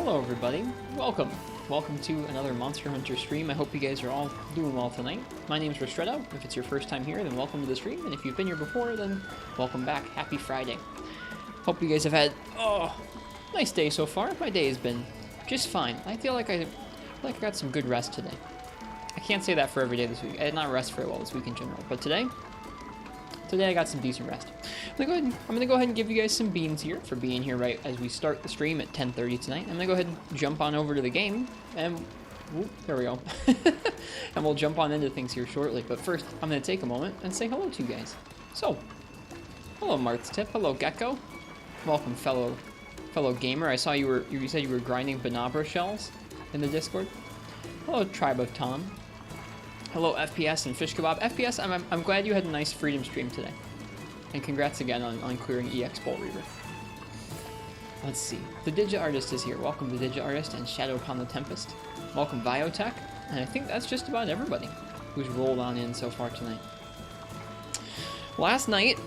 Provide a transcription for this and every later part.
Hello everybody, welcome to another Monster Hunter stream. I hope you guys are all doing well tonight. My name is Ristretto. If it's your first time here, then welcome to the stream, and if you've been here before, then welcome back. Happy Friday. Hope you guys have had nice day so far. My day has been just fine. I feel like I got some good rest today. I can't say that for every day this week. I did not rest very well this week in general, but today I got some decent rest. I'm gonna go ahead and give you guys some beans here for being here right as we start the stream at 10:30 tonight. I'm gonna go ahead and jump on over to the game, and whoop, there we go. And we'll jump on into things here shortly. But first, I'm gonna take a moment and say hello to you guys. So, hello Marth's Tip, hello Gecko, welcome fellow gamer. I saw you said you were grinding Banabra shells in the Discord. Hello Tribe of Tom. Hello FPS and Fish Kebab. FPS, I'm glad you had a nice Freedom stream today. And congrats again on clearing EX Bolt Reaver. Let's see. The Digi Artist is here. Welcome to Digi Artist and Shadow Upon the Tempest. Welcome Biotech. And I think that's just about everybody who's rolled on in so far tonight. Last night,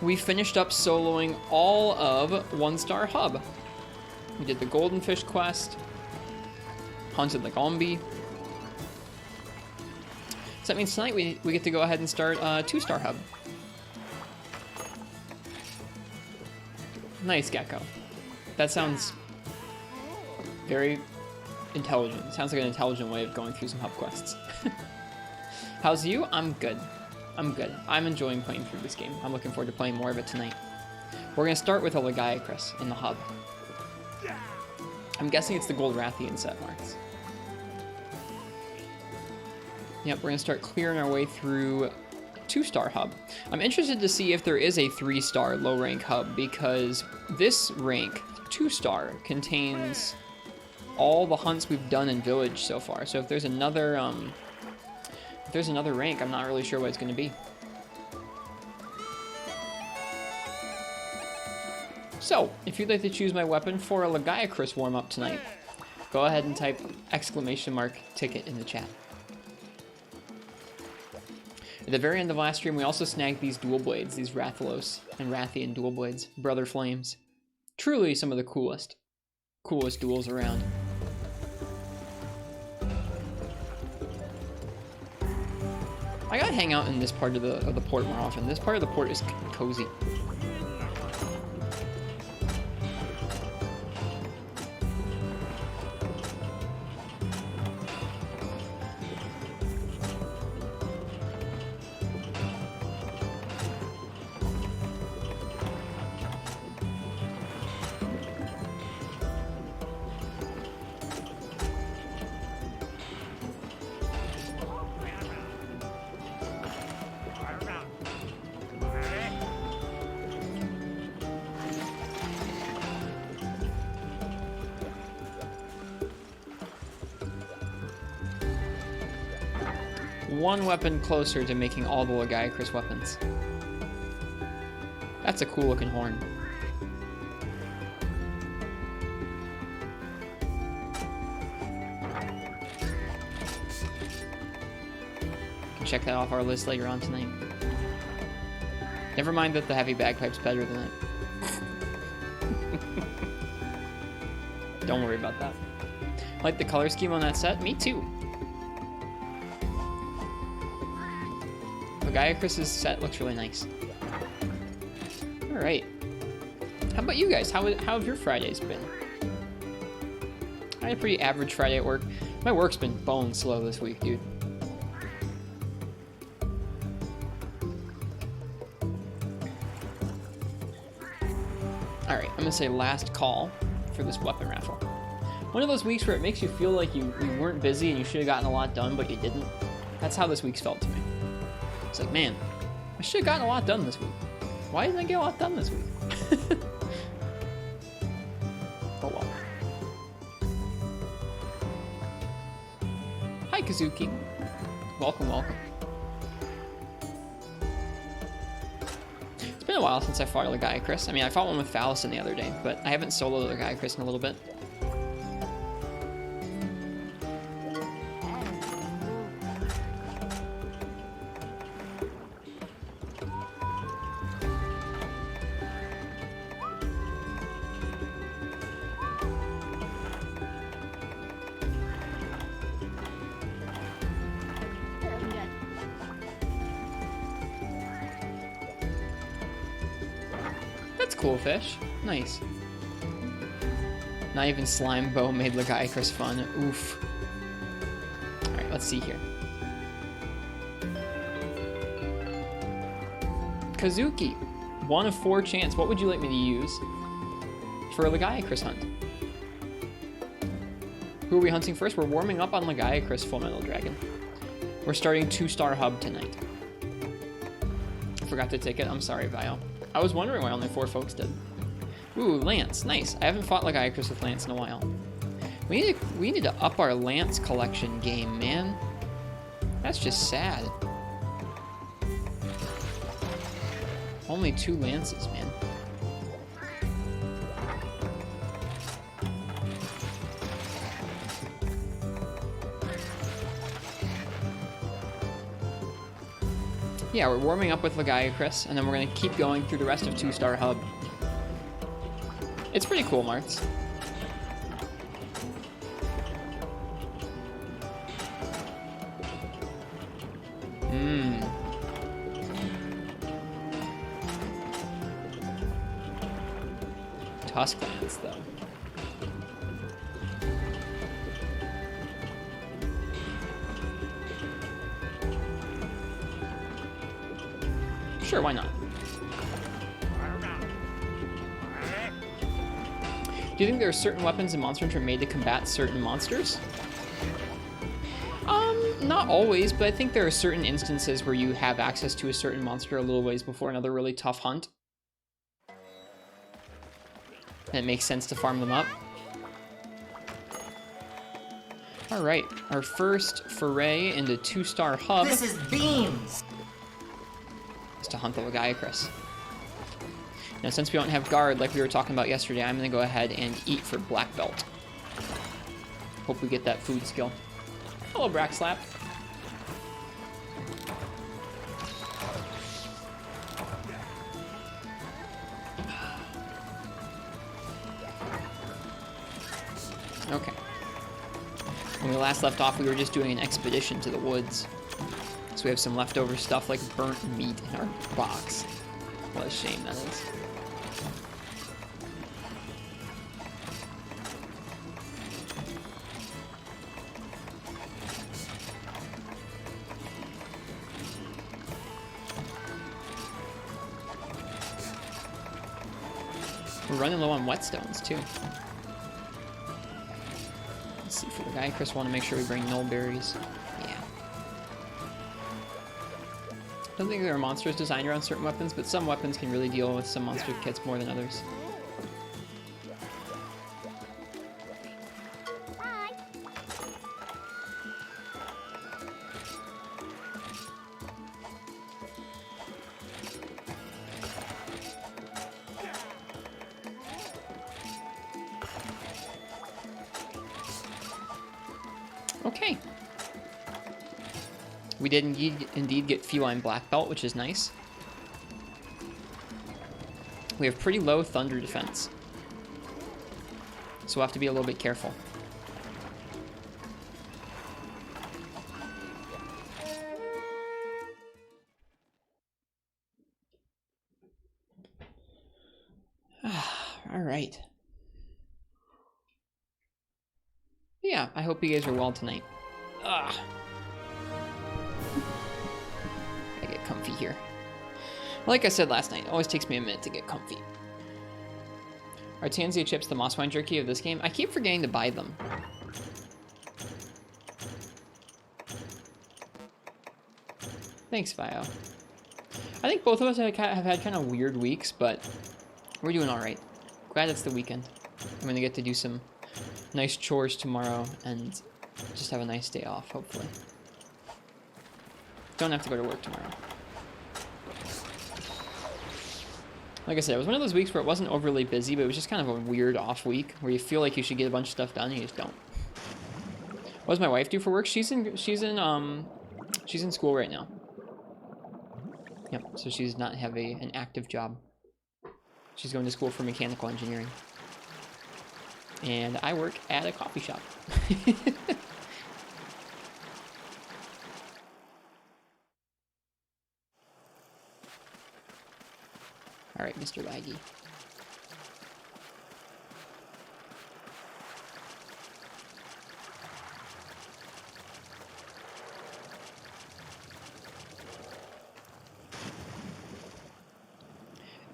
we finished up soloing all of One Star Hub. We did the Golden Fish quest, hunted the Gombi. So that means tonight we get to go ahead and start 2-star hub. Nice, Gecko. That sounds very intelligent. It sounds like an intelligent way of going through some hub quests. How's you? I'm good. I'm enjoying playing through this game. I'm looking forward to playing more of it tonight. We're going to start with a Legiacris in the hub. I'm guessing it's the Gold Rathian set marks. Yep, we're going to start clearing our way through 2-star hub. I'm interested to see if there is a 3-star low rank hub, because this rank, 2-star, contains all the hunts we've done in Village so far. So if there's another rank, I'm not really sure what it's going to be. So, if you'd like to choose my weapon for a Legiacris warm-up tonight, go ahead and type !ticket in the chat. At the very end of last stream, we also snagged these dual blades, these Rathalos and Rathian dual blades, Brother Flames. Truly some of the coolest duels around. I gotta hang out in this part of the port more often. This part of the port is cozy. One weapon closer to making all the Legiacris weapons. That's a cool looking horn. Can check that off our list later on tonight. Never mind that the heavy bagpipe's better than it. Don't worry about that. Like the color scheme on that set? Me too. Legiacris' set looks really nice. Alright. How about you guys? How have your Fridays been? I had a pretty average Friday at work. My work's been bone slow this week, dude. Alright, I'm gonna say last call for this weapon raffle. One of those weeks where it makes you feel like you weren't busy and you should have gotten a lot done, but you didn't. That's how this week's felt to me. It's like, man, I should have gotten a lot done this week. Why didn't I get a lot done this week? Oh well. Hi, Kazuki. Welcome. It's been a while since I fought a Legiacris. I mean, I fought one with Falison the other day, but I haven't soloed a Legiacris in a little bit. cool fish. Nice. Not even Slime Bow made Lagiacrus fun. Oof. Alright, let's see here. Kazuki. 1 of 4 chance. What would you like me to use for a Lagiacrus hunt? Who are we hunting first? We're warming up on Lagiacrus Full Metal Dragon. We're starting 2-star hub tonight. Forgot to take it. I'm sorry, Vio. I was wondering why only 4 folks did. Ooh, Lance. Nice. I haven't fought Lagiacrus with Lance in a while. We need to up our Lance collection game, man. That's just sad. Only 2 Lances, man. Yeah, we're warming up with Lagiacrus, and then we're going to keep going through the rest of 2-star hub. It's pretty cool, Marts. Tusklands, though. Sure, why not? Do you think there are certain weapons in Monster Hunter made to combat certain monsters? Not always, but I think there are certain instances where you have access to a certain monster a little ways before another really tough hunt. And it makes sense to farm them up. Alright, our first foray into 2-star hub. This is beans! Is to hunt the Lagiacrus. Now, since we don't have guard like we were talking about yesterday, I'm going to go ahead and eat for black belt. Hope we get that food skill. Hello, Braxlap. Okay. When we last left off, we were just doing an expedition to the woods. So we have some leftover stuff like burnt meat in our box. What a shame that is. We're running low on whetstones, too. Let's see, for the Lagiacrus, want to make sure we bring null berries. Yeah. I don't think there are monsters designed around certain weapons, but some weapons can really deal with some monster kits more than others. Okay. We did indeed get feline black belt, which is nice. We have pretty low thunder defense, so we'll have to be a little bit careful. All right. Yeah, I hope you guys are well tonight. Ugh. Gotta get comfy here. Like I said last night, it always takes me a minute to get comfy. Are Tanzia chips the Mosswine jerky of this game? I keep forgetting to buy them. Thanks, Vio. I think both of us have had kind of weird weeks, but we're doing all right. Glad it's the weekend. I'm gonna get to do some nice chores tomorrow and just have a nice day off, hopefully. Don't have to go to work tomorrow. Like I said, it was one of those weeks where it wasn't overly busy, but it was just kind of a weird off week where you feel like you should get a bunch of stuff done and you just don't. What does my wife do for work? She's in school right now. Yep, so she does not have an active job. She's going to school for mechanical engineering. And I work at a coffee shop. Alright, Mr. Laggy.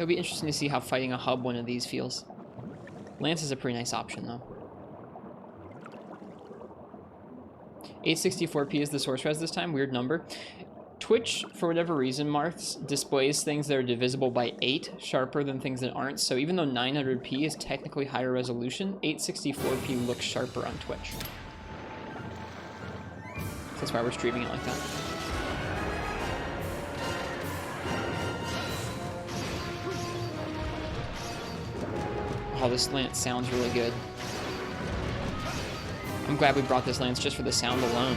It'll be interesting to see how fighting a hub one of these feels. Lance is a pretty nice option, though. 864p is the source res this time. Weird number. Twitch, for whatever reason, Marths, displays things that are divisible by 8 sharper than things that aren't. So even though 900p is technically higher resolution, 864p looks sharper on Twitch. That's why we're streaming it like that. Oh, this lance sounds really good. I'm glad we brought this lance just for the sound alone.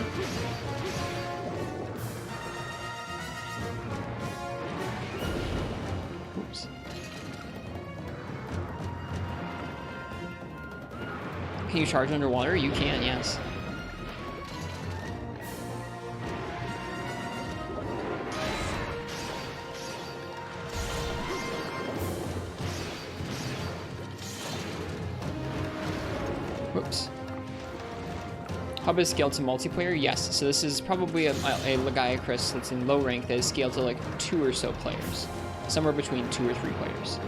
Oops. Can you charge underwater? You can, yes. Whoops. Hub is scaled to multiplayer? Yes. So this is probably a Legiacris that's in low rank that is scaled to like 2 or so players. Somewhere between 2 or 3 players.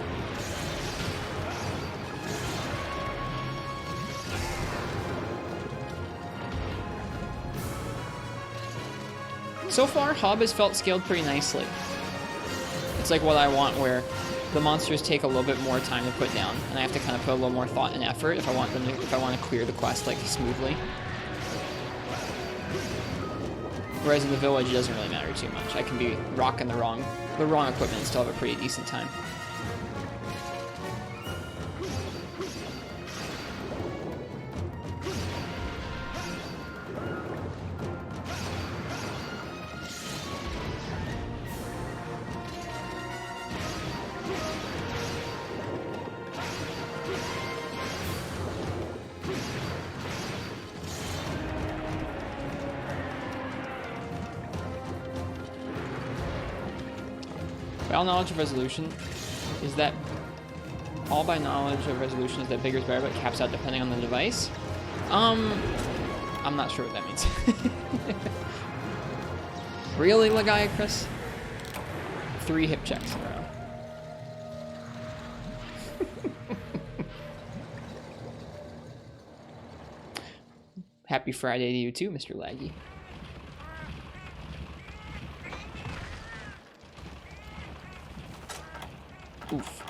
So far, Hub has felt scaled pretty nicely. It's like what I want, where the monsters take a little bit more time to put down, and I have to kind of put a little more thought and effort if I want them to, if I want to clear the quest like smoothly. Whereas in the village, it doesn't really matter too much. I can be rocking the wrong equipment and still have a pretty decent time. By all knowledge of resolution, is that all by knowledge of resolution is that bigger is better, but caps out depending on the device? I'm not sure what that means. Really, Legiacris? 3 hip checks in a row. Happy Friday to you too, Mr. Laggy. Oof.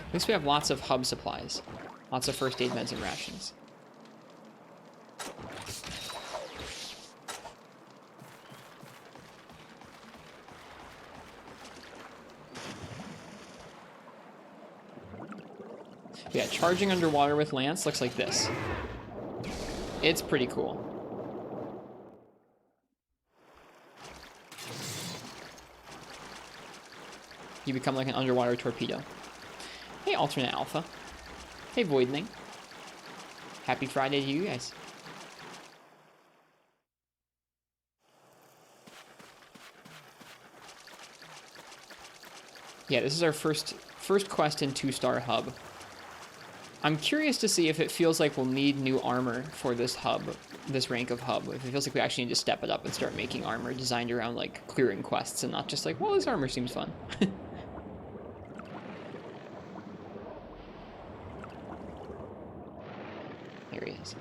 At least we have lots of hub supplies. Lots of first aid meds and rations. Yeah, charging underwater with Lance looks like this. It's pretty cool. You become like an underwater torpedo. Hey, Alternate Alpha. Hey, Voidling. Happy Friday to you guys. Yeah, this is our first quest in 2-star hub. I'm curious to see if it feels like we'll need new armor for this hub, this rank of hub. If it feels like we actually need to step it up and start making armor designed around like clearing quests and not just like, well, this armor seems fun. There he is.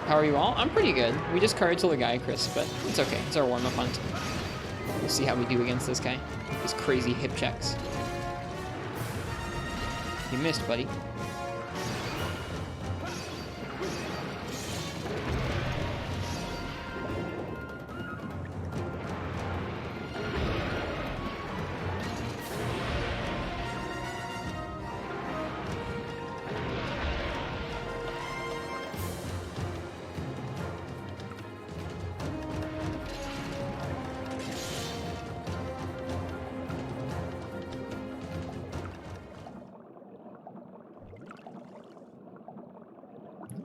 How are you all? I'm pretty good. We just carried to Legiacris, but it's okay. It's our warm-up hunt. We'll see how we do against this guy. His crazy hip checks. You missed, buddy.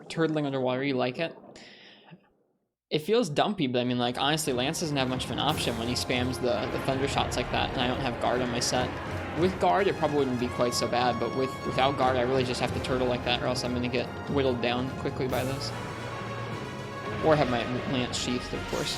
Turtling underwater, you like it? It feels dumpy, but I mean, like, honestly, Lance doesn't have much of an option when he spams the thunder shots like that, and I don't have guard on my set. With guard, it probably wouldn't be quite so bad, but without guard, I really just have to turtle like that, or else I'm going to get whittled down quickly by those. Or have my lance sheathed, of course.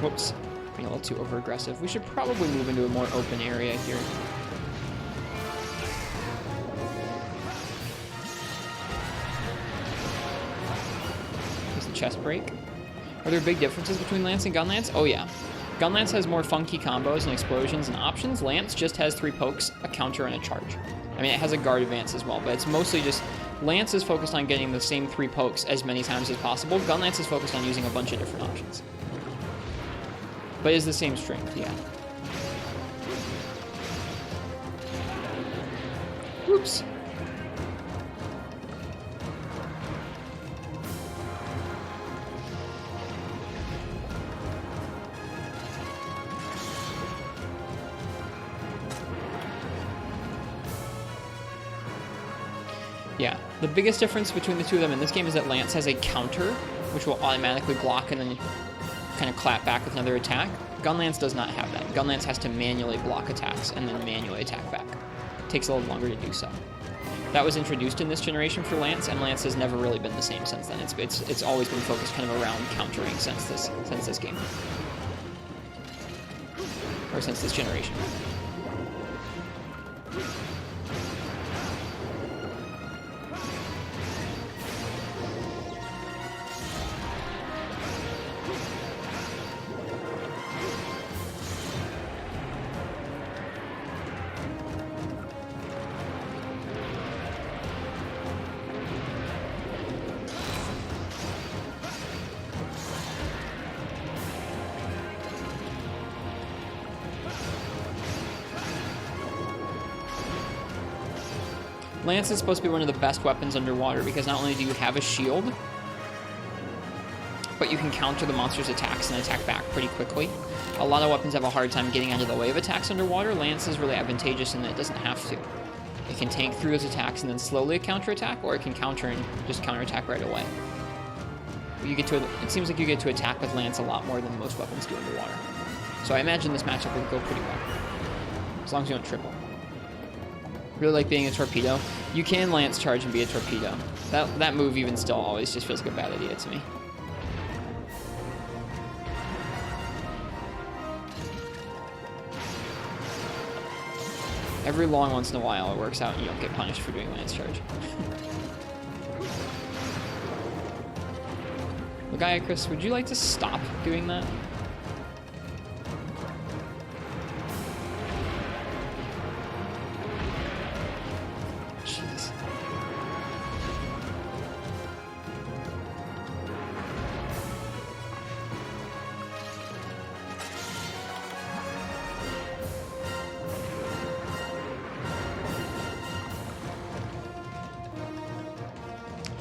Whoops. Being a little too over-aggressive. We should probably move into a more open area here. Here's the chest break. Are there big differences between Lance and Gun Lance? Oh yeah. Gun Lance has more funky combos and explosions and options. Lance just has 3 pokes, a counter, and a charge. I mean, it has a guard advance as well, but it's mostly just... Lance is focused on getting the same 3 pokes as many times as possible. Gun Lance is focused on using a bunch of different options. But is the same strength, yeah. Whoops. Yeah, the biggest difference between the two of them in this game is that Lance has a counter, which will automatically block and then kind of clap back with another attack. Gunlance does not have that. Gunlance has to manually block attacks and then manually attack back. It takes a little longer to do so. That was introduced in this generation for Lance, and Lance has never really been the same since then. It's always been focused kind of around countering since this game. Or since this generation. Lance is supposed to be one of the best weapons underwater because not only do you have a shield, but you can counter the monster's attacks and attack back pretty quickly. A lot of weapons have a hard time getting out of the way of attacks underwater. Lance is really advantageous in that it doesn't have to. It can tank through those attacks and then slowly counterattack, or it can counter and just counterattack right away. It seems like you get to attack with Lance a lot more than most weapons do underwater. So I imagine this matchup will go pretty well. As long as you don't triple. Really like being a torpedo. You can Lance charge and be a torpedo. That move even still always just feels like a bad idea to me. Every long once in a while it works out and you don't get punished for doing Lance charge. Chris, would you like to stop doing that? Jeez.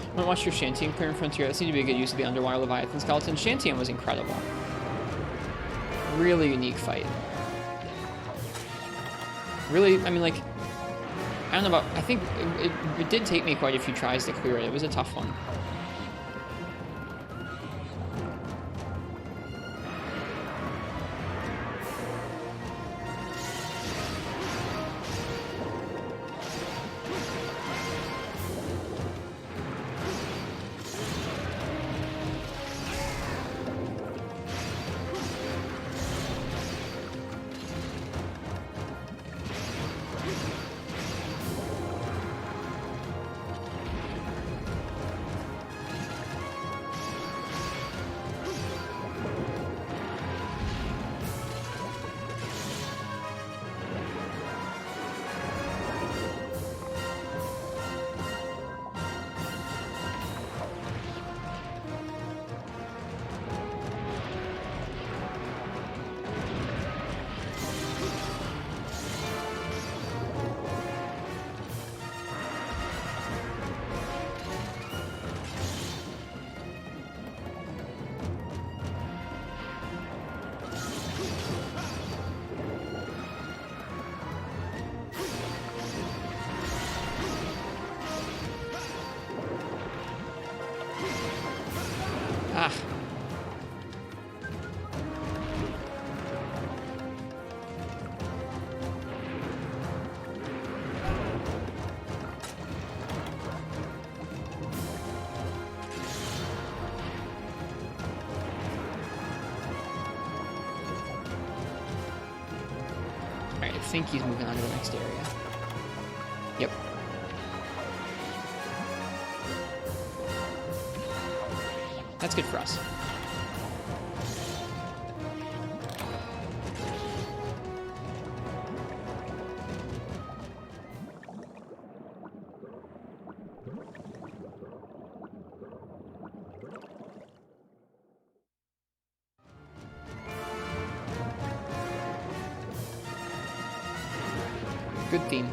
I want to watch your Shantian clear in Frontier. That seemed to be a good use of the Underwater Leviathan Skeleton. Shantian was incredible. Really unique fight. Really, I mean, like, I don't know about, I think it did take me quite a few tries to clear it. It was a tough one. think he's moving on to the next area. Yep. That's good for us. Good theme.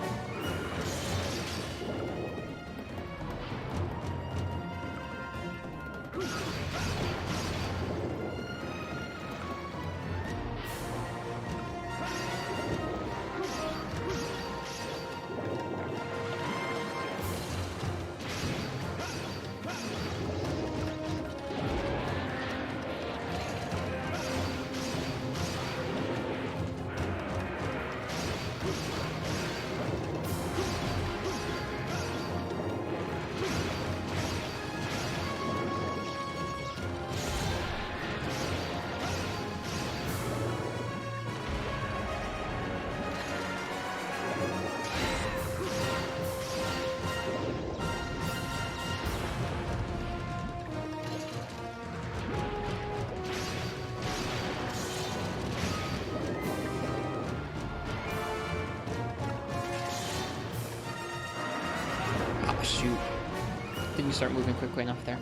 Oh, shoot. Didn't start moving quickly enough there.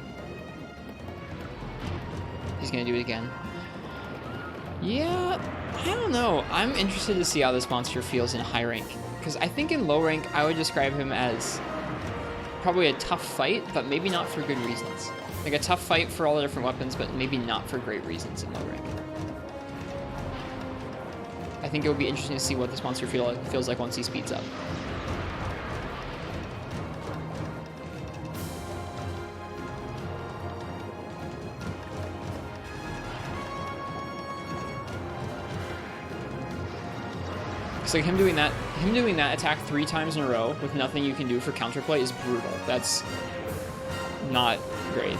He's gonna do it again. Yeah, I don't know. I'm interested to see how this monster feels in high rank. Because I think in low rank, I would describe him as probably a tough fight, but maybe not for good reasons. Like a tough fight for all the different weapons, but maybe not for great reasons in low rank. I think it would be interesting to see what this monster feels like once he speeds up. It's like him doing that attack 3 times in a row with nothing you can do for counterplay is brutal. That's not great.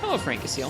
Hello, Frankasil.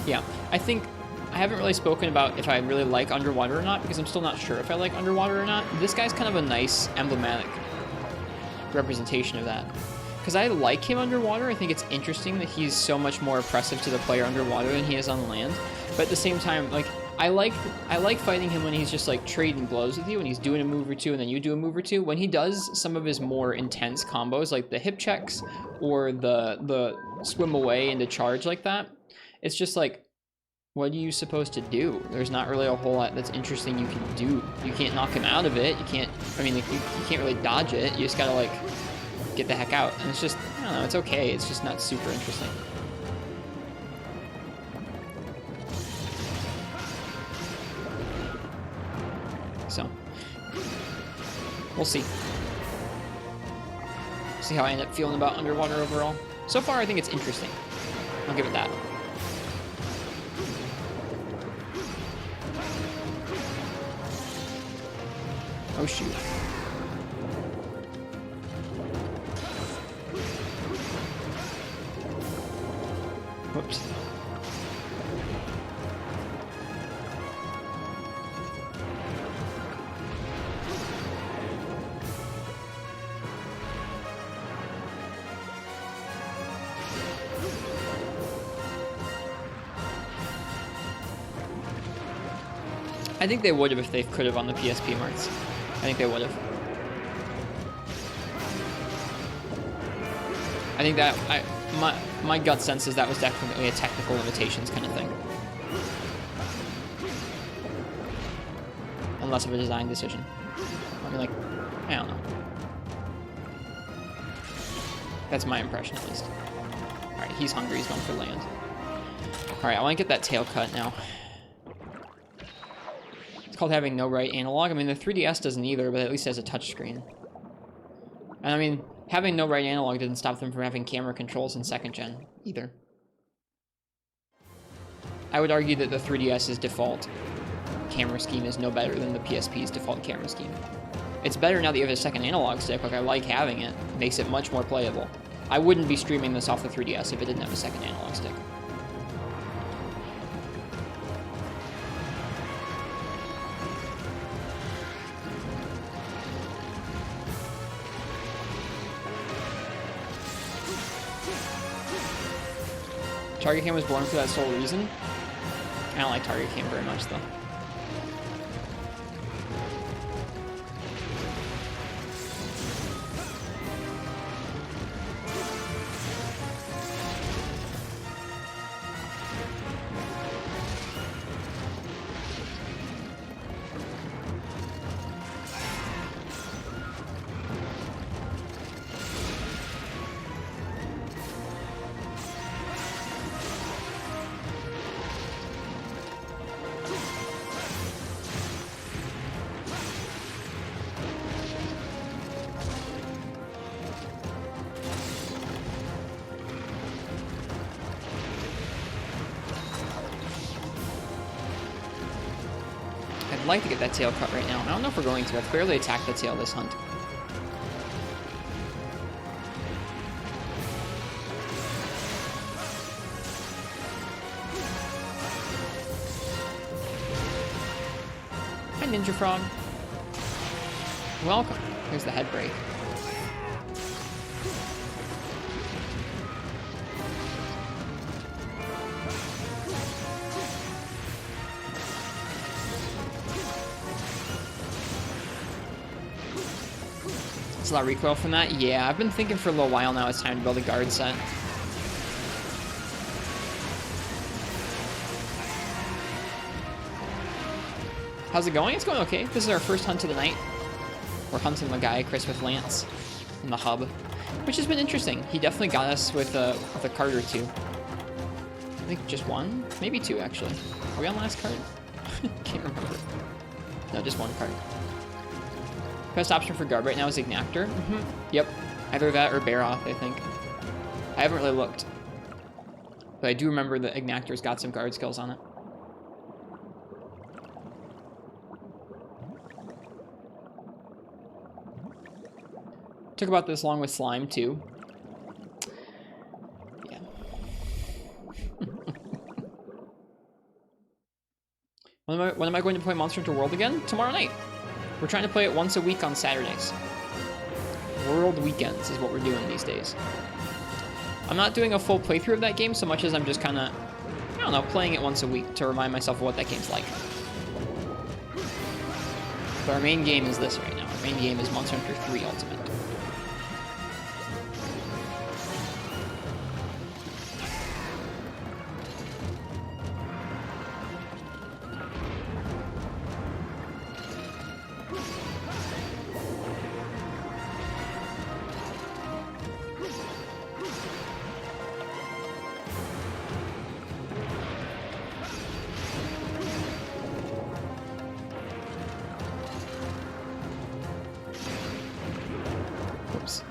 Yeah, I think I haven't really spoken about if I really like underwater or not, because I'm still not sure if I like underwater or not. This guy's kind of a nice emblematic representation of that. Because I like him underwater. I think it's interesting that he's so much more oppressive to the player underwater than he is on land. But at the same time, like, I like fighting him when he's just like trading blows with you, and he's doing a move or two and then you do a move or two. When he does some of his more intense combos, like the hip checks or the swim away into charge like that, it's just like, what are you supposed to do? There's not really a whole lot that's interesting you can do. You can't knock him out of it. You can't, I mean, like, you can't really dodge it. You just gotta, like, get the heck out. And it's just, I don't know, it's okay. It's just not super interesting. We'll see. See how I end up feeling about Underwater overall. So far, I think it's interesting. I'll give it that. Oh, shoot. Whoops. I think they would have if they could have on the PSP marks. I think they would have. I think that my gut sense is that was definitely a technical limitations kind of thing. Unless of a design decision. I mean, like, I don't know. That's my impression, at least. Alright, he's hungry. He's going for land. Alright, I want to get that tail cut now. It's called having no right analog. I mean, the 3DS doesn't either, but at least it has a touchscreen. And I mean, having no right analog didn't stop them from having camera controls in 2nd gen, either. I would argue that the 3DS's default camera scheme is no better than the PSP's default camera scheme. It's better now that you have a second analog stick. Like, I like having it. It makes it much more playable. I wouldn't be streaming this off the 3DS if it didn't have a second analog stick. Target Cam was born for that sole reason. I don't like Target Cam very much, though. I'd like to get that tail cut right now. I don't know if we're going to. I've barely attacked the tail this hunt. Hi, Ninja Frog. Welcome. Here's the head break. A lot of recoil from that? Yeah, I've been thinking for a little while now it's time to build a guard set. How's it going? It's going okay. This is our first hunt of the night. We're hunting the guy, Chris with Lance, in the hub, which has been interesting. He definitely got us with a card or two. I think just one? Maybe two, actually. Are we on last card? Can't remember. No, just one card. Best option for guard right now is Ignactor. Yep. Either that or Baroth, I think. I haven't really looked. But I do remember that Ignactor's got some guard skills on it. Took about this long with Slime, too. Yeah. When am I going to play Monster Hunter World again? Tomorrow night. We're trying to play it once a week on Saturdays. World weekends is what we're doing these days. I'm not doing a full playthrough of that game so much as I'm just kind of, I don't know, playing it once a week to remind myself of what that game's like. But our main game is this right now. Our main game is Monster Hunter 3 Ultimate. Whoops.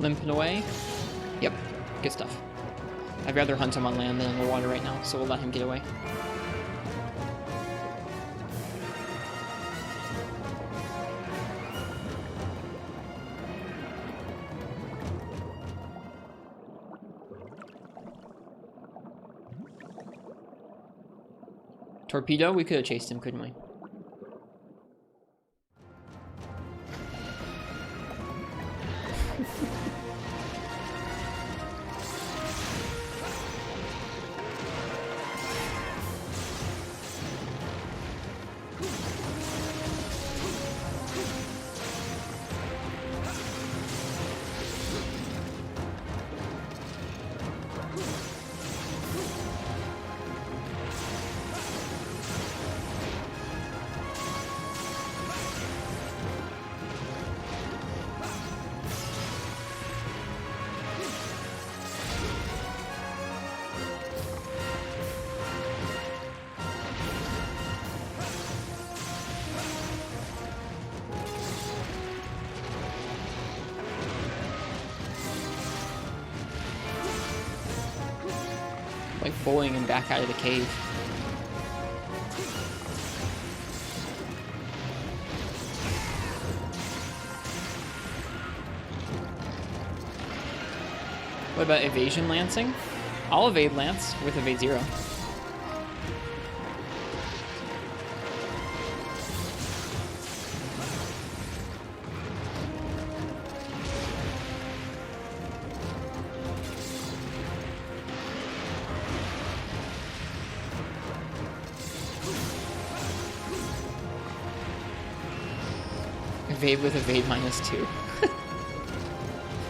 Limping away. Yep, good stuff. I'd rather hunt him on land than underwater right now, so we'll let him get away. Torpedo? We could have chased him, couldn't we? Like bullying him back out of the cave. What about evasion lancing? I'll evade lance with evade 0. Evade with evade -2.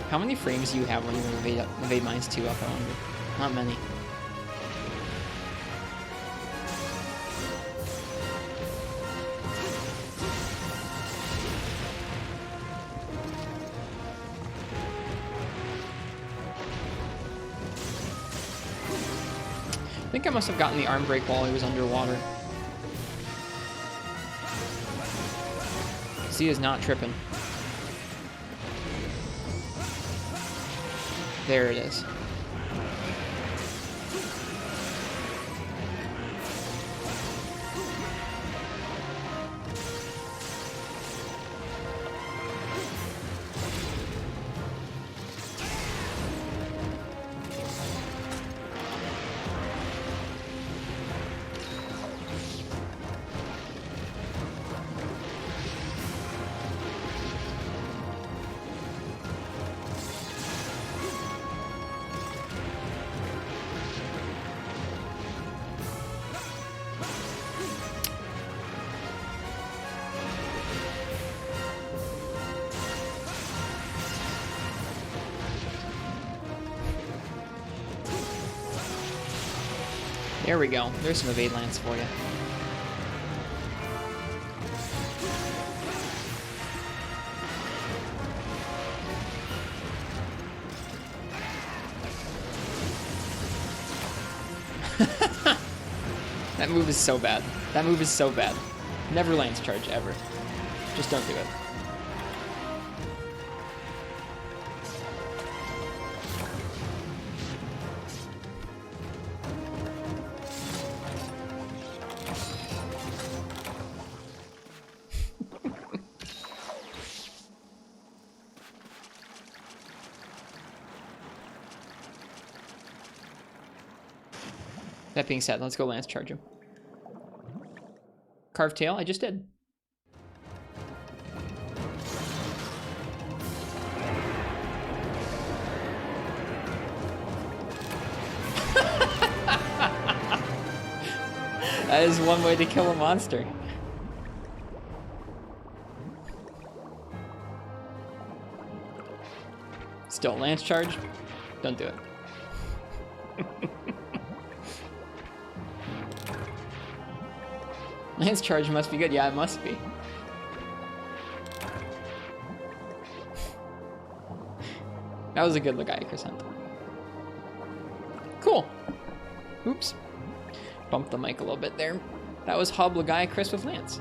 How many frames do you have when you evade -2 up, I wonder? Not many. I think I must have gotten the arm break while he was underwater. He is not tripping. There it is. There we go. There's some evade lance for you. That move is so bad. That move is so bad. Never lance charge, ever. Just don't do it. That being said, let's go lance charge him. Carved tail, I just did. That is one way to kill a monster. Still, lance charge, don't do it. Lance charge must be good. Yeah, it must be. That was a good Lagiacrus hunt. Cool. Oops. Bumped the mic a little bit there. That was Hub Lagiacrus with Lance.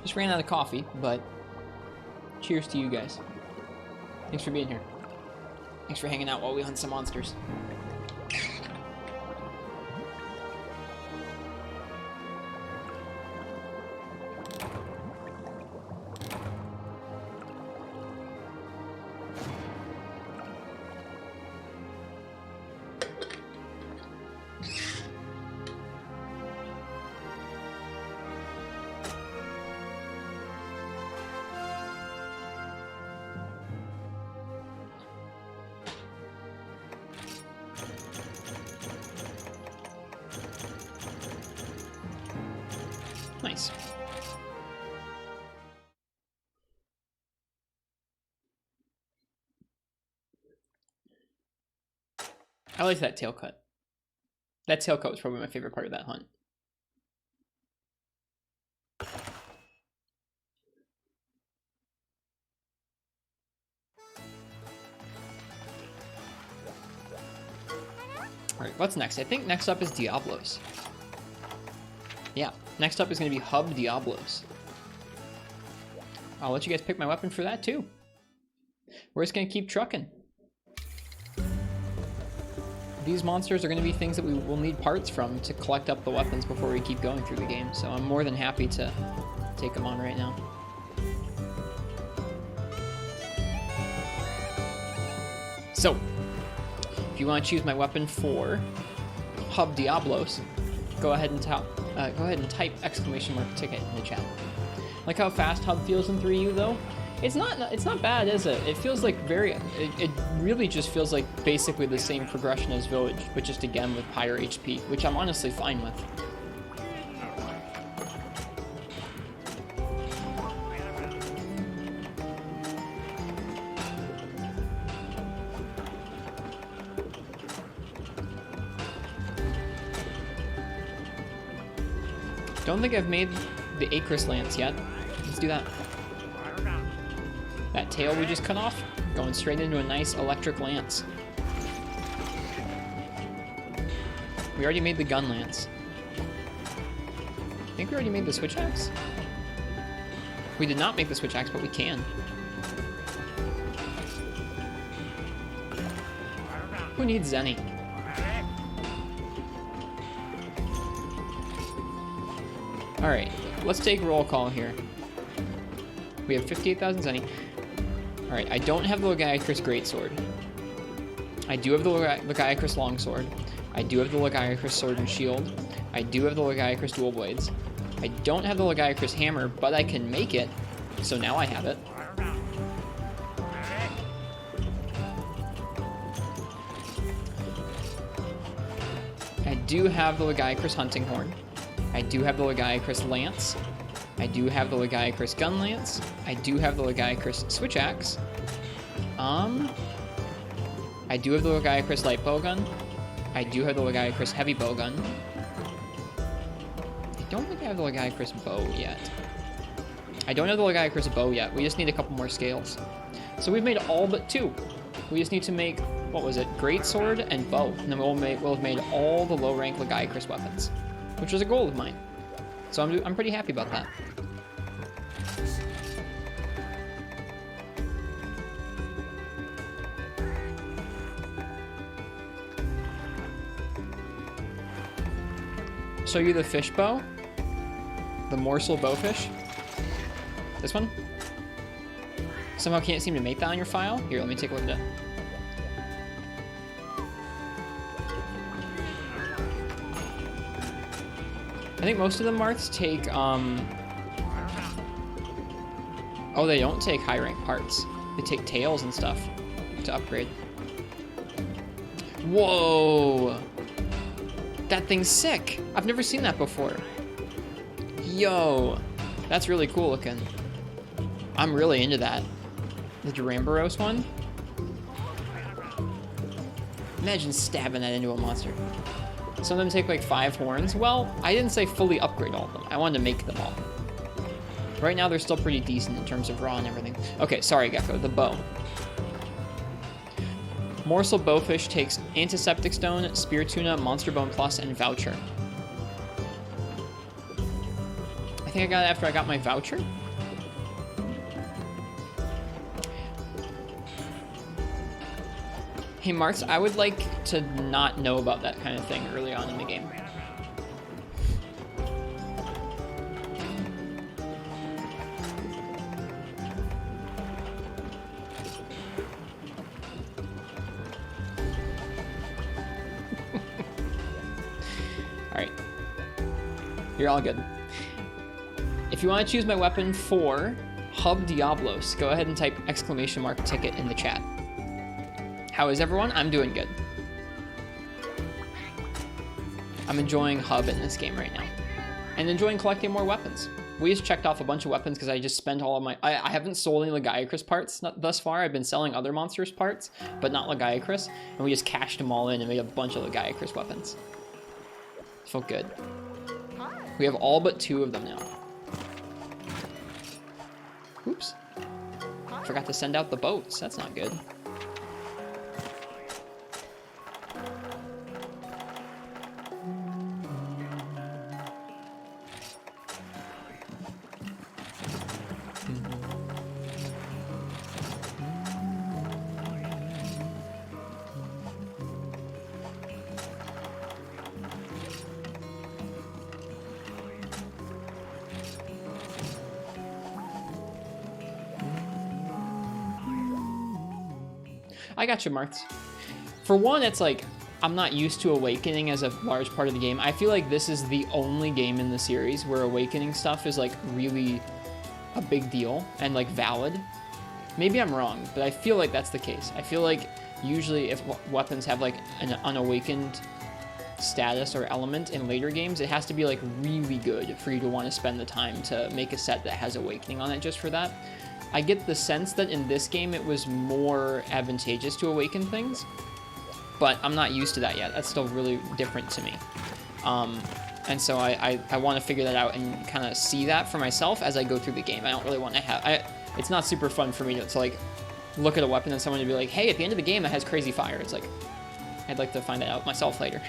Just ran out of coffee, but cheers to you guys. Thanks for being here. Thanks for hanging out while we hunt some monsters. Nice. I like that tail cut. That tail cut was probably my favorite part of that hunt. Alright, what's next? I think next up is Diablos. Yeah, next up is going to be Hub Diablos. I'll let you guys pick my weapon for that too. We're just going to keep trucking. These monsters are going to be things that we will need parts from to collect up the weapons before we keep going through the game, so I'm more than happy to take them on right now. So, if you want to choose my weapon for Hub Diablos, go ahead and type exclamation mark ticket in the chat. Like how fast Hub feels in 3U though? It's not bad, is it? It feels like it really just feels like basically the same progression as Village, but just again with higher HP, which I'm honestly fine with. Don't think I've made the Acris Lance yet. Let's do that. That tail we just cut off, going straight into a nice electric lance. We already made the gun lance. I think we already made the switch axe. We did not make the switch axe, but we can. Who needs Zenny? Alright, let's take roll call here. We have 58,000 Zenny. Alright, I don't have the Lagiacrus Greatsword. I do have the Lagiacrus Longsword. I do have the Lagiacrus Sword and Shield. I do have the Lagiacrus Dual Blades. I don't have the Lagiacrus Hammer, but I can make it, so now I have it. I do have the Lagiacrus Hunting Horn. I do have the Lagiacrus Lance. I do have the Lagiacrus Gun Lance. I do have the Lagiacrus Switch Axe. I do have the Lagiacrus Light Bowgun. I do have the Lagiacrus Heavy Bowgun. I don't think I have the Lagiacrus Bow yet. I don't have the Lagiacrus Bow yet. We just need a couple more scales. So we've made all but 2. We just need to make, what was it, Greatsword and Bow. And then we'll have made all the low-rank Lagiacrus weapons, which was a goal of mine. So I'm pretty happy about that. Show you the fish bow? The morsel bowfish? This one? Somehow can't seem to make that on your file? Here, let me take a look at it. I think most of the marks take, oh, they don't take high rank parts. They take tails and stuff to upgrade. Whoa! That thing's sick! I've never seen that before. Yo! That's really cool looking. I'm really into that. The Duramboros one? Imagine stabbing that into a monster. Some of them take like 5 horns. Well, I didn't say fully upgrade all of them. I wanted to make them all. Right now, they're still pretty decent in terms of raw and everything. Okay, sorry, Gecko. The bow. Morsel Bowfish takes Antiseptic Stone, Spear Tuna, Monster Bone Plus, and Voucher. I think I got it after I got my voucher. Hey, Marks, I would like to not know about that kind of thing early on in the game. Alright. You're all good. If you want to choose my weapon for Hub Diablos, go ahead and type !ticket in the chat. How is everyone? I'm doing good. I'm enjoying Hub in this game right now. And enjoying collecting more weapons. We just checked off a bunch of weapons because I just spent all of my... I haven't sold any Lagiacrus parts thus far. I've been selling other monsters' parts, but not Lagiacrus. And we just cashed them all in and made a bunch of Lagiacrus weapons. Felt good. We have all but 2 of them now. Oops. Forgot to send out the boats. That's not good. I got you, Marks. For one, it's like, I'm not used to Awakening as a large part of the game. I feel like this is the only game in the series where Awakening stuff is like really a big deal and like valid. Maybe I'm wrong, but I feel like that's the case. I feel like usually if weapons have like an unawakened status or element in later games, it has to be like really good for you to want to spend the time to make a set that has Awakening on it just for that. I get the sense that in this game it was more advantageous to awaken things, but I'm not used to that yet. That's still really different to me. And so I want to figure that out and kind of see that for myself as I go through the game. I don't really want to have... it's not super fun for me to like look at a weapon and someone to be like, hey, at the end of the game it has crazy fire. It's like, I'd like to find that out myself later.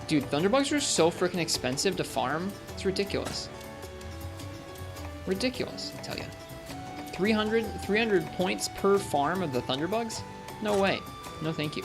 Dude, Thunderbugs are so freaking expensive to farm. It's ridiculous. Ridiculous, I tell you. 300 points per farm of the Thunderbugs? No way. No thank you.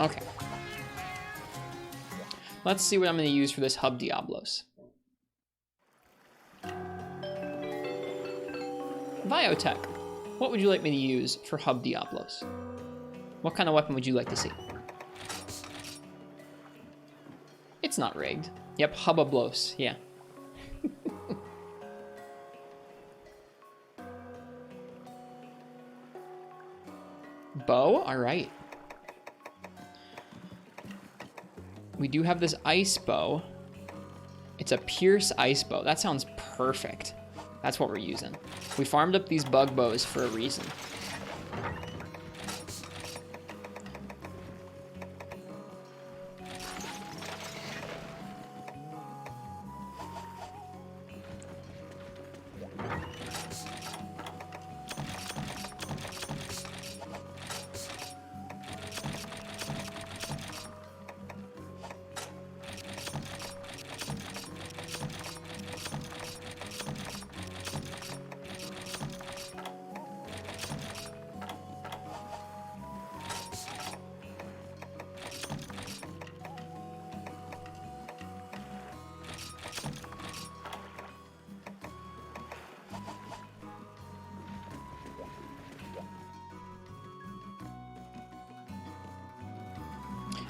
Okay. Let's see what I'm going to use for this Hub Diablos. Biotech. What would you like me to use for Hub Diablos? What kind of weapon would you like to see? It's not rigged. Yep, Hubablos. Yeah. Bow? Alright. We do have this ice bow. It's a Pierce ice bow. That sounds perfect. That's what we're using. We farmed up these bug bows for a reason.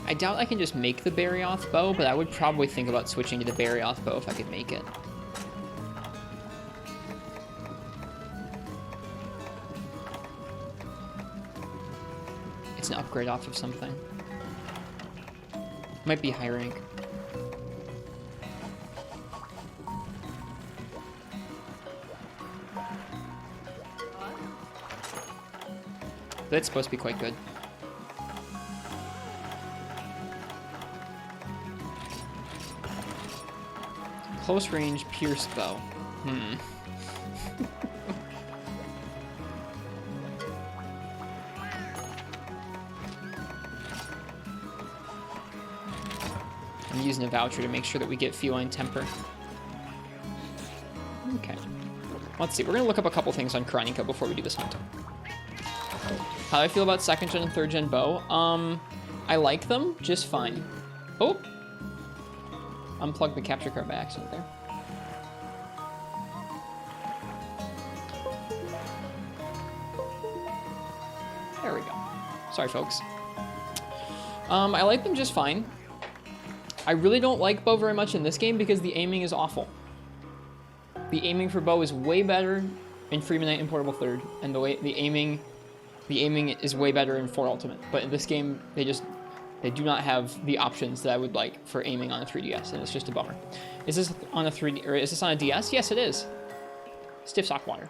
I doubt I can just make the Barioth bow, but I would probably think about switching to the Barioth bow if I could make it. It's an upgrade off of something. Might be high rank. That's supposed to be quite good. Close range pierce bow. I'm using a voucher to make sure that we get feline temper. Okay. Let's see. We're going to look up a couple things on Kronika before we do this hunt. How do I feel about 2nd gen and 3rd gen bow? I like them just fine. Oh! Unplugged the capture card by accident there. There we go. Sorry, folks. I like them just fine. I really don't like bow very much in this game because the aiming is awful. The aiming for bow is way better in Freemanite and Portable 3rd, and the aiming is way better in 4 Ultimate. But in this game, they do not have the options that I would like for aiming on a 3DS, and it's just a bummer. Is this on a 3D, or is this on a DS? Yes, it is. Stiff sock water.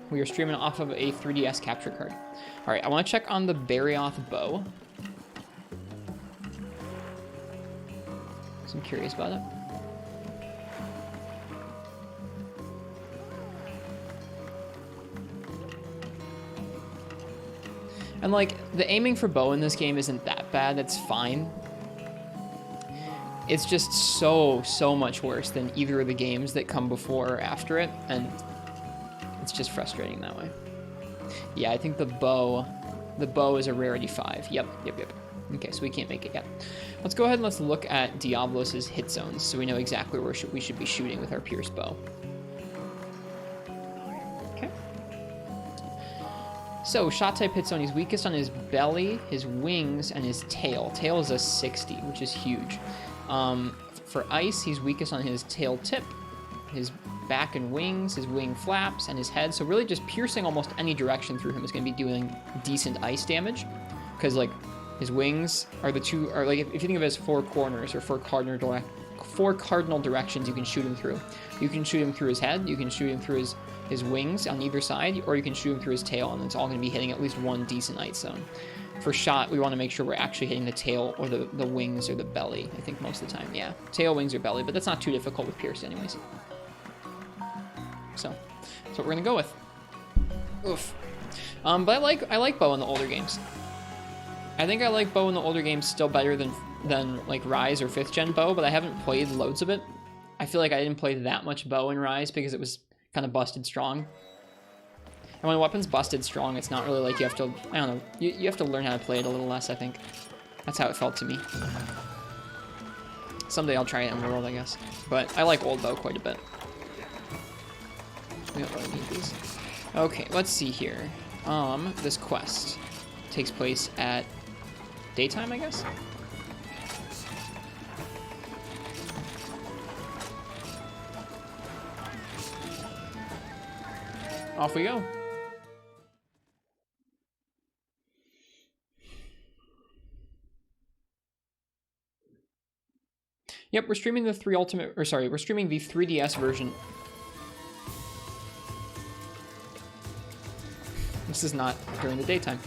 We are streaming off of a 3DS capture card. All right, I want to check on the Barioth bow. So I'm curious about it. And, like, the aiming for bow in this game isn't that bad. It's fine. It's just so much worse than either of the games that come before or after it, and it's just frustrating that way. Yeah, I think the bow is a rarity 5. Yep. Okay, so we can't make it yet. Let's go ahead and let's look at Diablos' hit zones so we know exactly where we should be shooting with our pierce bow. So, shot type hit zone, he's weakest on his belly, his wings, and his tail. Tail is a 60, which is huge. For ice, he's weakest on his tail tip, his back and wings, his wing flaps, and his head. So really just piercing almost any direction through him is going to be doing decent ice damage. Because, like, his wings are like, if you think of it as 4 corners or 4 cardinal directions you can shoot him through. You can shoot him through his head, you can shoot him through his wings on either side, or you can shoot him through his tail, and it's all going to be hitting at least one decent ice zone. For shot, we want to make sure we're actually hitting the tail or the wings or the belly, I think most of the time. Yeah, tail, wings, or belly, but that's not too difficult with pierce anyways. So, that's what we're going to go with. Oof. But I like bow in the older games. I think I like bow in the older games still better than like Rise or 5th gen bow, but I haven't played loads of it. I feel like I didn't play that much bow in Rise because it was kind of busted strong. And when a weapon's busted strong, it's not really like you have to, I don't know, you have to learn how to play it a little less, I think. That's how it felt to me. Someday I'll try it in World, I guess. But I like old bow quite a bit. We don't really need these. Okay, let's see here. This quest takes place at daytime, I guess? Off we go. Yep, we're streaming the 3 Ultimate, or sorry, we're streaming the 3DS version. This is not during the daytime.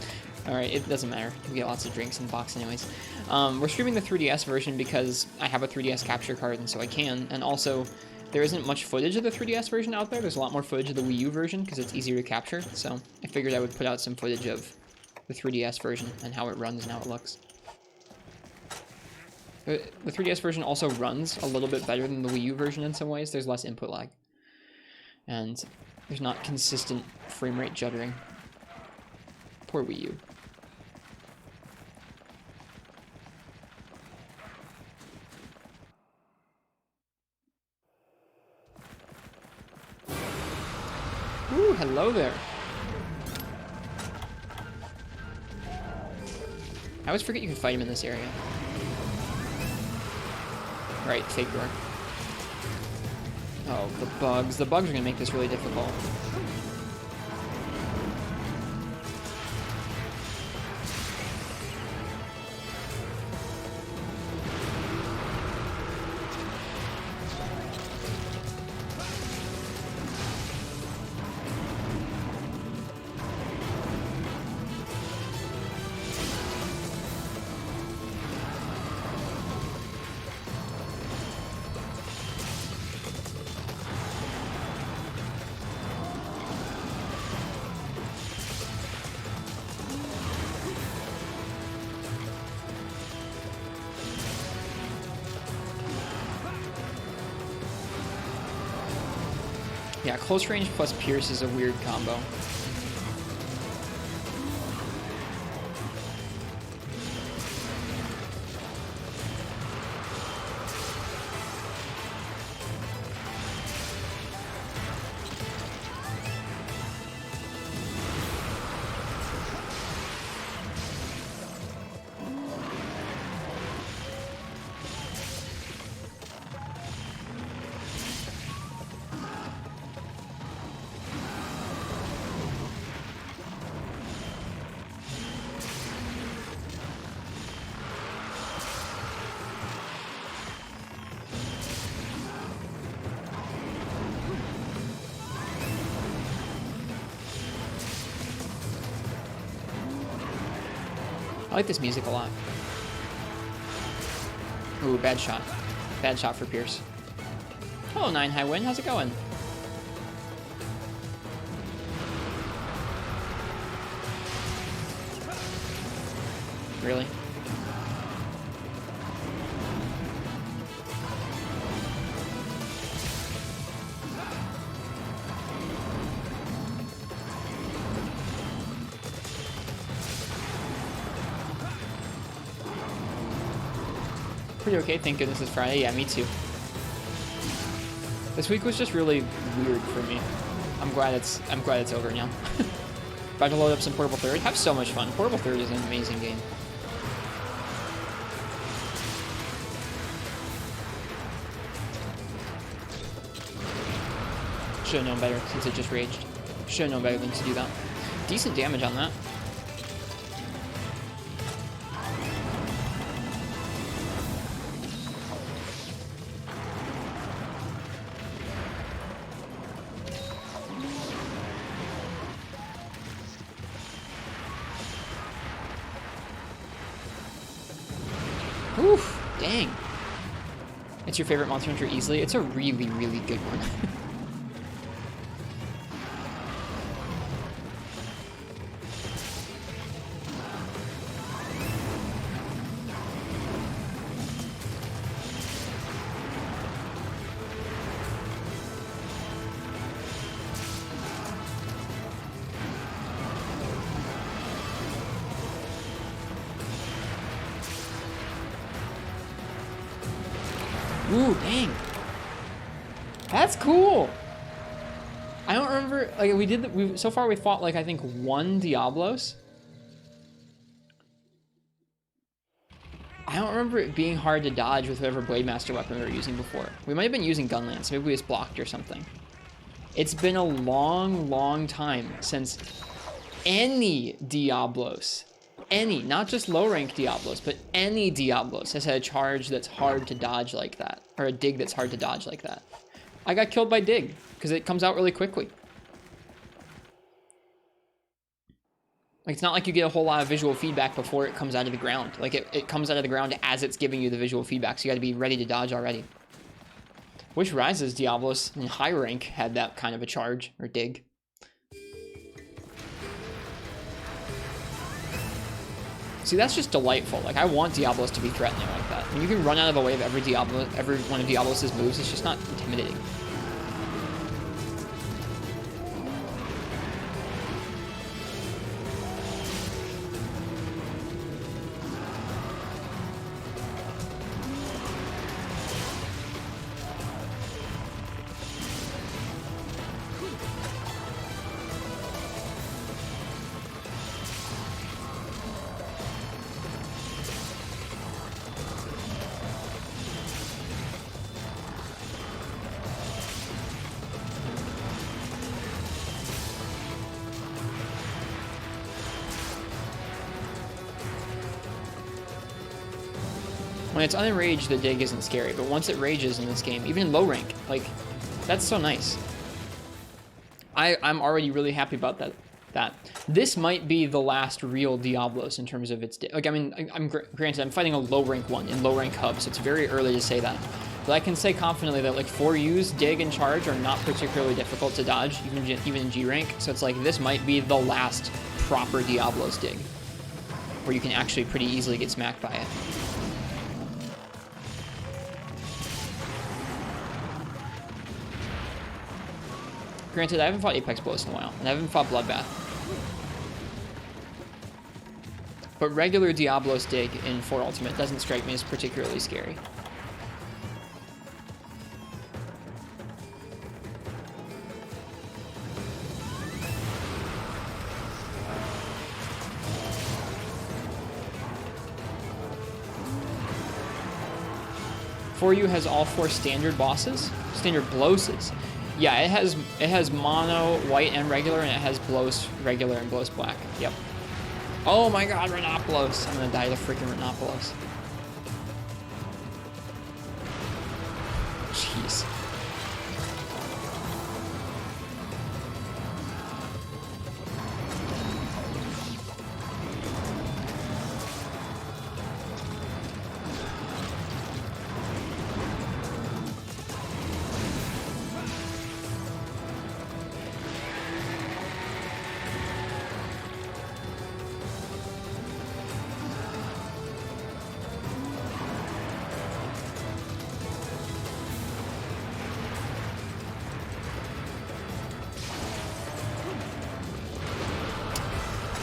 Alright, it doesn't matter. We get lots of drinks in the box anyways. We're streaming the 3DS version because I have a 3DS capture card and so I can, and also there isn't much footage of the 3DS version out there. There's a lot more footage of the Wii U version because it's easier to capture, so I figured I would put out some footage of the 3DS version and how it runs and how it looks. The 3DS version also runs a little bit better than the Wii U version in some ways. There's less input lag. And there's not consistent frame rate juddering. Poor Wii U. Ooh, hello there. I always forget you can fight him in this area. Right, fake door. Oh, the bugs. The bugs are gonna make this really difficult. Yeah, close range plus pierce is a weird combo. I like this music a lot. Ooh, bad shot. Bad shot for Pierce. Hello, 9 High Wind. How's it going? Really? Pretty okay, thank goodness it's Friday. Yeah, me too. This week was just really weird for me. I'm glad it's over now. About to load up some Portable Third. Have so much fun. Portable Third is an amazing game. Should have known better since it just raged. Should have known better than to do that. Decent damage on that. Oof, dang. It's your favorite Monster Hunter easily? It's a really, really good one. Ooh, dang. That's cool. I don't remember, like, so far we fought, like, I think 1 Diablos. I don't remember it being hard to dodge with whatever Blade Master weapon we were using before. We might have been using Gunlance. Maybe we just blocked or something. It's been a long, long time since any Diablos, not just low-rank Diablos, but any Diablos has had a charge that's hard to dodge like that, or a dig that's hard to dodge like that. I got killed by dig, because it comes out really quickly. Like, it's not like you get a whole lot of visual feedback before it comes out of the ground. Like, it comes out of the ground as it's giving you the visual feedback, so you gotta be ready to dodge already. Which Rises Diablos in high rank had that kind of a charge, or dig. See, that's just delightful. Like, I want Diablos to be threatening like that. When you can run out of the way of every one of Diablos' moves, it's just not intimidating. When it's unenraged, the dig isn't scary, but once it rages in this game, even in low rank, like, that's so nice. I'm already really happy about that. This might be the last real Diablos in terms of its dig. Like, I mean, granted, I'm fighting a low rank one in low rank hub, so it's very early to say that. But I can say confidently that, like, 4U's dig and charge are not particularly difficult to dodge, even in G rank. So it's like, this might be the last proper Diablos dig, where you can actually pretty easily get smacked by it. Granted, I haven't fought Apex Blows in a while, and I haven't fought Bloodbath. But regular Diablos dig in 4 Ultimate doesn't strike me as particularly scary. For You has all 4 standard bosses, standard blowses. Yeah, it has mono, white, and regular, and it has blows regular and blows black. Yep. Oh my god, Rathalos! I'm gonna die to freaking Rathalos. Jeez.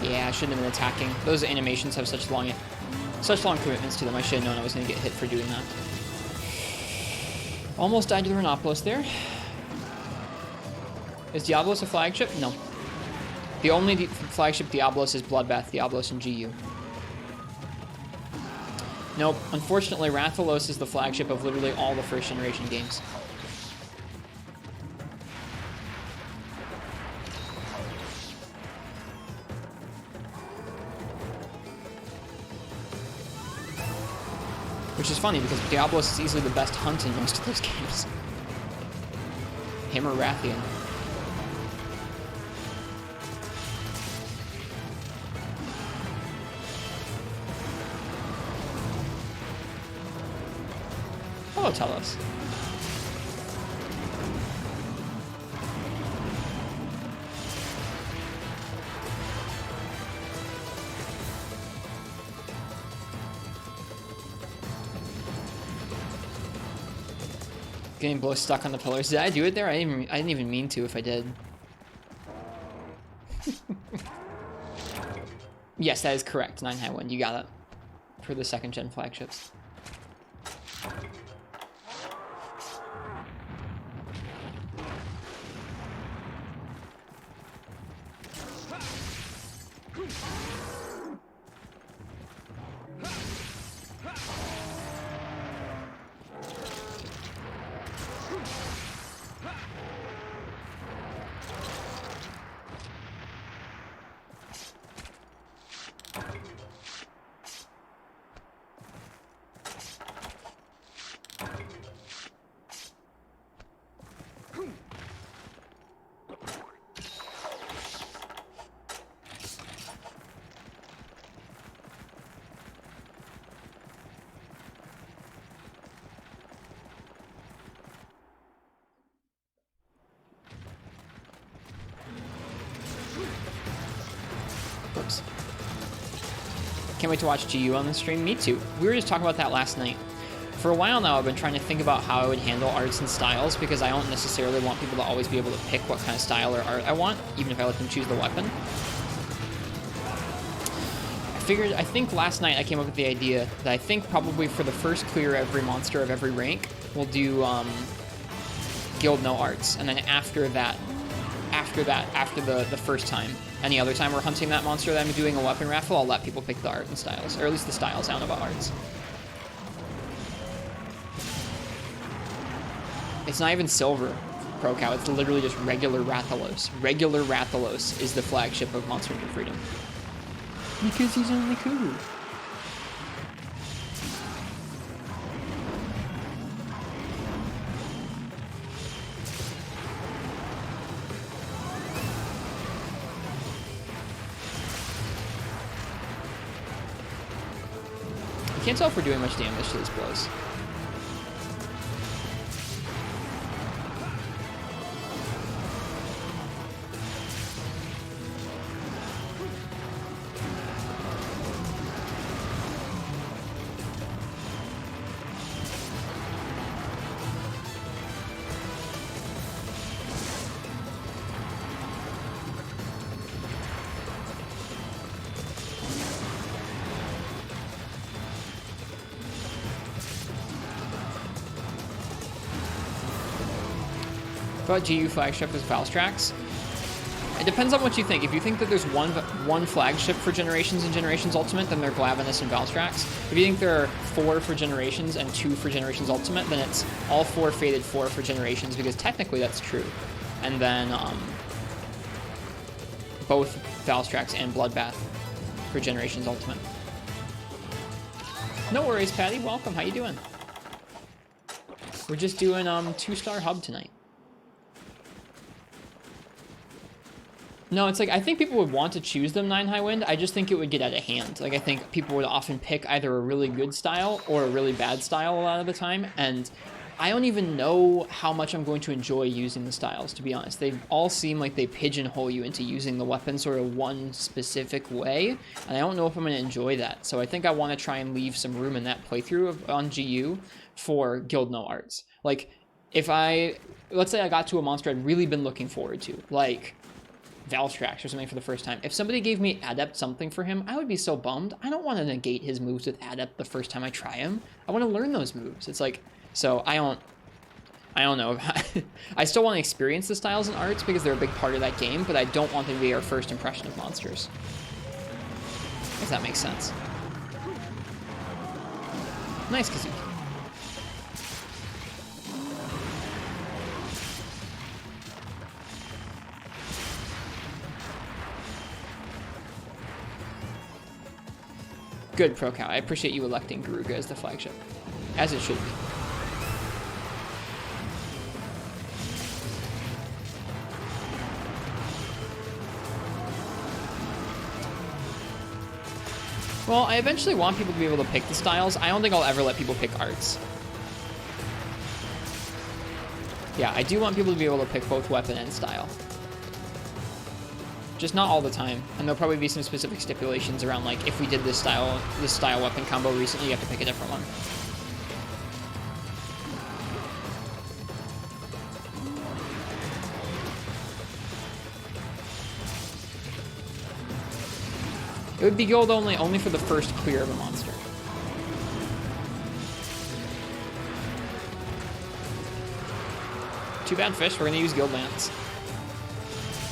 Yeah, I shouldn't have been attacking. Those animations have such long commitments to them. I should have known I was going to get hit for doing that. Almost died to the Rhinopolis there. Is Diablos a flagship? No. The only flagship Diablos is Bloodbath, Diablos, and GU. Nope. Unfortunately, Rathalos is the flagship of literally all the first generation games. Which is funny, because Diablos is easily the best hunt in most of those games. Him or Rathian. Hello, Telos. Getting blow stuck on the pillars. Did I do it there? I didn't even mean to if I did. Yes, that is correct. 9 high 1. You got it. For the 2nd gen flagships. Oops. Can't wait to watch GU on the stream. Me too. We were just talking about that last night. For a while now, I've been trying to think about how I would handle arts and styles, because I don't necessarily want people to always be able to pick what kind of style or art I want, even if I let them choose the weapon. I think last night I came up with the idea that I think probably for the first clear every monster of every rank, we'll do guild no arts, and then after the first time, any other time we're hunting that monster that I'm doing a weapon raffle, I'll let people pick the art and styles, or at least the styles. I don't know about arts. It's not even silver, Pro Cow. It's literally just regular Rathalos. Regular Rathalos is the flagship of Monster Hunter Freedom. Because he's only cool. Can't tell if we're doing much damage to these blows. About GU flagship is Valstrax. It depends on what you think. If you think that there's one flagship for Generations and Generations Ultimate, then they're Glavenus and Valstrax. If you think there are 4 for Generations and 2 for Generations Ultimate, then it's all 4 Faded, 4 for Generations, because technically that's true. And then both Valstrax and Bloodbath for Generations Ultimate. No worries, Patty. Welcome. How you doing? We're just doing 2-star hub tonight. No, it's like, I think people would want to choose them 9 high wind. I just think it would get out of hand. Like, I think people would often pick either a really good style or a really bad style a lot of the time. And I don't even know how much I'm going to enjoy using the styles, to be honest. They all seem like they pigeonhole you into using the weapon sort of one specific way. And I don't know if I'm going to enjoy that. So I think I want to try and leave some room in that playthrough on GU for Guild No Arts. Like, if let's say I got to a monster I'd really been looking forward to, like Valstrax or something for the first time. If somebody gave me Adept something for him, I would be so bummed. I don't want to negate his moves with Adept the first time I try him. I want to learn those moves. It's like, so I don't know. I still want to experience the styles and arts because they're a big part of that game, but I don't want them to be our first impression of monsters. If that makes sense. Nice, Kazuki. Good, ProCow. I appreciate you electing Garuga as the flagship. As it should be. Well, I eventually want people to be able to pick the styles. I don't think I'll ever let people pick arts. Yeah, I do want people to be able to pick both weapon and style. Just not all the time, and there'll probably be some specific stipulations around, like, if we did this style weapon combo recently, you have to pick a different one. It would be gold only for the first clear of a monster. Too bad, Fish. We're gonna use Guild Lance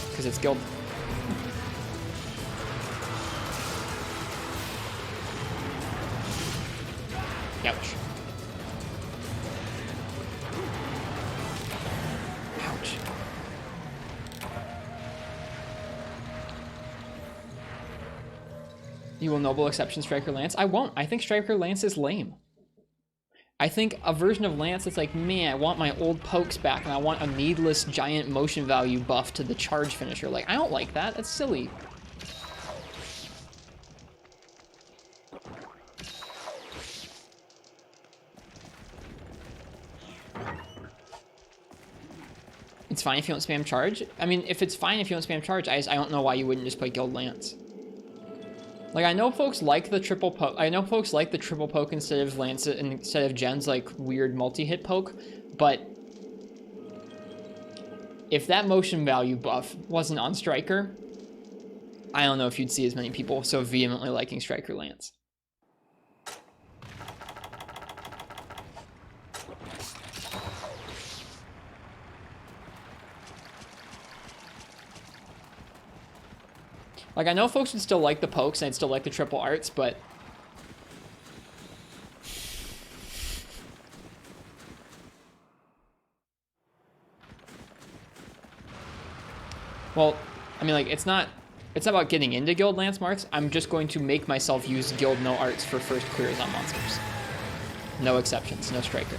because it's Guild. Ouch. Ouch. You will noble exception Striker Lance? I won't. I think Striker Lance is lame. I think a version of Lance that's like, man, I want my old pokes back and I want a needless giant motion value buff to the charge finisher. Like, I don't like that. That's silly. It's fine if you don't spam charge. I mean, if it's fine if you don't spam charge, I don't know why you wouldn't just play Guild Lance. Like, I know folks like the triple poke. I know folks like the triple poke instead of Lance, instead of Jen's like weird multi-hit poke, but if that motion value buff wasn't on Striker, I don't know if you'd see as many people so vehemently liking Striker Lance. Like, I know folks would still like the pokes and I'd still like the triple arts, but well, I mean, like, it's not about getting into Guild Lance Marks. I'm just going to make myself use Guild No Arts for first clears on monsters. No exceptions, no Striker.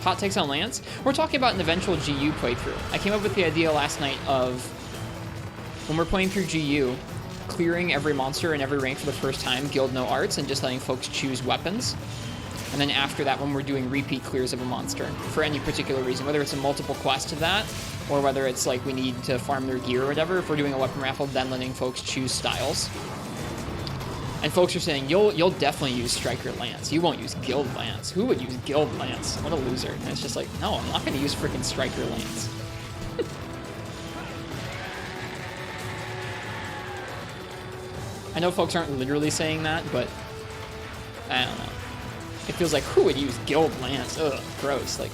Hot takes on Lance? We're talking about an eventual GU playthrough. I came up with the idea last night of when we're playing through GU, clearing every monster in every rank for the first time, guild no arts, and just letting folks choose weapons. And then after that, when we're doing repeat clears of a monster for any particular reason, whether it's a multiple quest to that, or whether it's like we need to farm their gear or whatever, if we're doing a weapon raffle, then letting folks choose styles. And folks are saying, you'll definitely use Striker Lance. You won't use Guild Lance. Who would use Guild Lance? What a loser. And it's just like, no, I'm not going to use freaking Striker Lance. I know folks aren't literally saying that, but I don't know. It feels like, who would use Guild Lance? Ugh, gross. Like,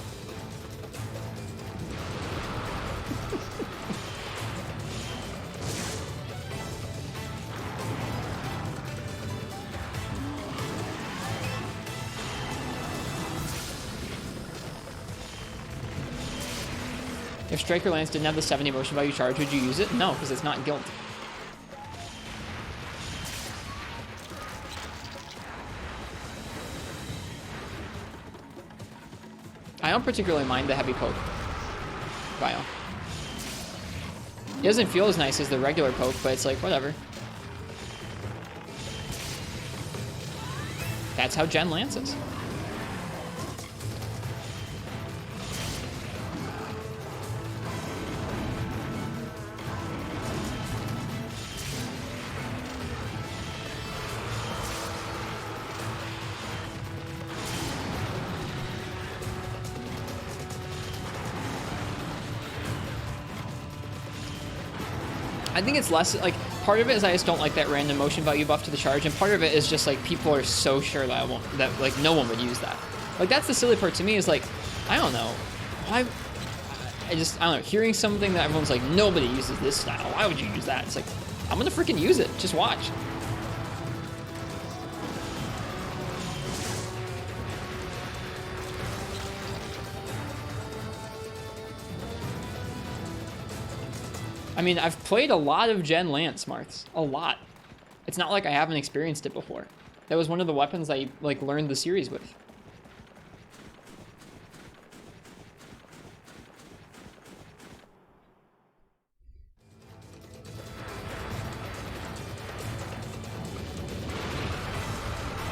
if Striker Lance didn't have the 70 motion value charge, would you use it? No, because it's not Guild. I don't particularly mind the heavy poke bio. It doesn't feel as nice as the regular poke, but it's like, whatever. That's how Gen Lance is. I think it's less, like, part of it is I just don't like that random motion value buff to the charge, and part of it is just, like, people are so sure that like, no one would use that. Like, that's the silly part to me is, like, I don't know. Why? I don't know. Hearing something that everyone's like, nobody uses this style. Why would you use that? It's like, I'm gonna freaking use it. Just watch. I mean, I've played a lot of Gen Lance, Marths. A lot. It's not like I haven't experienced it before. That was one of the weapons I, like, learned the series with.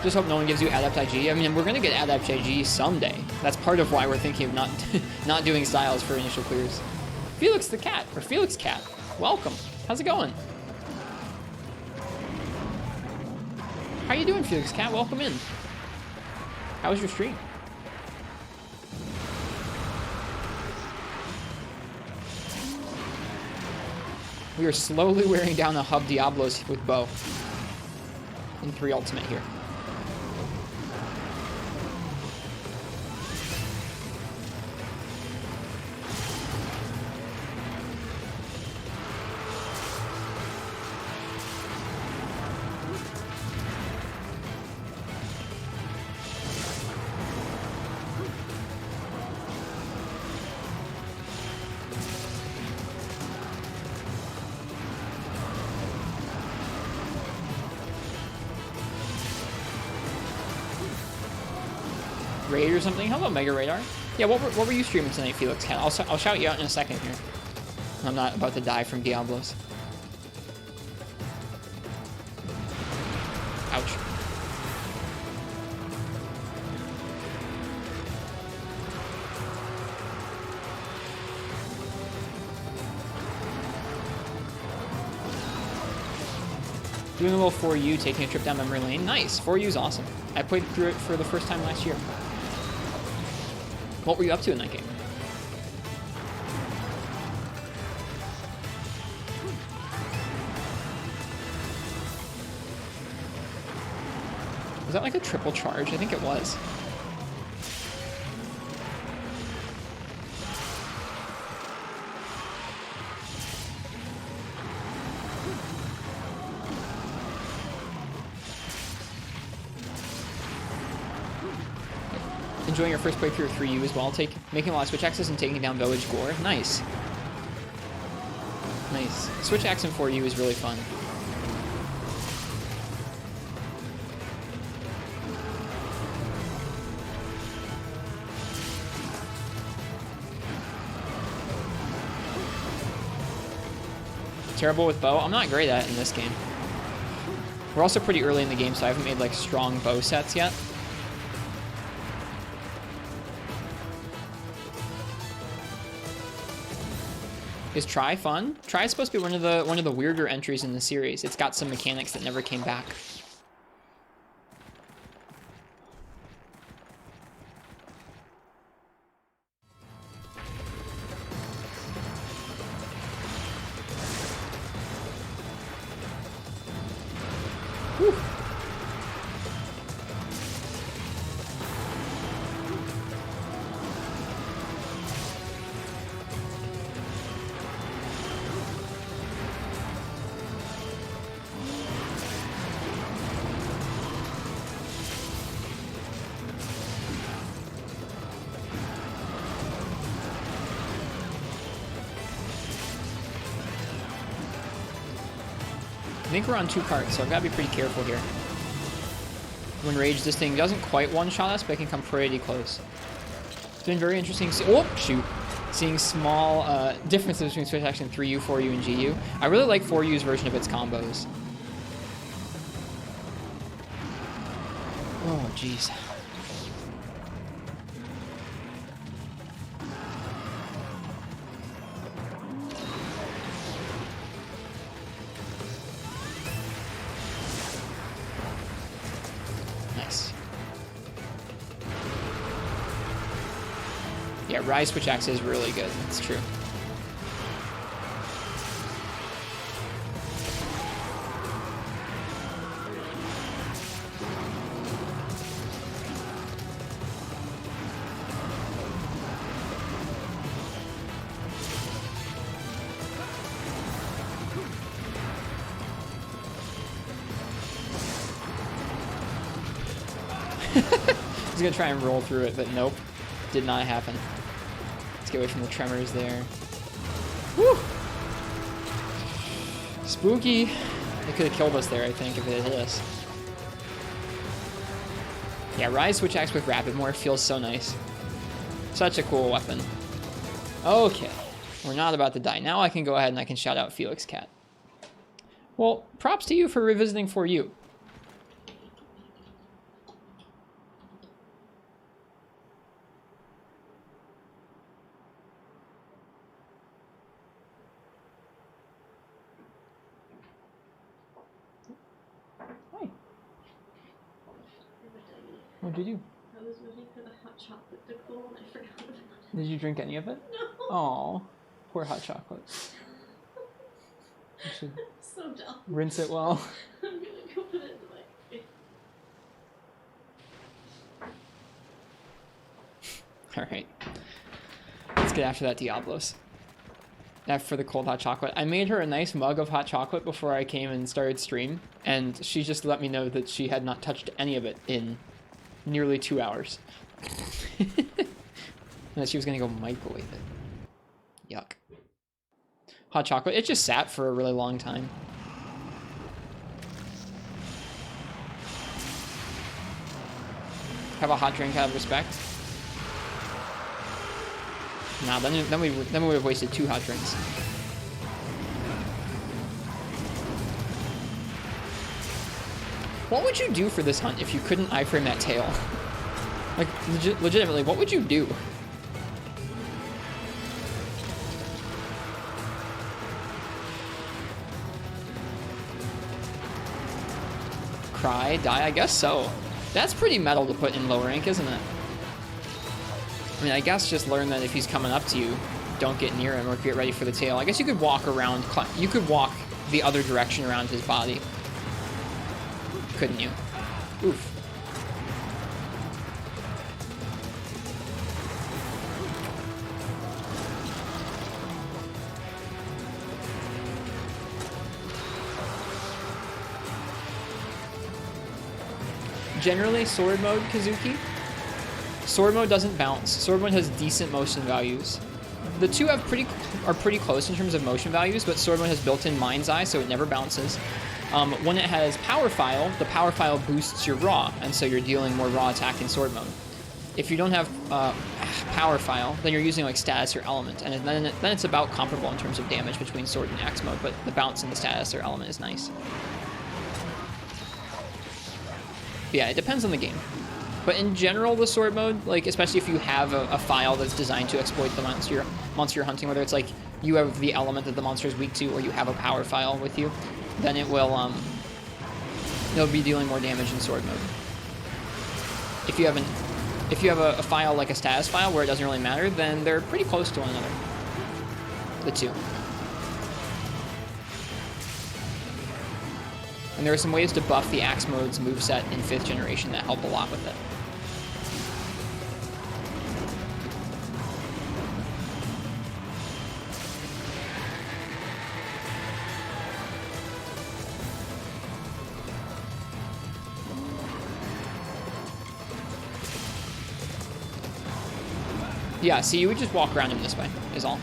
Just hope no one gives you Adapt IG. I mean, we're going to get Adapt IG someday. That's part of why we're thinking of not doing styles for initial clears. Felix the Cat, or Felix Cat, welcome. How's it going? How you doing, Felix Cat? Welcome in. How was your stream? We are slowly wearing down the Hub Diablos with bow. In 3 ultimate here. Raid or something. Hello, Mega Radar. Yeah, what were you streaming tonight, Felix Cat? I'll shout you out in a second here. I'm not about to die from Diablos. Ouch. Doing a little 4U, taking a trip down memory lane. Nice. 4U is awesome. I played through it for the first time last year. What were you up to in that game? Was that like a triple charge? I think it was. Enjoying your first playthrough of 3U as well. Making a lot of switch axes and taking down Village Gore. Nice. Nice. Switch axe in 4U is really fun. Terrible with bow. I'm not great at it in this game. We're also pretty early in the game, so I haven't made like strong bow sets yet. Is Try fun? Try is supposed to be one of the weirder entries in the series. It's got some mechanics that never came back. Whew. I think we're on 2 cards, so I've got to be pretty careful here. When Rage, this thing doesn't quite one-shot us, but it can come pretty close. It's been very interesting. Oh, shoot. Seeing small differences between Switch Action 3U, 4U, and GU. I really like 4U's version of its combos. Oh, jeez. Yeah, Rise Switch Axe is really good. It's true. He's gonna try and roll through it, but nope. Did not happen. Let's get away from the tremors there. Woo! Spooky. It could have killed us there, I think, if it had hit us. Yeah, Rise Switch Axe with Rapid Morph feels so nice. Such a cool weapon. Okay. We're not about to die. Now I can go ahead and I can shout out Felix Cat. Well, props to you for revisiting 4U. What'd you do? I was waiting for the hot chocolate to cool and I forgot about it. Did you drink any of it? No. Aw, poor hot chocolate. You should So dumb. rinse it well. I'm gonna go put it in my face. Alright. Let's get after that Diablos. After the cold hot chocolate. I made her a nice mug of hot chocolate before I came and started stream, and she just let me know that she had not touched any of it in nearly 2 hours. And that she was gonna go microwave it. Yuck. Hot chocolate, it just sat for a really long time. Have a hot drink out of respect. Nah, then we would have wasted 2 hot drinks. What would you do for this hunt if you couldn't iframe that tail? Like, legitimately, what would you do? Cry? Die? I guess so. That's pretty metal to put in low rank, isn't it? I mean, I guess just learn that if he's coming up to you, don't get near him or get ready for the tail. I guess you could walk around, you could walk the other direction around his body. Couldn't you? Oof. Generally, sword mode, Kazuki. Sword mode doesn't bounce. Sword mode has decent motion values. The two are pretty close in terms of motion values, but sword mode has built-in mind's eye, so it never bounces. When it has power file, the power file boosts your raw, and so you're dealing more raw attack in sword mode. If you don't have power file, then you're using like status or element, and then it's about comparable in terms of damage between sword and axe mode, but the bounce in the status or element is nice. But yeah, it depends on the game. But in general, the sword mode, like especially if you have a file that's designed to exploit the monster you're hunting, whether it's like you have the element that the monster is weak to, or you have a power file with you, then it'll be dealing more damage in sword mode. If you have a file like a status file where it doesn't really matter, then they're pretty close to one another, the two. And there are some ways to buff the axe mode's moveset in 5th generation that help a lot with it. Yeah, see, you would just walk around him this way, is all.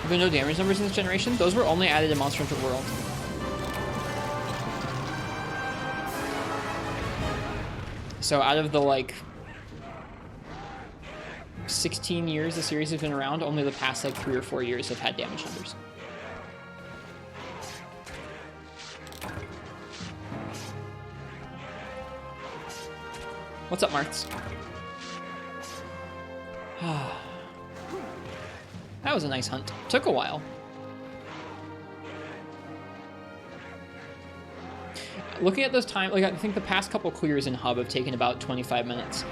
Have there no damage numbers in this generation? Those were only added in Monster Hunter World. So out of the, like, 16 years the series has been around, only the past, like, 3 or 4 years have had damage numbers. What's up, Marks? That was a nice hunt. Took a while. Looking at those time, like I think the past couple clears in Hub have taken about 25 minutes.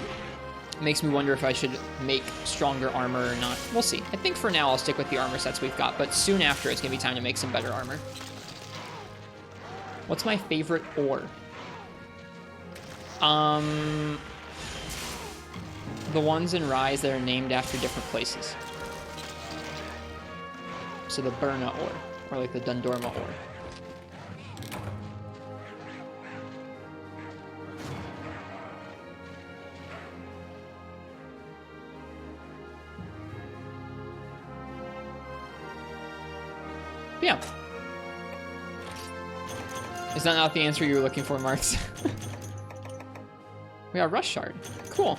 It makes me wonder if I should make stronger armor or not. We'll see. I think for now I'll stick with the armor sets we've got, but soon after it's gonna be time to make some better armor. What's my favorite ore? The ones in Rise that are named after different places. So the Burna ore, or like the Dundorma ore. Yeah. Is that not the answer you were looking for, Marks? We got Rush Shard. Cool.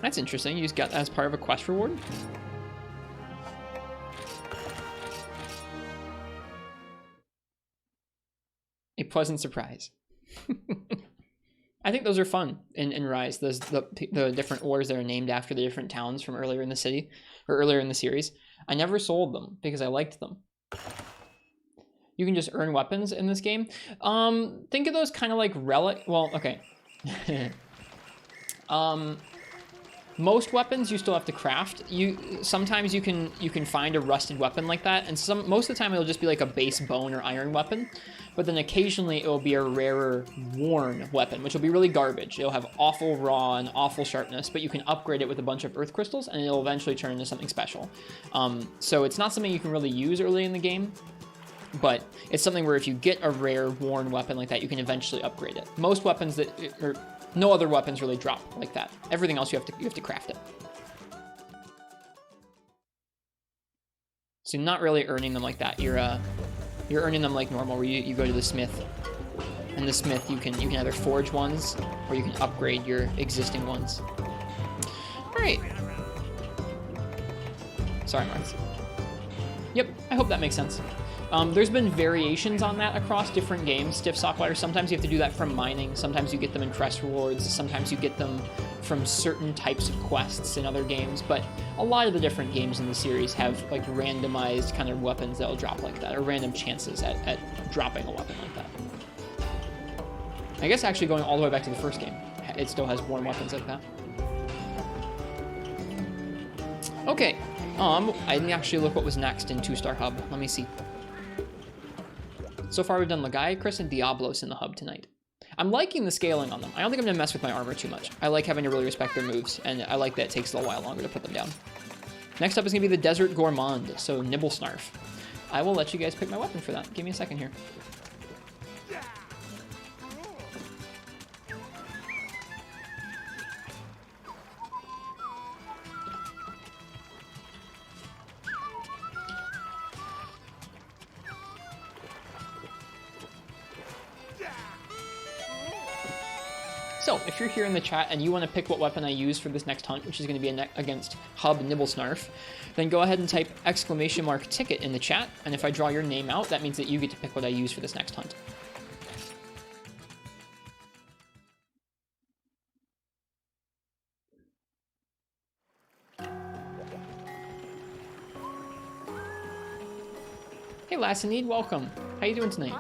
That's interesting. You just got that as part of a quest reward? A pleasant surprise. I think those are fun in Rise. Those the different ores that are named after the different towns from earlier in the city, or earlier in the series. I never sold them because I liked them. You can just earn weapons in this game. Think of those kind of like relic. Well, okay. Most weapons you still have to craft. Sometimes you can find a rusted weapon like that, and most of the time it'll just be like a base bone or iron weapon. But then occasionally it will be a rarer worn weapon, which will be really garbage. It'll have awful raw and awful sharpness, but you can upgrade it with a bunch of earth crystals, and it'll eventually turn into something special. So it's not something you can really use early in the game, but it's something where if you get a rare worn weapon like that, you can eventually upgrade it. Most weapons no other weapons really drop like that. Everything else you have to craft it. So you're not really earning them like that. You're earning them like normal, where you go to the smith, and the smith you can either forge ones or you can upgrade your existing ones. All right. Sorry, Marks. Yep, I hope that makes sense. There's been variations on that across different games. Stiff Sockwater, sometimes you have to do that from mining, sometimes you get them in quest rewards, sometimes you get them from certain types of quests in other games, but a lot of the different games in the series have like randomized kind of weapons that'll drop like that, or random chances at dropping a weapon like that. I guess actually going all the way back to the first game, it still has worn weapons like that. Okay, I didn't actually look what was next in 2-Star Hub. Let me see. So far we've done Lagai, Chris, and Diablos in the hub tonight. I'm liking the scaling on them. I don't think I'm gonna mess with my armor too much. I like having to really respect their moves, and I like that it takes a little while longer to put them down. Next up is going to be the Desert Gourmand, so Nibble Snarf. I will let you guys pick my weapon for that. Give me a second here. So, if you're here in the chat and you want to pick what weapon I use for this next hunt, which is going to be against Hub Nibblesnarf, then go ahead and type !ticket in the chat, and if I draw your name out, that means that you get to pick what I use for this next hunt. Hey Lassinede, welcome. How you doing tonight?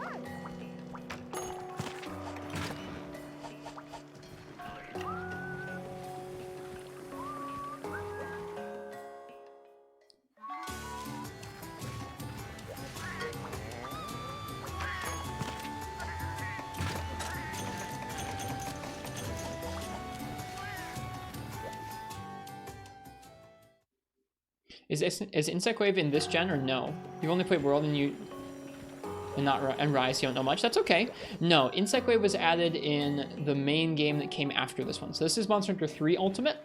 Is Insect Wave in this gen or no? You've only played World and Rise, you don't know much. That's okay. No, Insect Wave was added in the main game that came after this one. So this is Monster Hunter 3 Ultimate.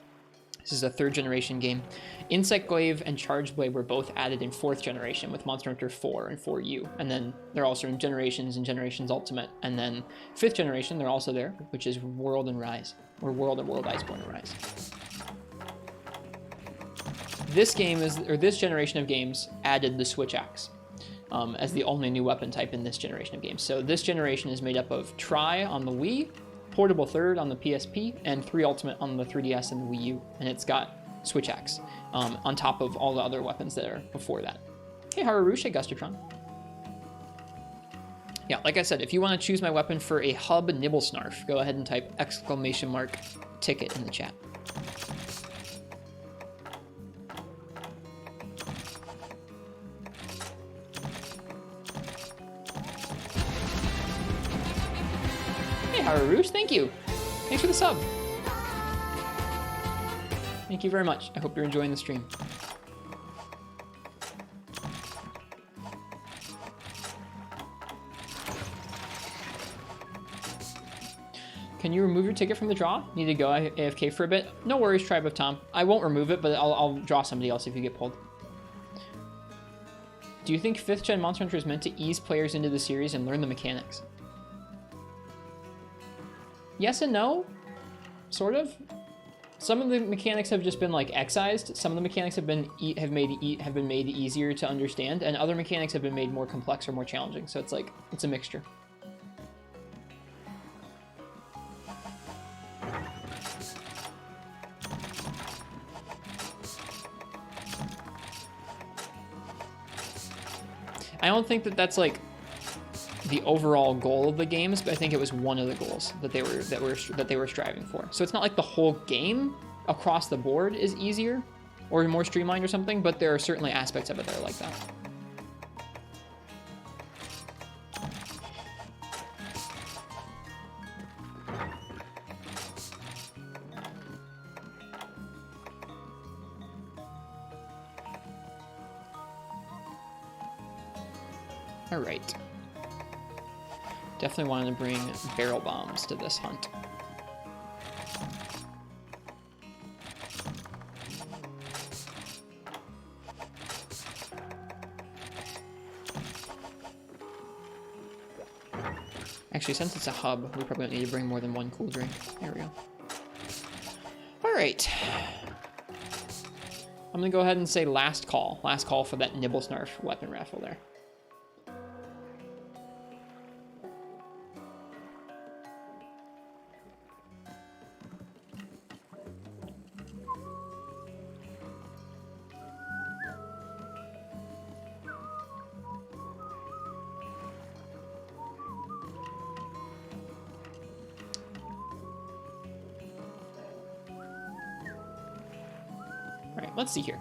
This is a 3rd generation game. Insect Wave and Charged Blade were both added in 4th generation with Monster Hunter 4 and 4U. And then they're also in Generations and Generations Ultimate. And then 5th generation, they're also there, which is World and Rise. Or World and World Iceborne and Rise. This game this generation of games added the Switch Axe as the only new weapon type in this generation of games. So this generation is made up of Tri on the Wii, Portable Third on the PSP, and 3 Ultimate on the 3DS and the Wii U. And it's got Switch Axe on top of all the other weapons that are before that. Hey Harurush, hey Gustotron. Yeah, like I said, if you want to choose my weapon for a Hub Nibblesnarf, go ahead and type !ticket in the chat. Harurush, thank you. Thanks for the sub. Thank you very much. I hope you're enjoying the stream. Can you remove your ticket from the draw? Need to go AFK for a bit? No worries, Tribe of Tom. I won't remove it, but I'll draw somebody else if you get pulled. Do you think 5th gen Monster Hunter is meant to ease players into the series and learn the mechanics? Yes and no, sort of. Some of the mechanics have just been like excised. Some of the mechanics have been made easier to understand, and other mechanics have been made more complex or more challenging. So it's a mixture. I don't think that that's like the overall goal of the games, but I think it was one of the goals that they were striving for. So it's not like the whole game across the board is easier or more streamlined or something, but there are certainly aspects of it that are like that. All right. Definitely wanted to bring barrel bombs to this hunt. Actually, since it's a hub, we probably don't need to bring more than one cool drink. There we go. All right. I'm gonna go ahead and say last call. Last call for that Nibblesnarf weapon raffle there. Let's see here.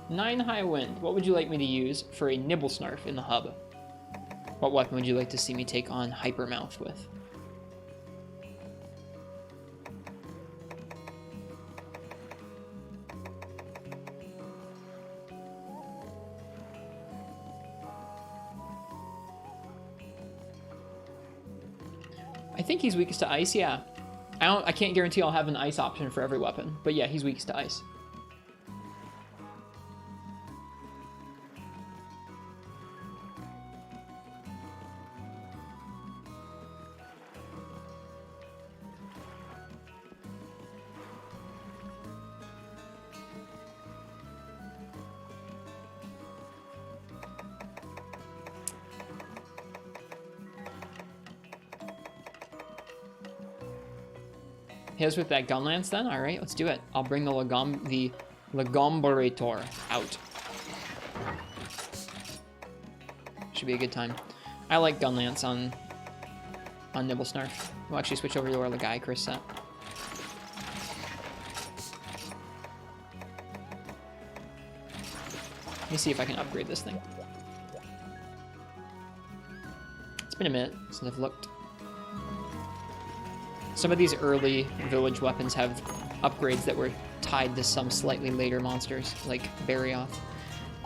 9 high wind. What would you like me to use for a Nibblesnarf in the hub? What weapon would you like to see me take on Hypermouth with? I think he's weakest to ice, yeah. I can't guarantee I'll have an ice option for every weapon, but yeah, he's weakest to ice. Hit us with that gun lance then? Alright, let's do it. I'll bring the Legomborator out. Should be a good time. I like gun lance on Nibblesnarf. We'll actually switch over to our Legai Chris set. Let me see if I can upgrade this thing. It's been a minute since I've looked. Some of these early village weapons have upgrades that were tied to some slightly later monsters, like Barioth.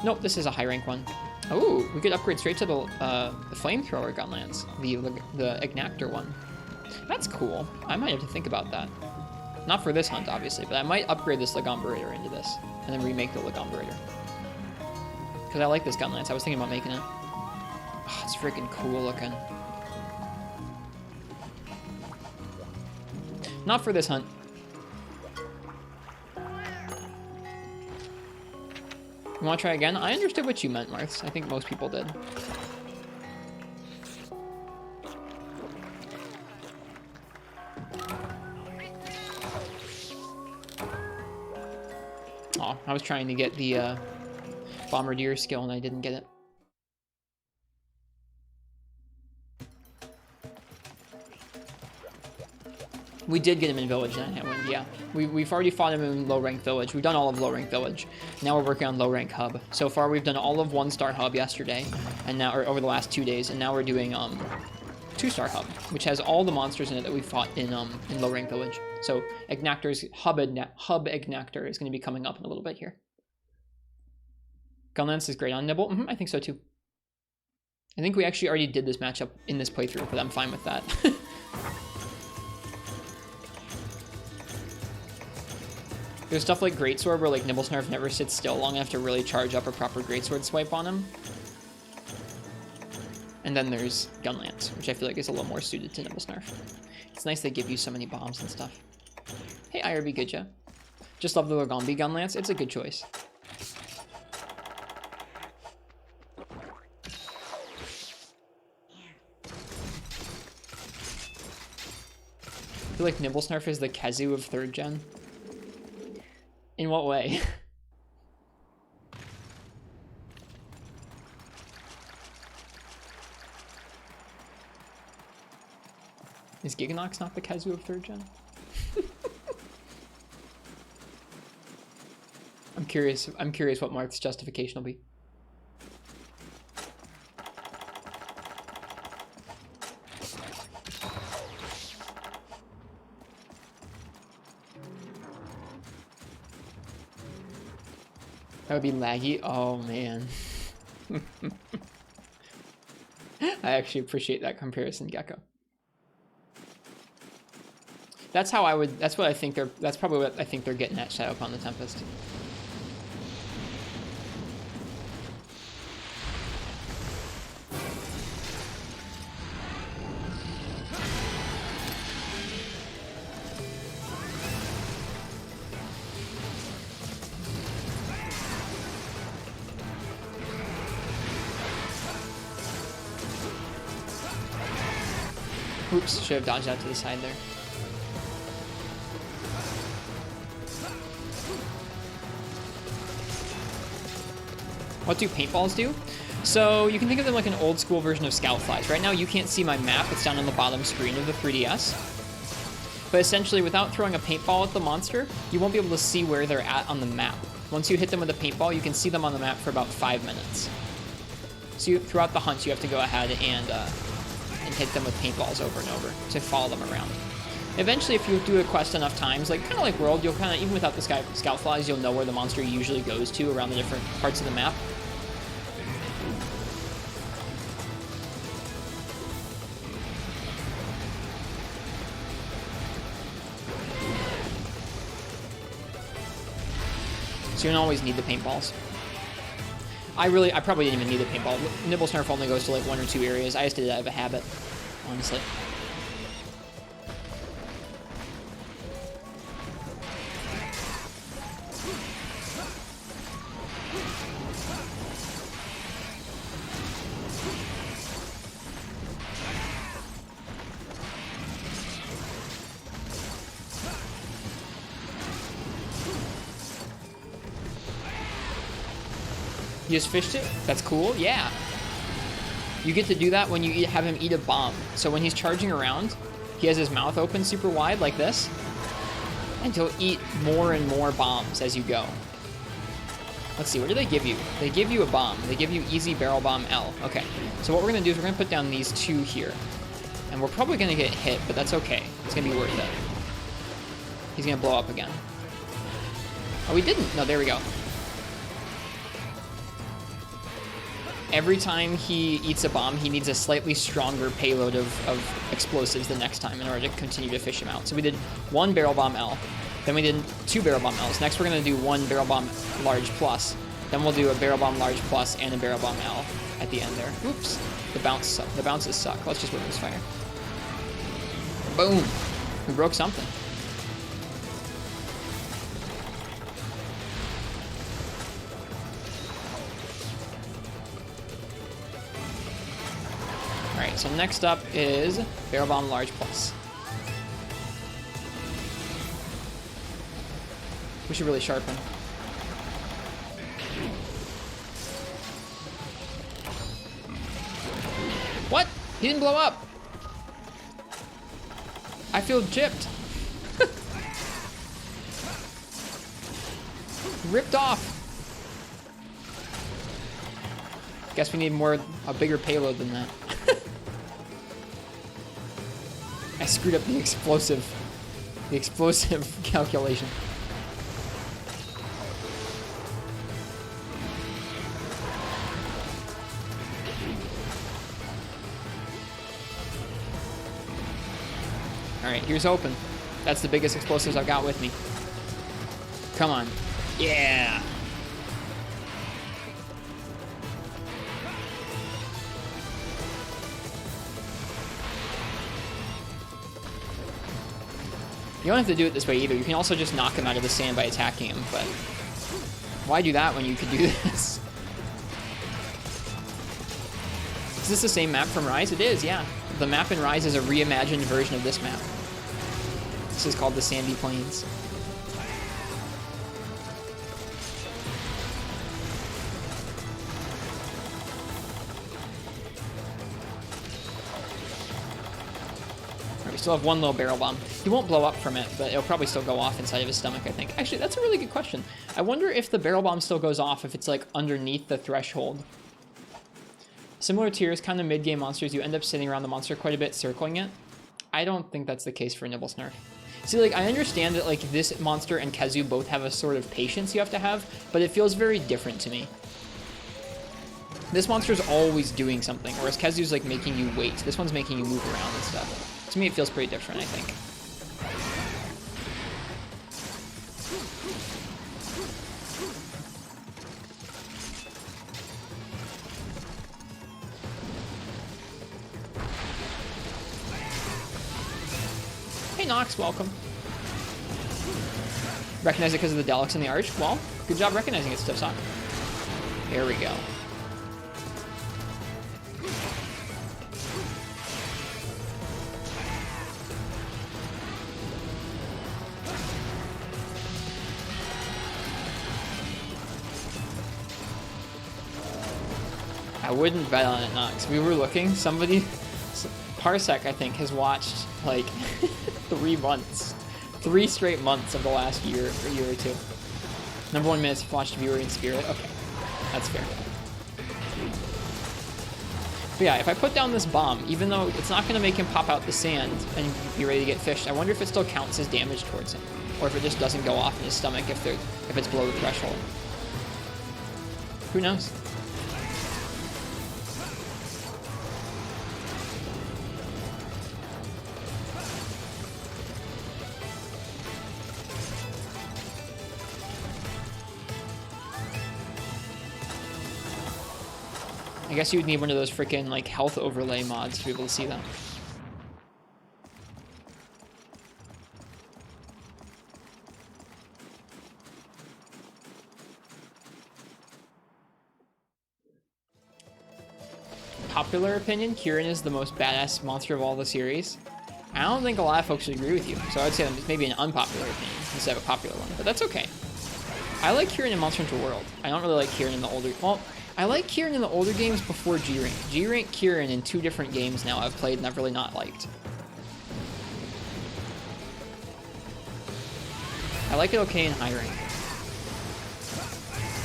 Nope, this is a high rank one. Oh, we could upgrade straight to the flamethrower gun lance, the Ignactor one. That's cool. I might have to think about that. Not for this hunt, obviously, but I might upgrade this Legomborator into this, and then remake the Legomborator. Because I like this gun lance. I was thinking about making it. Oh, it's freaking cool looking. Not for this hunt. You want to try again? I understood what you meant, Marths. I think most people did. Aw, I was trying to get the Bombardier skill and I didn't get it. We did get him in Village 9 Wind, yeah. We've already fought him in Low Rank Village. We've done all of Low Rank Village. Now we're working on Low Rank Hub. So far we've done all of 1-star Hub yesterday, and now, or over the last 2 days, and now we're doing 2-star Hub, which has all the monsters in it that we fought in Low Rank Village. So Ignactor's Hub Ignactor is going to be coming up in a little bit here. Gunlance is great on Nibble. I think so too. I think we actually already did this matchup in this playthrough, but I'm fine with that. There's stuff like Greatsword where like Nibblesnarf never sits still long enough to really charge up a proper Greatsword swipe on him. And then there's Gunlance, which I feel like is a little more suited to Nibblesnarf. It's nice they give you so many bombs and stuff. Hey IRB Goodja. Just love the Lagombi Gunlance. It's a good choice. I feel like Nibblesnarf is the Kezu of 3rd gen. In what way? Is Giganox not the Kezu of 3rd gen? I'm curious what Marth's justification will be. That would be laggy. Oh man. I actually appreciate that comparison, Gecko. That's how I would, that's what I think they're, that's probably what I think they're getting at Shadow upon the Tempest. Oops, should have dodged out to the side there. What do paintballs do? So you can think of them like an old school version of Scout Flies. Right now you can't see my map, it's down on the bottom screen of the 3DS. But essentially without throwing a paintball at the monster, you won't be able to see where they're at on the map. Once you hit them with a paintball, you can see them on the map for about 5 minutes. So throughout the hunt you have to go ahead and hit them with paintballs over and over to follow them around. Eventually, if you do a quest enough times, like kind of like World, you'll kind of, even without the Scout Flies, you'll know where the monster usually goes to around the different parts of the map. So you don't always need the paintballs. I probably didn't even need the paintball. Nibble Snarf only goes to like 1 or 2 areas. I just did it out of a habit, honestly. You just fished it? That's cool, yeah. You get to do that when you have him eat a bomb. So when he's charging around, he has his mouth open super wide like this, and he'll eat more and more bombs as you go. Let's see, what do they give you? They give you a bomb. They give you easy barrel bomb L. Okay, so what we're gonna do is we're gonna put down these 2 here. And we're probably gonna get hit, but that's okay. It's gonna be worth it. He's gonna blow up again. Oh, we didn't. No, there we go. Every time he eats a bomb, he needs a slightly stronger payload of explosives the next time in order to continue to fish him out. So we did 1 barrel bomb L, then we did 2 barrel bomb Ls. Next we're gonna do 1 barrel bomb large plus, then we'll do a barrel bomb large plus and a barrel bomb L at the end there. Oops, the bounces suck. Let's just witness fire. Boom, we broke something. Alright, so next up is Barrel Bomb Large Plus. We should really sharpen. What? He didn't blow up! I feel gypped. Ripped off. Guess we need a bigger payload than that. I screwed up the explosive calculation. All right, here's open. That's the biggest explosives I've got with me. Come on. Yeah. You don't have to do it this way either. You can also just knock him out of the sand by attacking him, but why do that when you could do this? Is this the same map from Rise? It is, yeah. The map in Rise is a reimagined version of this map. This is called the Sandy Plains. We still have 1 low barrel bomb. He won't blow up from it, but it'll probably still go off inside of his stomach, I think. Actually, that's a really good question. I wonder if the barrel bomb still goes off if it's like underneath the threshold. Similar tiers, kind of mid-game monsters, you end up sitting around the monster quite a bit, circling it. I don't think that's the case for Nibble Snarf. See, like, I understand that like this monster and Kezu both have a sort of patience you have to have, but it feels very different to me. This monster's always doing something, whereas Kezu's like making you wait. This one's making you move around and stuff. To me, it feels pretty different, I think. Hey, Nox, welcome. Recognize it because of the Daleks in the arch? Well, good job recognizing it, Stiff Sock. There we go. I wouldn't bet on it, Nox. We were looking. Somebody, Parsec, I think, has watched like 3 months, 3 straight months of the last year or 2. Number 1 minutes watched viewer in spirit. Okay, that's fair. But yeah, if I put down this bomb, even though it's not going to make him pop out the sand and be ready to get fished, I wonder if it still counts as damage towards him, or if it just doesn't go off in his stomach if it's below the threshold. Who knows? I guess you would need one of those freaking like health overlay mods to be able to see that. Popular opinion, Kieran is the most badass monster of all the series. I don't think a lot of folks would agree with you, so I would say it's maybe an unpopular opinion instead of a popular one, but that's okay. I like Kieran in Monster Hunter World. I don't really like Kieran in the older... Well, I like Kieran in the older games before G-Rank. G-Rank Kieran in 2 different games now I've played and I've really not liked. I like it okay in high rank.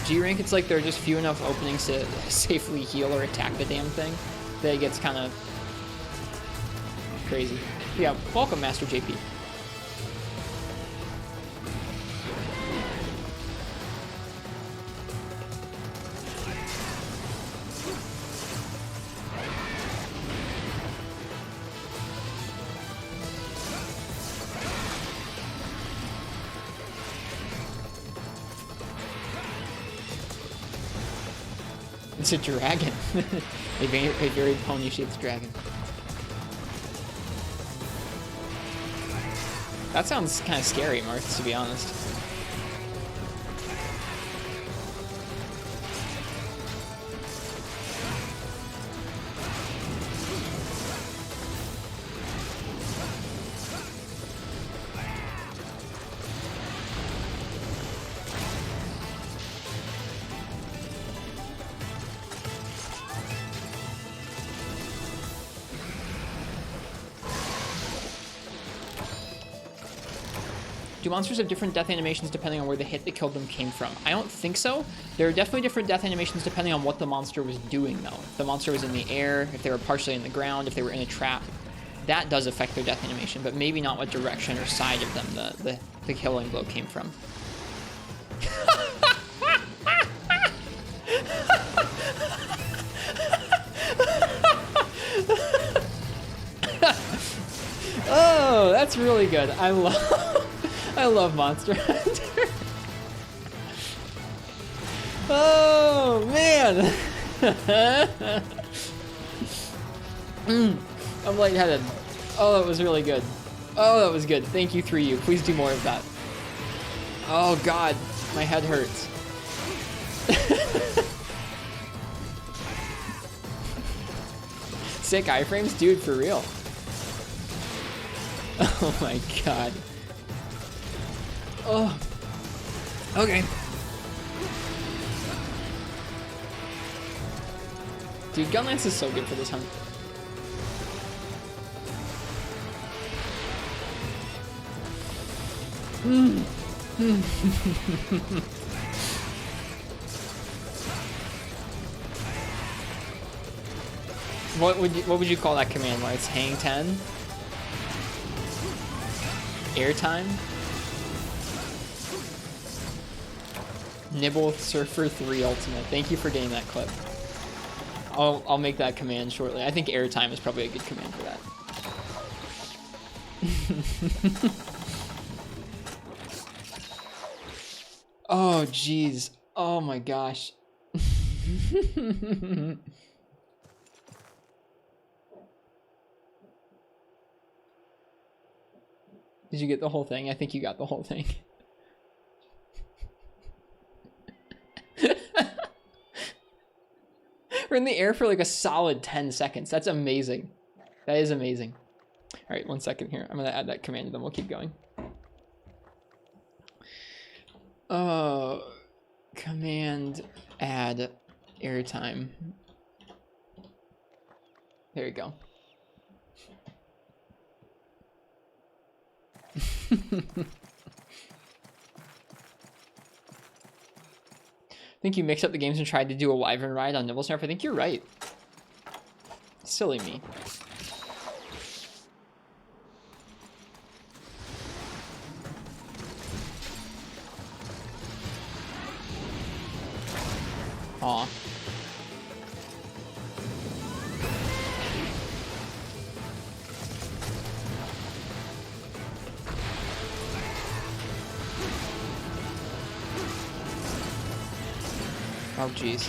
G-Rank, it's like there are just few enough openings to safely heal or attack the damn thing that it gets kind of crazy. Yeah, welcome, Master JP. It's a dragon. a very pony-shaped dragon. That sounds kind of scary, Marth, to be honest. Do monsters have different death animations depending on where the hit that killed them came from? I don't think so. There are definitely different death animations depending on what the monster was doing, though. If the monster was in the air, if they were partially in the ground, if they were in a trap, that does affect their death animation, but maybe not what direction or side of them the killing blow came from. Oh, that's really good. I love Monster Hunter. Oh, man. I'm lightheaded. Oh, that was really good. Oh, that was good. Thank you, 3U. Please do more of that. Oh, God. My head hurts. Sick iframes? Dude, for real. Oh, my God. Oh. Okay. Dude, Gunlance is so good for this hunt. What would you call that command where it's hang 10? Airtime? Nibble Surfer 3 Ultimate. Thank you for getting that clip. I'll make that command shortly. I think airtime is probably a good command for that. Oh, jeez. Oh my gosh. Did you get the whole thing? I think you got the whole thing. We're in the air for like a solid 10 seconds. That's amazing. That is amazing. All right, 1 second here. I'm going to add that command and then we'll keep going. Command add airtime. There you go. I think you mixed up the games and tried to do a wyvern ride on Nibblesnarf. I think you're right. Silly me. Aw. Oh, jeez.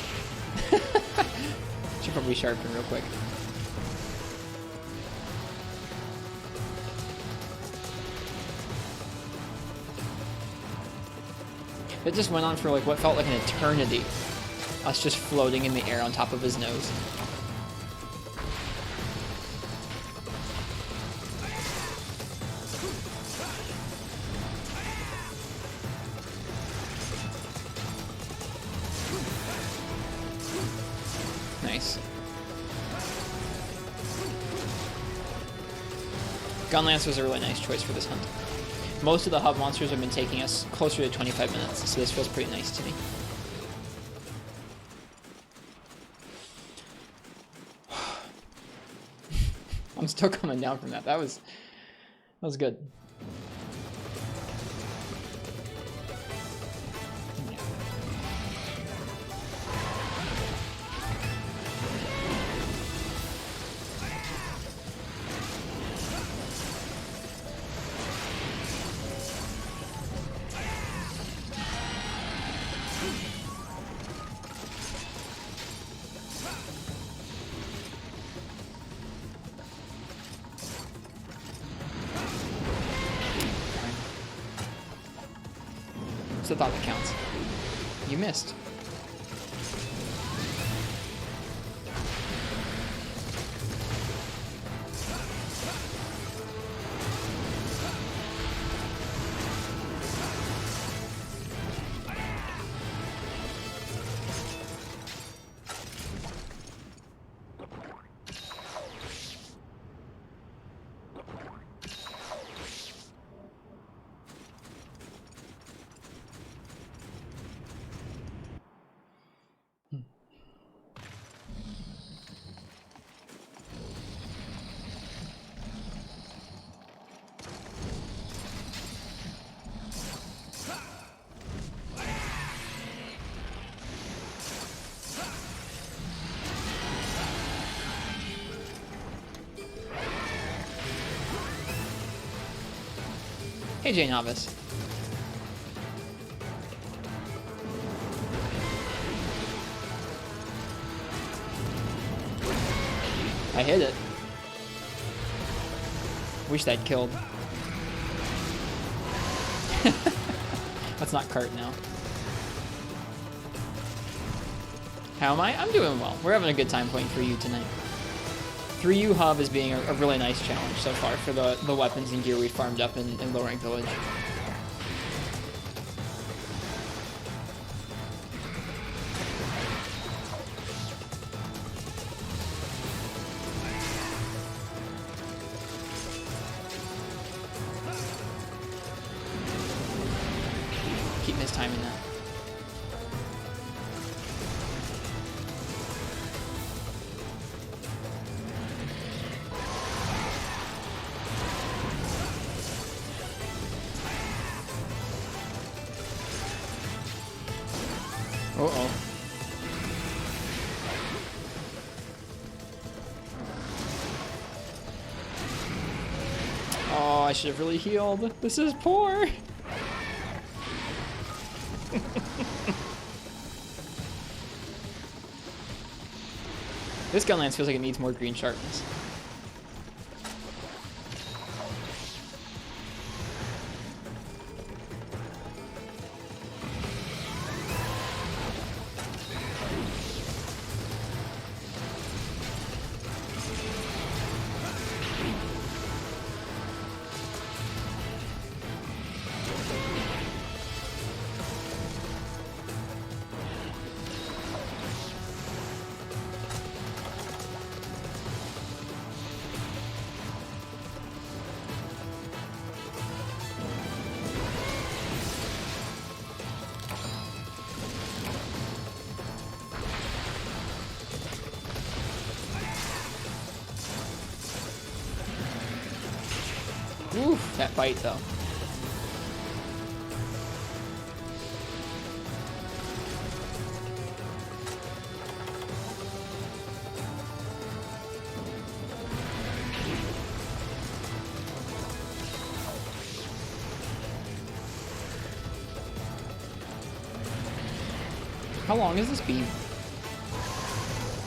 Should probably sharpen real quick. It just went on for like what felt like an eternity. Us just floating in the air on top of his nose. Nice. Gunlance was a really nice choice for this hunt. Most of the hub monsters have been taking us closer to 25 minutes, so this feels pretty nice to me. I'm still coming down from that. That was good. It's the thought that counts. You missed. Hey, J Novice. I hit it. Wish that killed. That's not cart now. How am I? I'm doing well. We're having a good time playing 3U tonight. 3U hub is being a really nice challenge so far for the weapons and gear we farmed up in Low Rank Village. Keep mistiming that. Uh-oh. Oh, I should have really healed. This is poor. This Gunlance feels like it needs more green sharpness. Oof, that bite though. How long is this beam?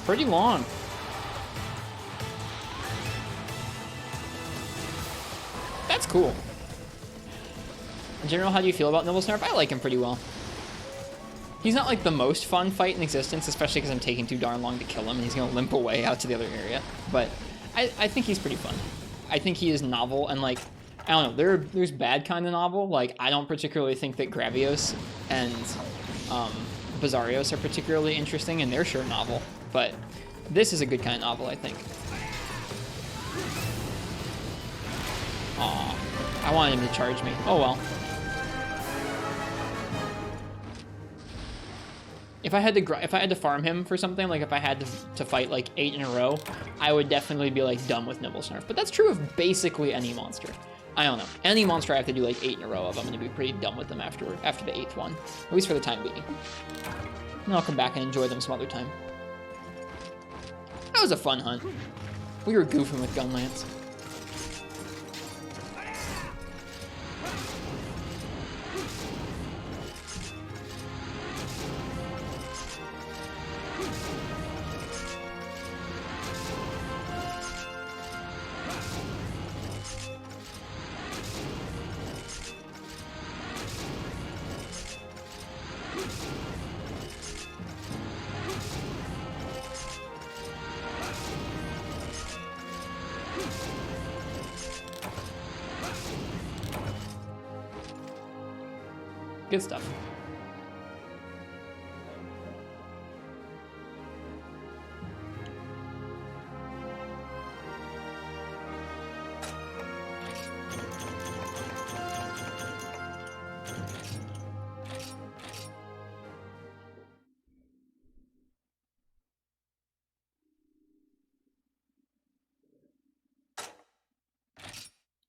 Pretty long. That's cool. In general, how do you feel about Nibblesnarf? I like him pretty well. He's not like the most fun fight in existence, especially because I'm taking too darn long to kill him and he's going to limp away out to the other area. But I think he's pretty fun. I think he is novel and like, I don't know, there's bad kind of novel. Like, I don't particularly think that Gravios and Bizarrios are particularly interesting, and they're sure novel. But this is a good kind of novel, I think. Aw, I wanted him to charge me. Oh well. If I had to farm him for something, like if I had to fight like 8 in a row, I would definitely be like done with Nibblesnarf. But that's true of basically any monster. I don't know. Any monster I have to do like 8 in a row of, I'm gonna be pretty done with them after the 8th one. At least for the time being. And I'll come back and enjoy them some other time. That was a fun hunt. We were goofing with Gunlance. Good stuff.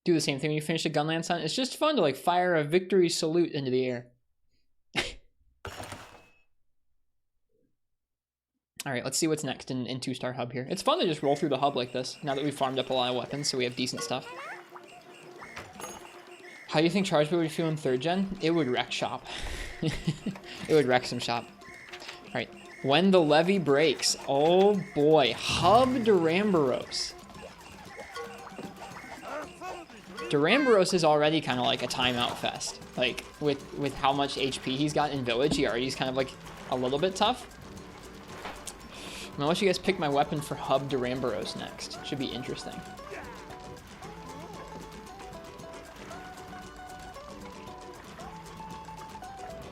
Do the same thing when you finish a Gunlance hunt. It's just fun to like fire a victory salute into the air. All right, let's see what's next in 2-star hub here. It's fun to just roll through the hub like this, now that we've farmed up a lot of weapons, so we have decent stuff. How do you think Charge Blade would feel in 3rd gen? It would wreck shop. It would wreck some shop. All right, when the levee breaks. Oh boy, Hub Duramboros. Duramboros is already kind of like a timeout fest. Like, with how much HP he's got in Village, he already is kind of like a little bit tough. I'm gonna let you guys pick my weapon for Hub Duramboros next. Should be interesting.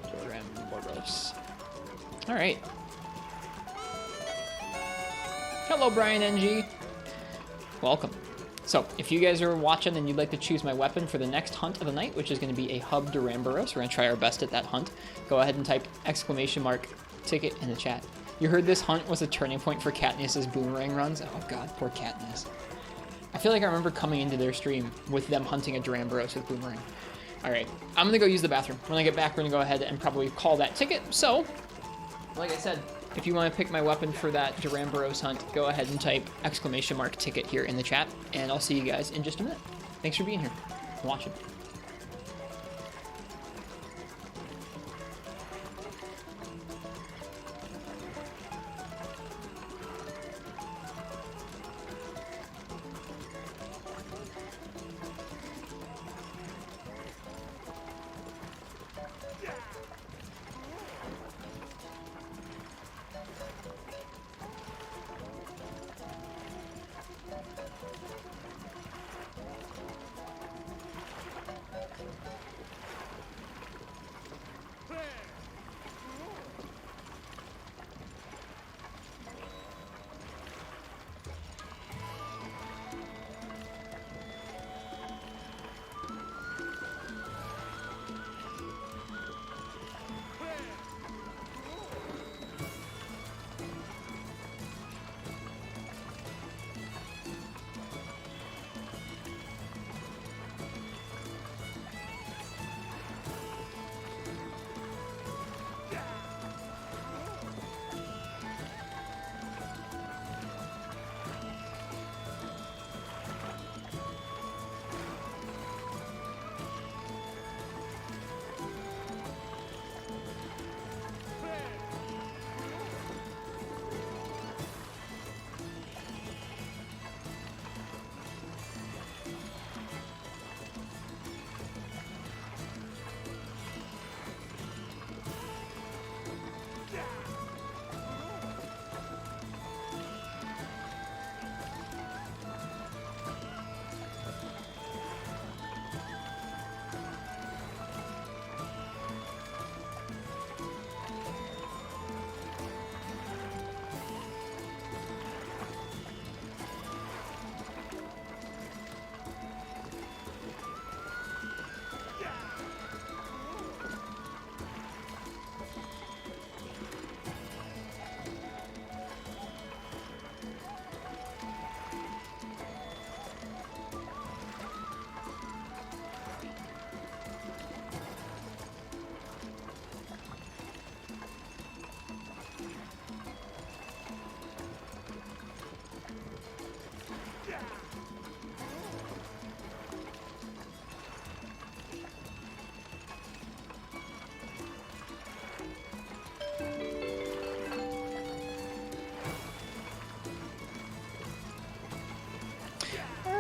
Duramboros. All right. Hello, Brian NG. Welcome. So, if you guys are watching and you'd like to choose my weapon for the next hunt of the night, which is going to be a Hub Duramboros, we're going to try our best at that hunt. Go ahead and type !ticket in the chat. You heard this hunt was a turning point for Katniss's boomerang runs? Oh god, poor Katniss. I feel like I remember coming into their stream with them hunting a Duramboros with boomerang. Alright, I'm gonna go use the bathroom. When I get back, we're gonna go ahead and probably call that ticket. So, like I said, if you want to pick my weapon for that Duramboros hunt, go ahead and type !ticket here in the chat, and I'll see you guys in just a minute. Thanks for being here and watching.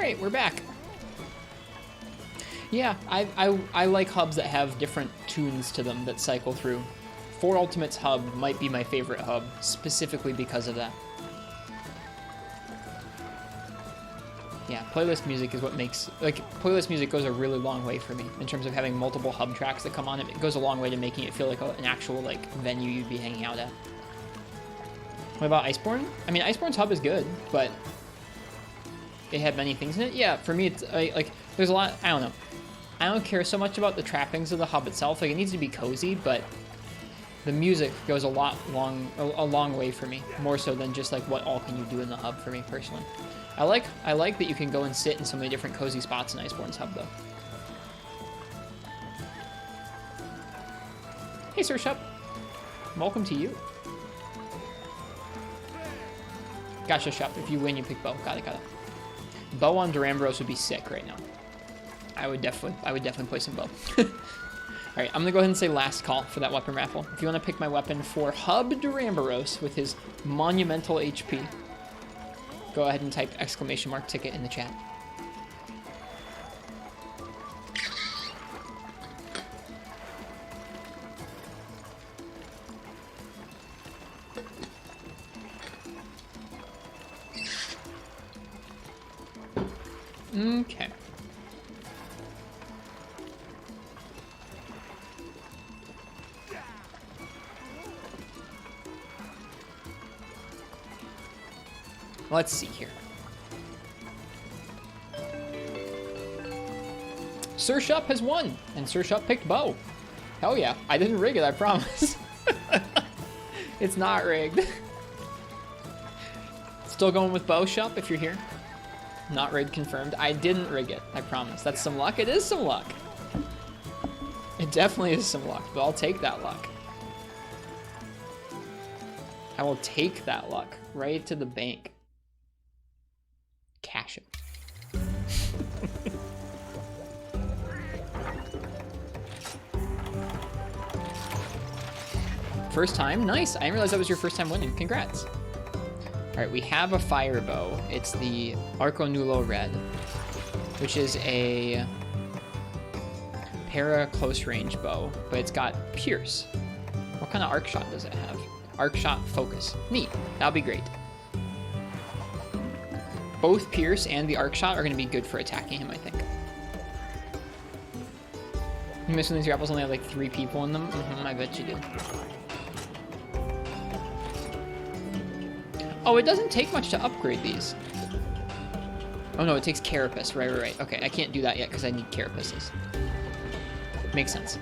right, we're back. Yeah, I like hubs that have different tunes to them that cycle through. 4 Ultimates hub might be my favorite hub, specifically because of that. Yeah, playlist music is what makes, like, playlist music goes a really long way for me in terms of having multiple hub tracks that come on. It goes a long way to making it feel like an actual, like, venue you'd be hanging out at. What about Iceborne? I mean, Iceborne's hub is good, but it had many things in it. Yeah, for me, it's, like, there's a lot, I don't know. I don't care so much about the trappings of the hub itself. Like, it needs to be cozy, but the music goes a long way for me, more so than just like what all can you do in the hub for me personally. I like that you can go and sit in so many different cozy spots in Iceborne's hub though. Hey Sir Shup, welcome to you. Gotcha Shup, if you win you pick bow. Got it. Bow on Duramboros would be sick right now. I would definitely play some bow. Alright, I'm gonna go ahead and say last call for that weapon raffle. If you want to pick my weapon for Hub Duramboros with his monumental HP, go ahead and type !ticket in the chat. Okay. Let's see here. Sir Shup has won, and Sir Shup picked bow. Hell yeah. I didn't rig it, I promise. It's not rigged. Still going with bow, Shup, if you're here. Not rigged confirmed. I didn't rig it, I promise. That's some luck. It is some luck. It definitely is some luck, but I'll take that luck. I will take that luck right to the bank. Cash it. First time? Nice. I didn't realize that was your first time winning. Congrats. Alright, we have a fire bow. It's the Arco Nulo Red, which is a para close range bow, but it's got pierce. What kind of arc shot does it have? Arc shot focus. Neat. That'll be great. Both pierce and the arc shot are going to be good for attacking him, I think. You miss when these grapples only have like 3 people in them? I bet you do. Oh, it doesn't take much to upgrade these. Oh no, it takes carapace. Right. Okay, I can't do that yet because I need carapaces. Makes sense.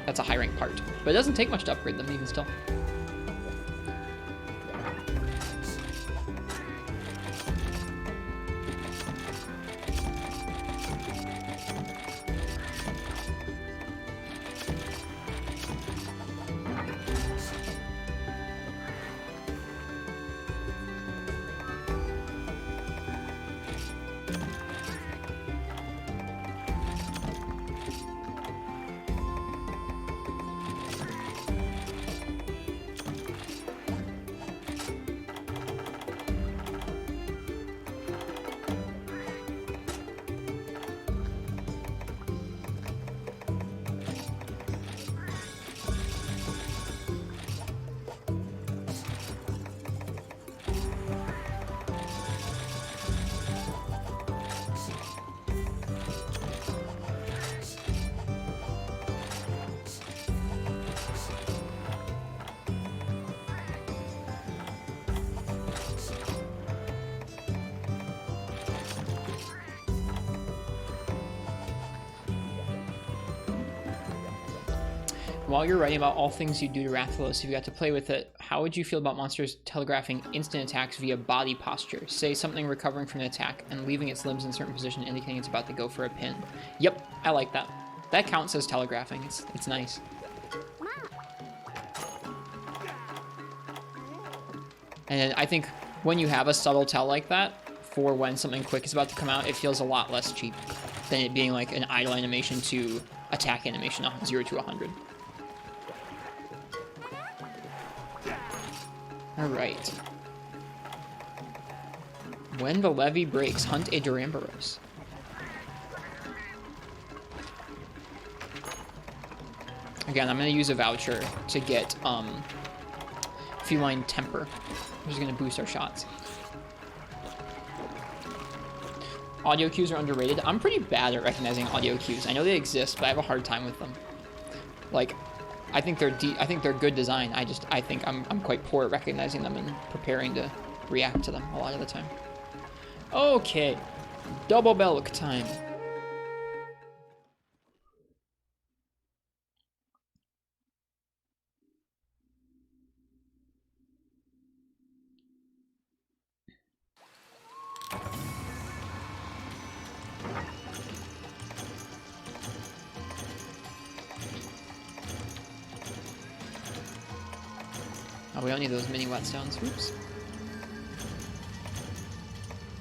That's a high rank part. But it doesn't take much to upgrade them even still. While you're writing about all things you do to Rathalos, if you got to play with it, how would you feel about monsters telegraphing instant attacks via body posture? Say something recovering from an attack and leaving its limbs in a certain position, indicating it's about to go for a pin. Yep, I like that. That counts as telegraphing. It's nice. And I think when you have a subtle tell like that, for when something quick is about to come out, it feels a lot less cheap than it being like an idle animation to attack animation, 0 to 100. Alright. When the levee breaks, hunt a Duramboros. Again, I'm going to use a voucher to get Feline Temper, which is going to boost our shots. Audio cues are underrated. I'm pretty bad at recognizing audio cues. I know they exist, but I have a hard time with them. Like, I think they're good design. I think I'm quite poor at recognizing them and preparing to react to them a lot of the time. Okay, double Belk time. Oh, we don't need those mini whetstones. Oops.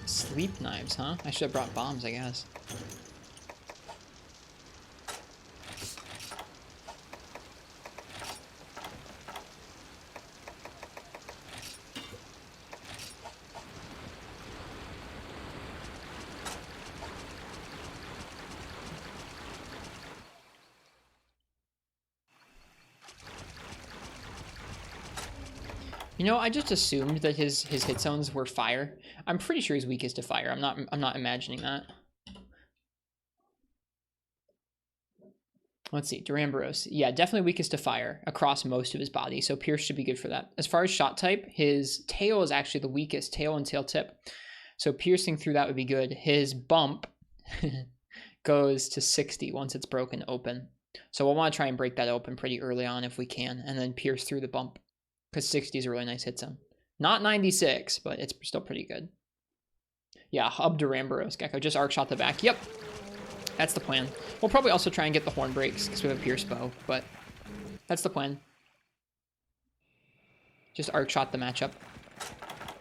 Sleep knives, huh? I should have brought bombs, I guess. You know, I just assumed that his hit zones were fire. I'm pretty sure he's weakest to fire. I'm not imagining that. Let's see, Duramboros. Yeah, definitely weakest to fire across most of his body, so Pierce should be good for that. As far as shot type, his tail is actually the weakest, tail and tail tip. So piercing through that would be good. His bump goes to 60 once it's broken open. So we'll want to try and break that open pretty early on if we can, and then pierce through the bump. Because 60 is a really nice hit zone. Not 96, but it's still pretty good. Yeah, Hub Duramboros Gecko. Just arc shot the back. Yep. That's the plan. We'll probably also try and get the horn breaks because we have a Pierce Bow, but that's the plan. Just arc shot the matchup.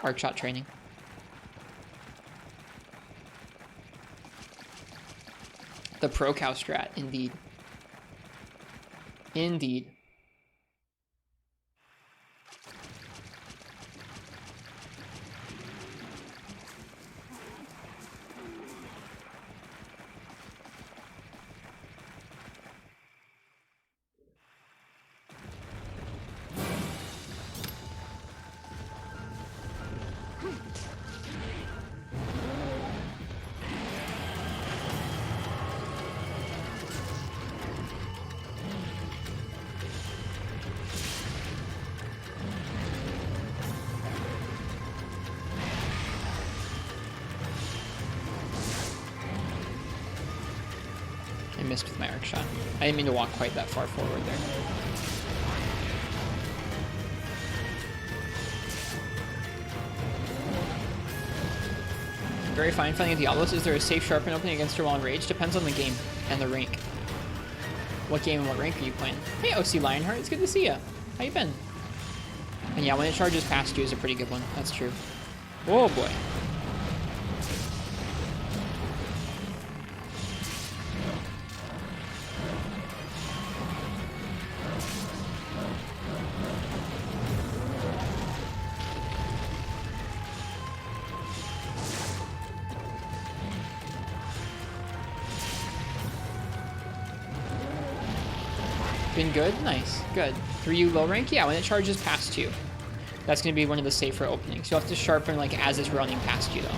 Arc shot training. The pro cow strat, indeed. Indeed. Missed with my arc shot. I didn't mean to walk quite that far forward there. Very fine fighting Diablos. Is there a safe sharpen opening against her while in rage? Depends on the game and the rank. What game and what rank are you playing? Hey, OC Lionheart, it's good to see ya. How you been? And yeah, when it charges past you is a pretty good one. That's true. Oh boy. Been good? Nice. Good. 3U low rank? Yeah, when it charges past you. That's going to be one of the safer openings. You'll have to sharpen like as it's running past you though.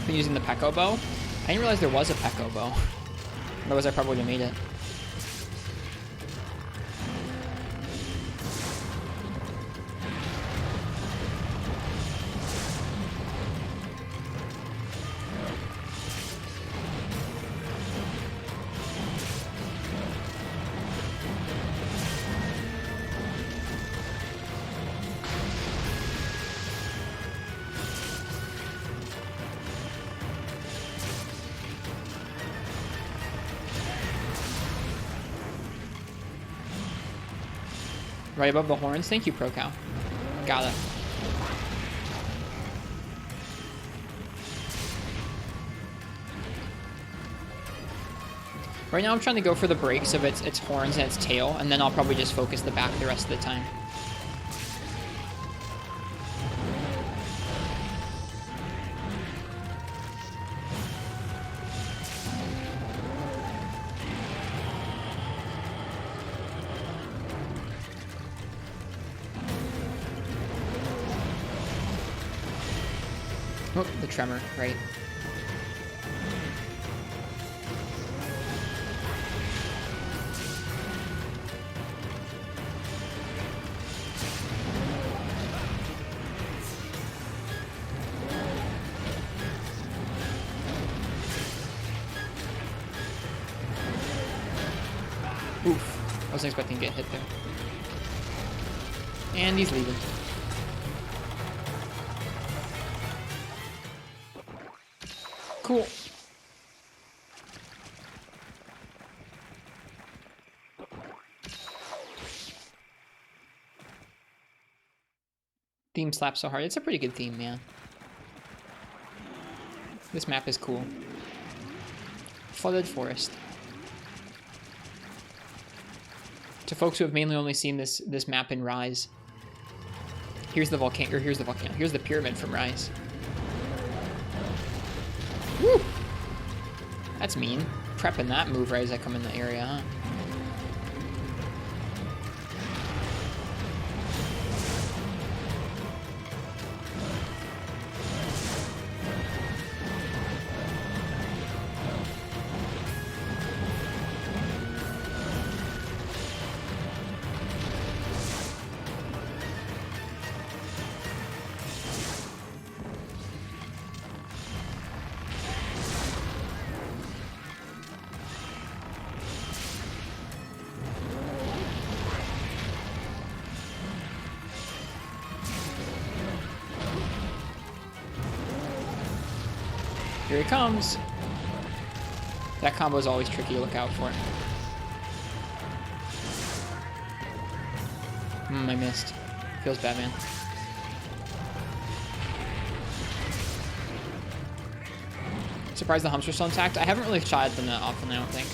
Been using the Pekko bow. I didn't realize there was a Pekko bow. Otherwise I probably would have made it. Right above the horns. Thank you, Pro Cow. Got it. Right now I'm trying to go for the breaks of its horns and its tail, and then I'll probably just focus the back the rest of the time. Oh, the tremor, right. Oof. I wasn't expecting to get hit there. And he's leaving. Cool. Theme slaps so hard. It's a pretty good theme, man. This map is cool. Flooded Forest. To folks who have mainly only seen this map in Rise. Here's the volcano, or here's the pyramid from Rise. Woo! That's mean. Prepping that move right as I come in the area, huh? Here he comes. That combo is always tricky to look out for. I missed. Feels bad, man. Surprised the humps are still intact. I haven't really shot at them that often, I don't think.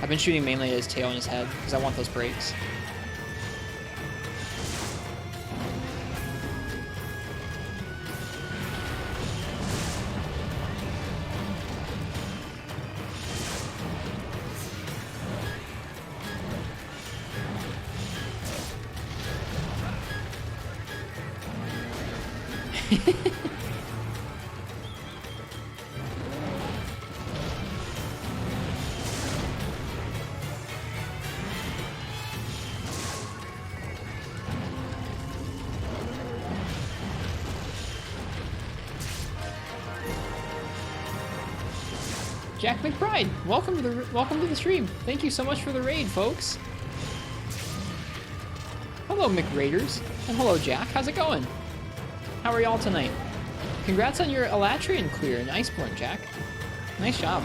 I've been shooting mainly at his tail and his head, because I want those breaks. Jack McBride, welcome to the stream. Thank you so much for the raid, folks. Hello, McRaiders, and hello, Jack. How's it going? How are y'all tonight? Congrats on your Elatrian clear in Iceborne, Jack. Nice job.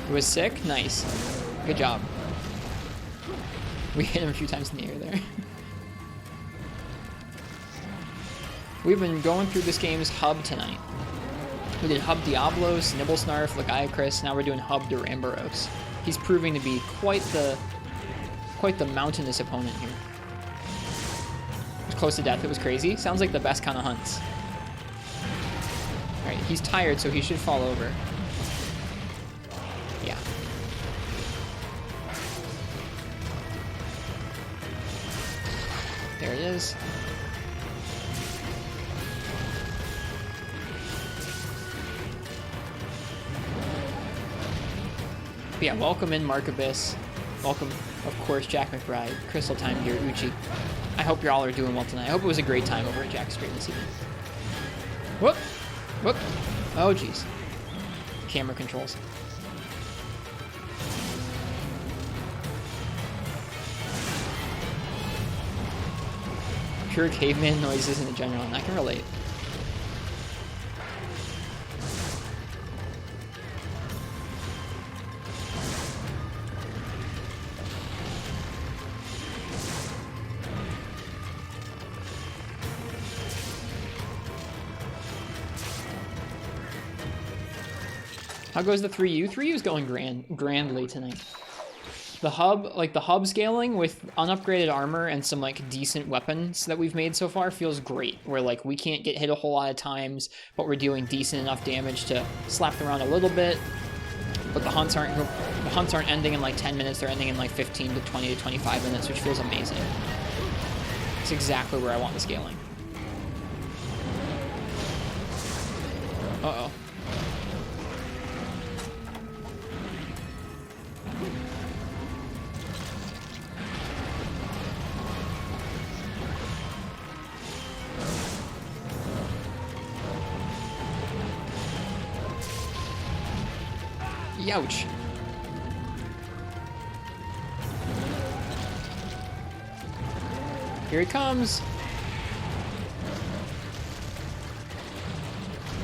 It was sick? Nice. Good job. We hit him a few times in the air there. We've been going through this game's hub tonight. We did Hub Diablos, Nibblesnarf, Lagiacrus, now we're doing Hub Duramboros. He's proving to be quite the mountainous opponent here. It was close to death, it was crazy. Sounds like the best kind of hunts. Alright, he's tired, so he should fall over. Yeah. There it is. But yeah, welcome in Mark Abyss. Welcome, of course, Jack McBride, Crystal Time Gear, Uchi. I hope y'all are doing well tonight. I hope it was a great time over at Jack's stream this evening. Whoop! Whoop! Oh, jeez. Camera controls. Pure caveman noises in the general, and I can relate. How goes the 3U? 3U's going grandly tonight. The hub, like the hub scaling with unupgraded armor and some like decent weapons that we've made so far feels great. Where like we can't get hit a whole lot of times, but we're doing decent enough damage to slap them around a little bit. But the hunts aren't ending in like 10 minutes, they're ending in like 15 to 20 to 25 minutes, which feels amazing. It's exactly where I want the scaling. Uh-oh. Ouch. Here he comes.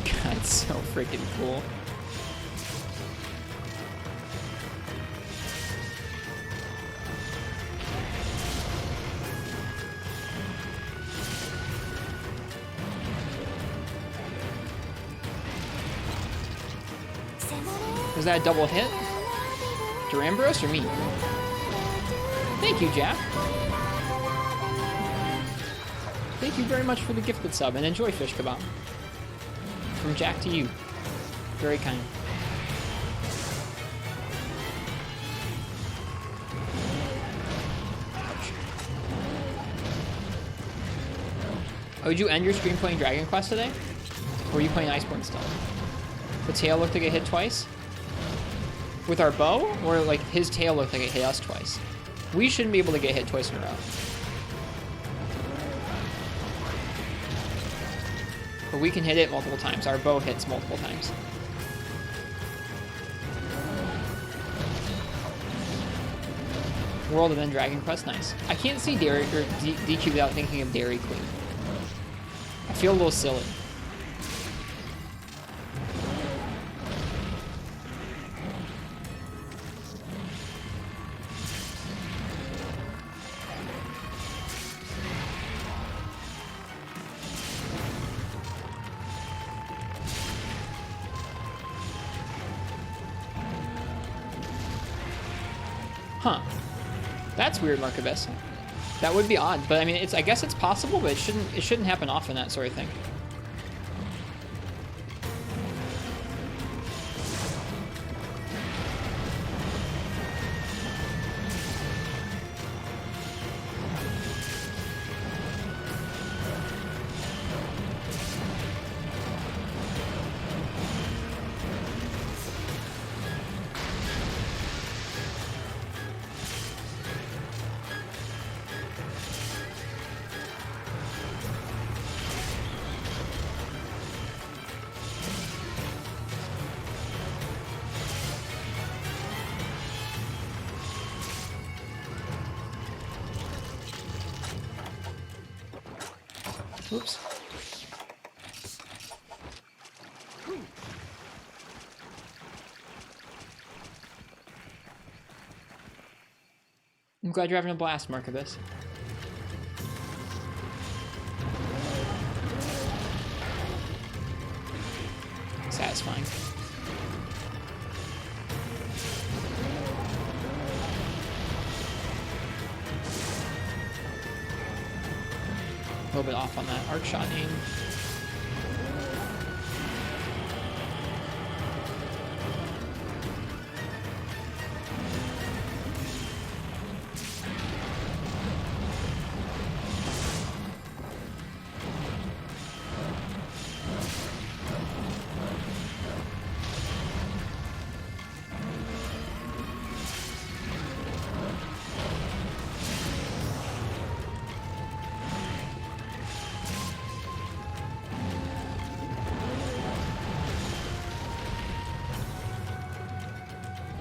God, it's so freaking cool. Was that a double hit? Durambros or me? Thank you, Jack. Thank you very much for the gifted sub, and enjoy fish kebab. From Jack to you. Very kind. Ouch. Oh, did you end your stream playing Dragon Quest today? Or were you playing Iceborne still? The tail looked like it hit twice? With our bow? Or like his tail looked like it hit us twice? We shouldn't be able to get hit twice in a row. But we can hit it multiple times. Our bow hits multiple times. World of End Dragon Quest, nice. I can't see Dairy or DQ without thinking of Dairy Queen. I feel a little silly. Huh. That's weird, Markabess. That would be odd, but I mean, I guess it's possible, but it shouldn't happen often, that sort of thing. Oops. I'm glad you're having a blast, Markabus. Satisfying. A little bit off on that arc shot aim.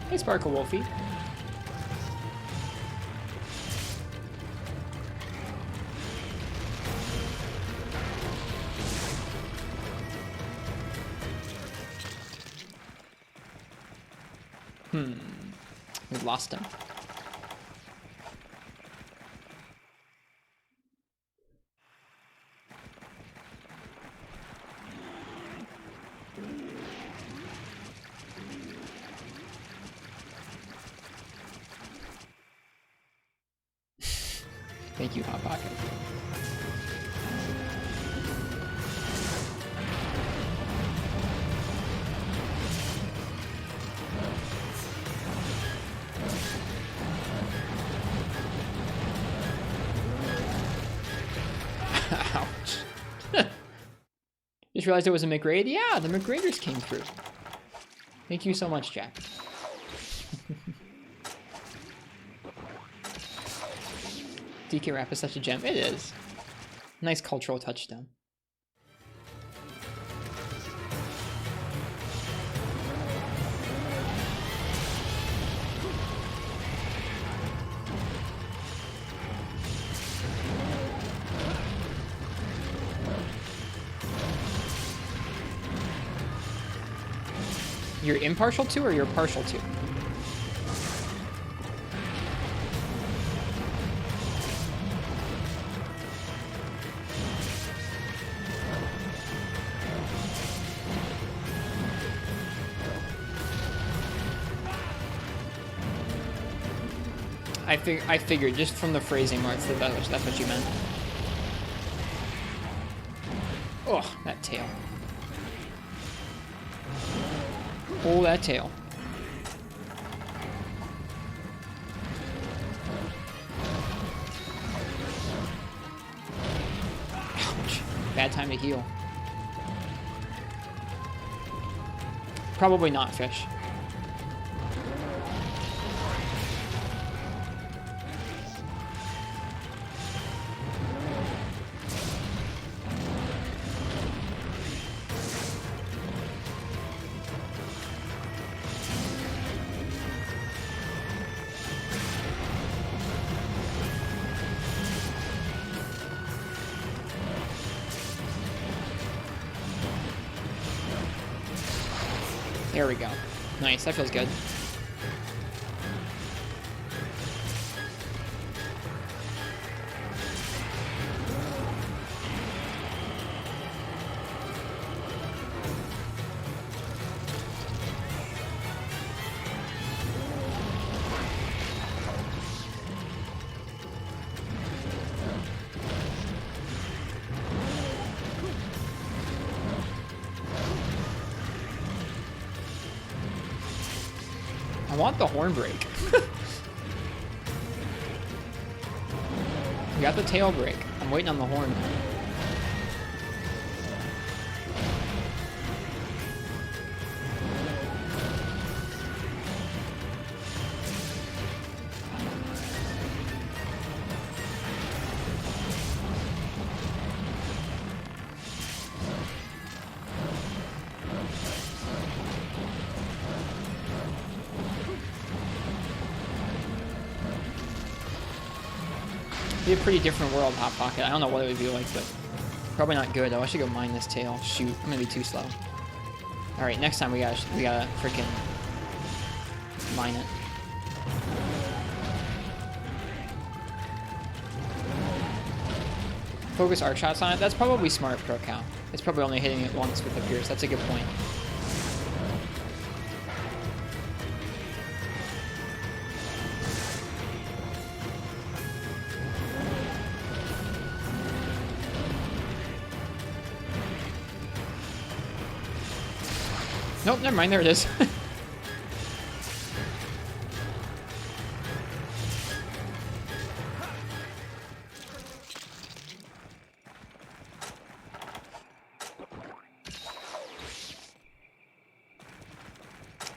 Hey, Sparkle Wolfie. We lost him. Thank you, Hot Pocket. Ouch. Just realized it was a McRaid. Yeah, the McRaiders came through. Thank you so much, Jack. DK Rap is such a gem. It is. Nice cultural touchdown. You're impartial to or you're partial to? I figured just from the phrasing marks that that's what you meant. Oh, that tail. Oh, that tail. Ouch. Bad time to heal. Probably not fish. There we go. Nice, that feels good. I want the horn break. We got the tail break. I'm waiting on the horn. Be a pretty different world, Hot Pocket. I don't know what it would be like, but probably not good. Oh, I should go mine this tail. Shoot, I'm gonna be too slow. All right, next time we gotta freaking mine it. Focus arc shots on it. That's probably smart, Pro Cow. It's probably only hitting it once with the Pierce. That's a good point. Nope, never mind, there it is.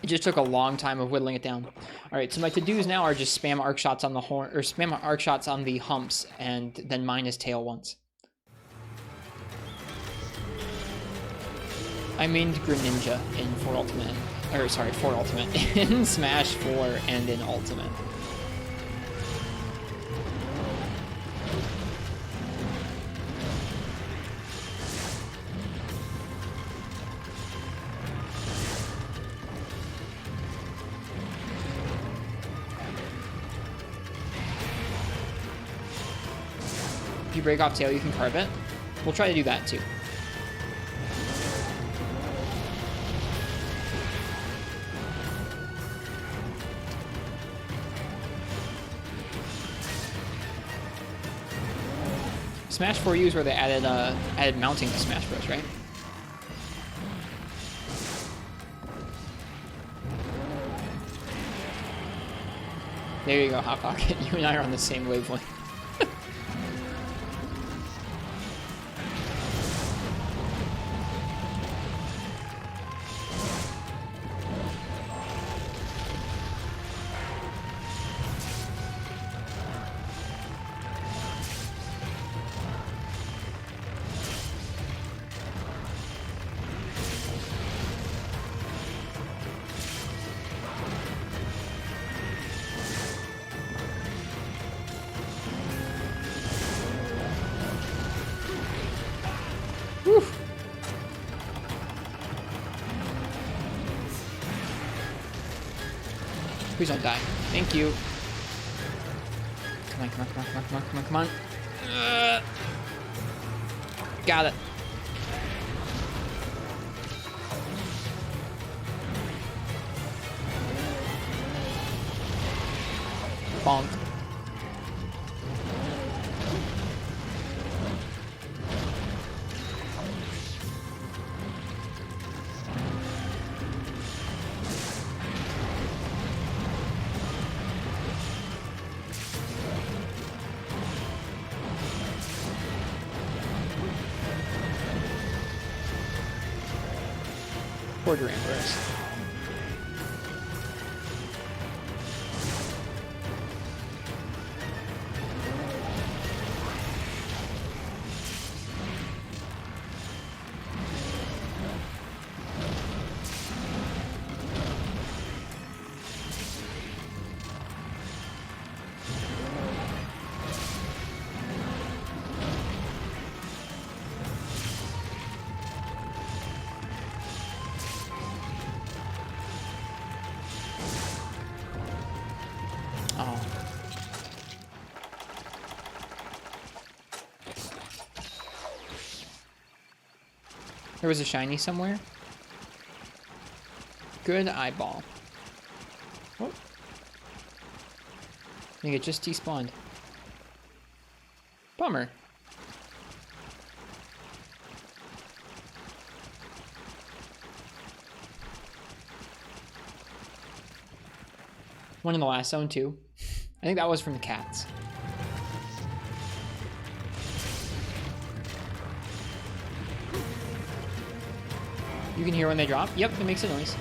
It just took a long time of whittling it down. Alright, so my to-dos now are just spam arc shots on the horn, or spam arc shots on the humps, and then mine his tail once. I mained Greninja in 4 Ultimate, or sorry, 4 Ultimate, in Smash 4 and in Ultimate. you break off tail, you can carve it. We'll try to do that too. Smash 4U is where they added mounting to Smash Bros, right? There you go, Hot Pocket. You and I are on the same wavelength. Please don't die. Thank you. Come on, come on, come on, come on, come on, come on, come on. Got it. Bonk. Quarter Empress. There was a shiny somewhere. Good eyeball. Oh. I think it just despawned. Bummer. One in the last zone too. I think that was from the cats. You can hear when they drop? Yep, it makes a noise.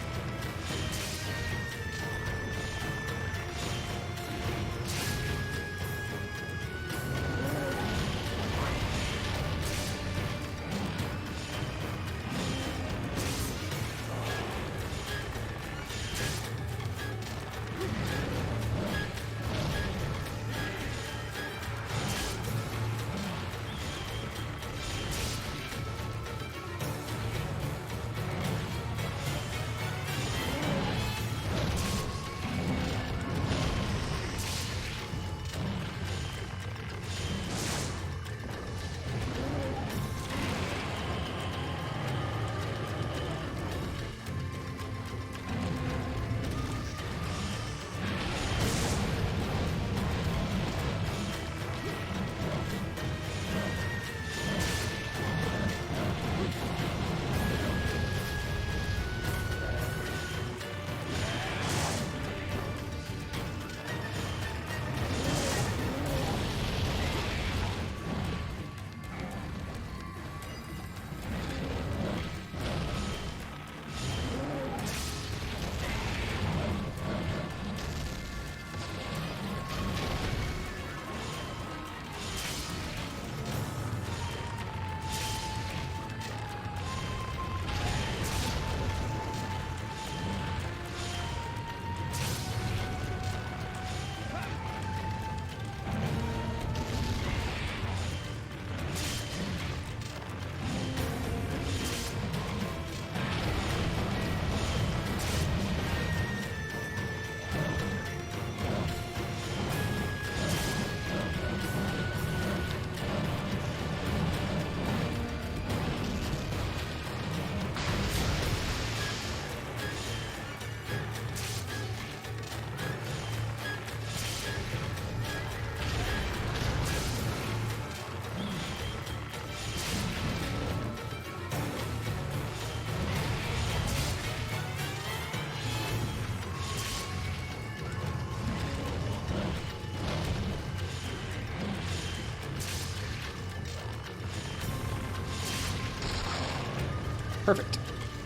Perfect.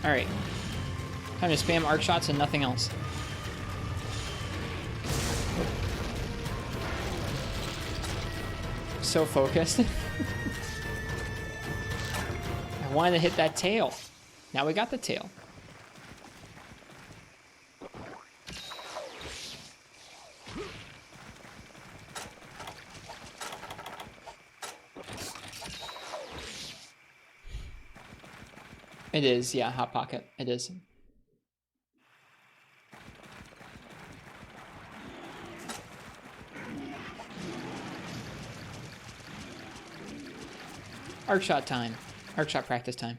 Alright. Time to spam arc shots and nothing else. So focused. I wanted to hit that tail. Now we got the tail. It is, yeah, Hot Pocket. It is. Arc shot time. Arc shot practice time.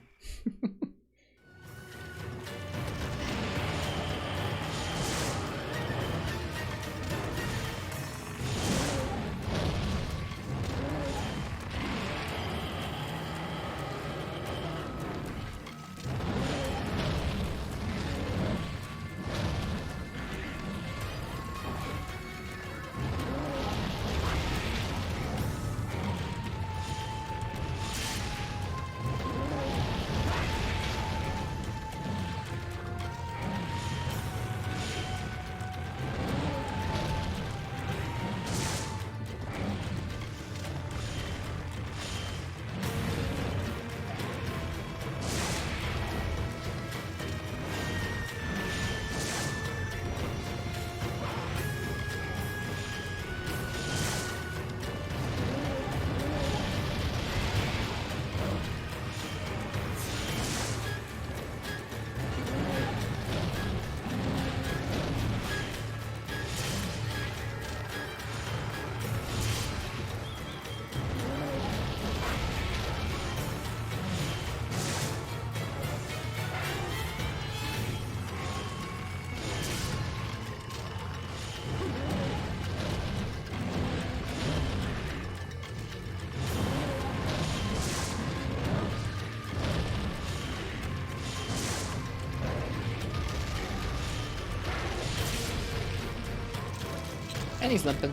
And he's limping.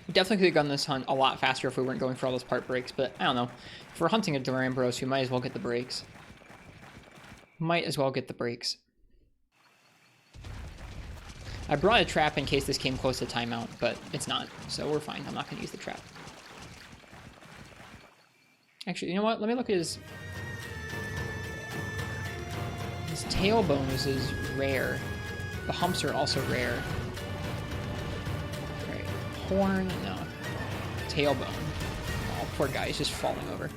We definitely could have done this hunt a lot faster if we weren't going for all those part breaks, but I don't know. If we're hunting a Durambros, we might as well get the breaks. Might as well get the breaks. I brought a trap in case this came close to timeout, but it's not, so we're fine. I'm not going to use the trap. Actually, you know what? Let me look at his... His tailbone is rare. The humps are also rare. Alright, horn, no. Tailbone. Oh, poor guy, he's just falling over.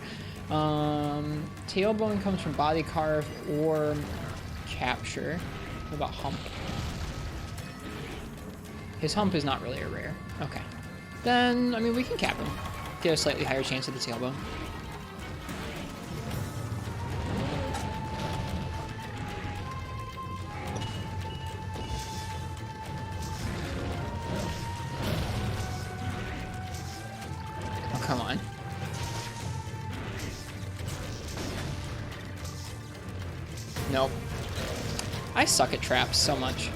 Tailbone comes from body carve or capture. What about hump? His hump is not really a rare. Okay. Then, I mean, we can cap him. Get a slightly higher chance of the tailbone. Oh, come on. Nope. I suck at traps so much.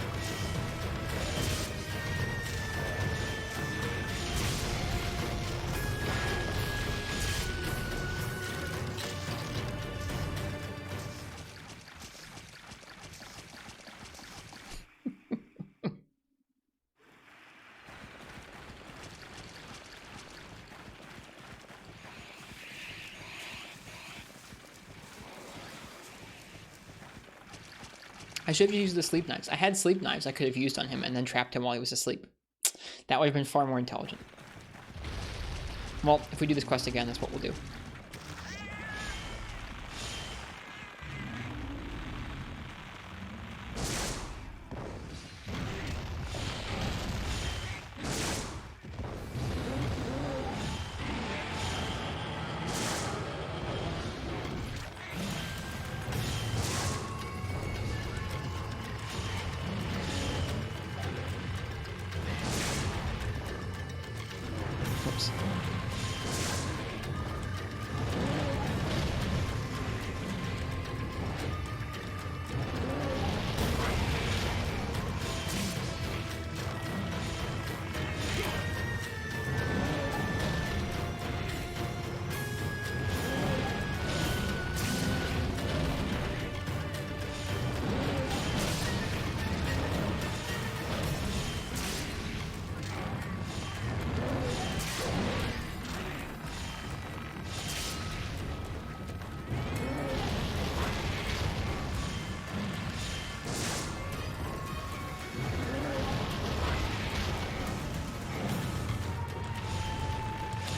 I should have used the sleep knives. I had sleep knives I could have used on him and then trapped him while he was asleep. That would have been far more intelligent. Well, if we do this quest again, that's what we'll do.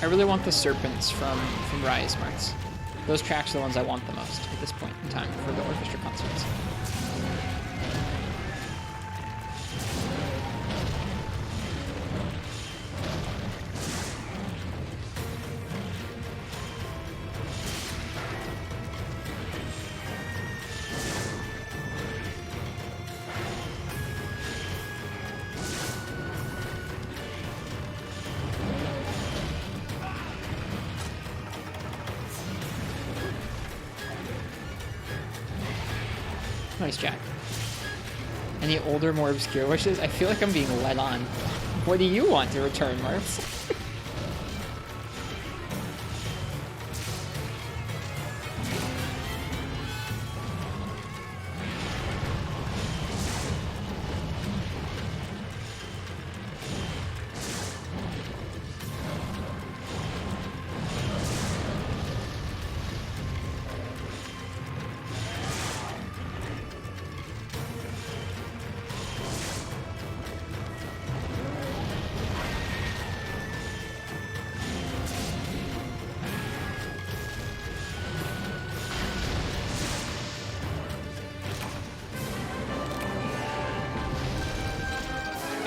I really want the serpents from Riot Smarts. Those tracks are the ones I want the most at this point in time for the orchestra concerts. Nice, Jack. Any older, more obscure wishes? I feel like I'm being led on. What do you want to return, Marks?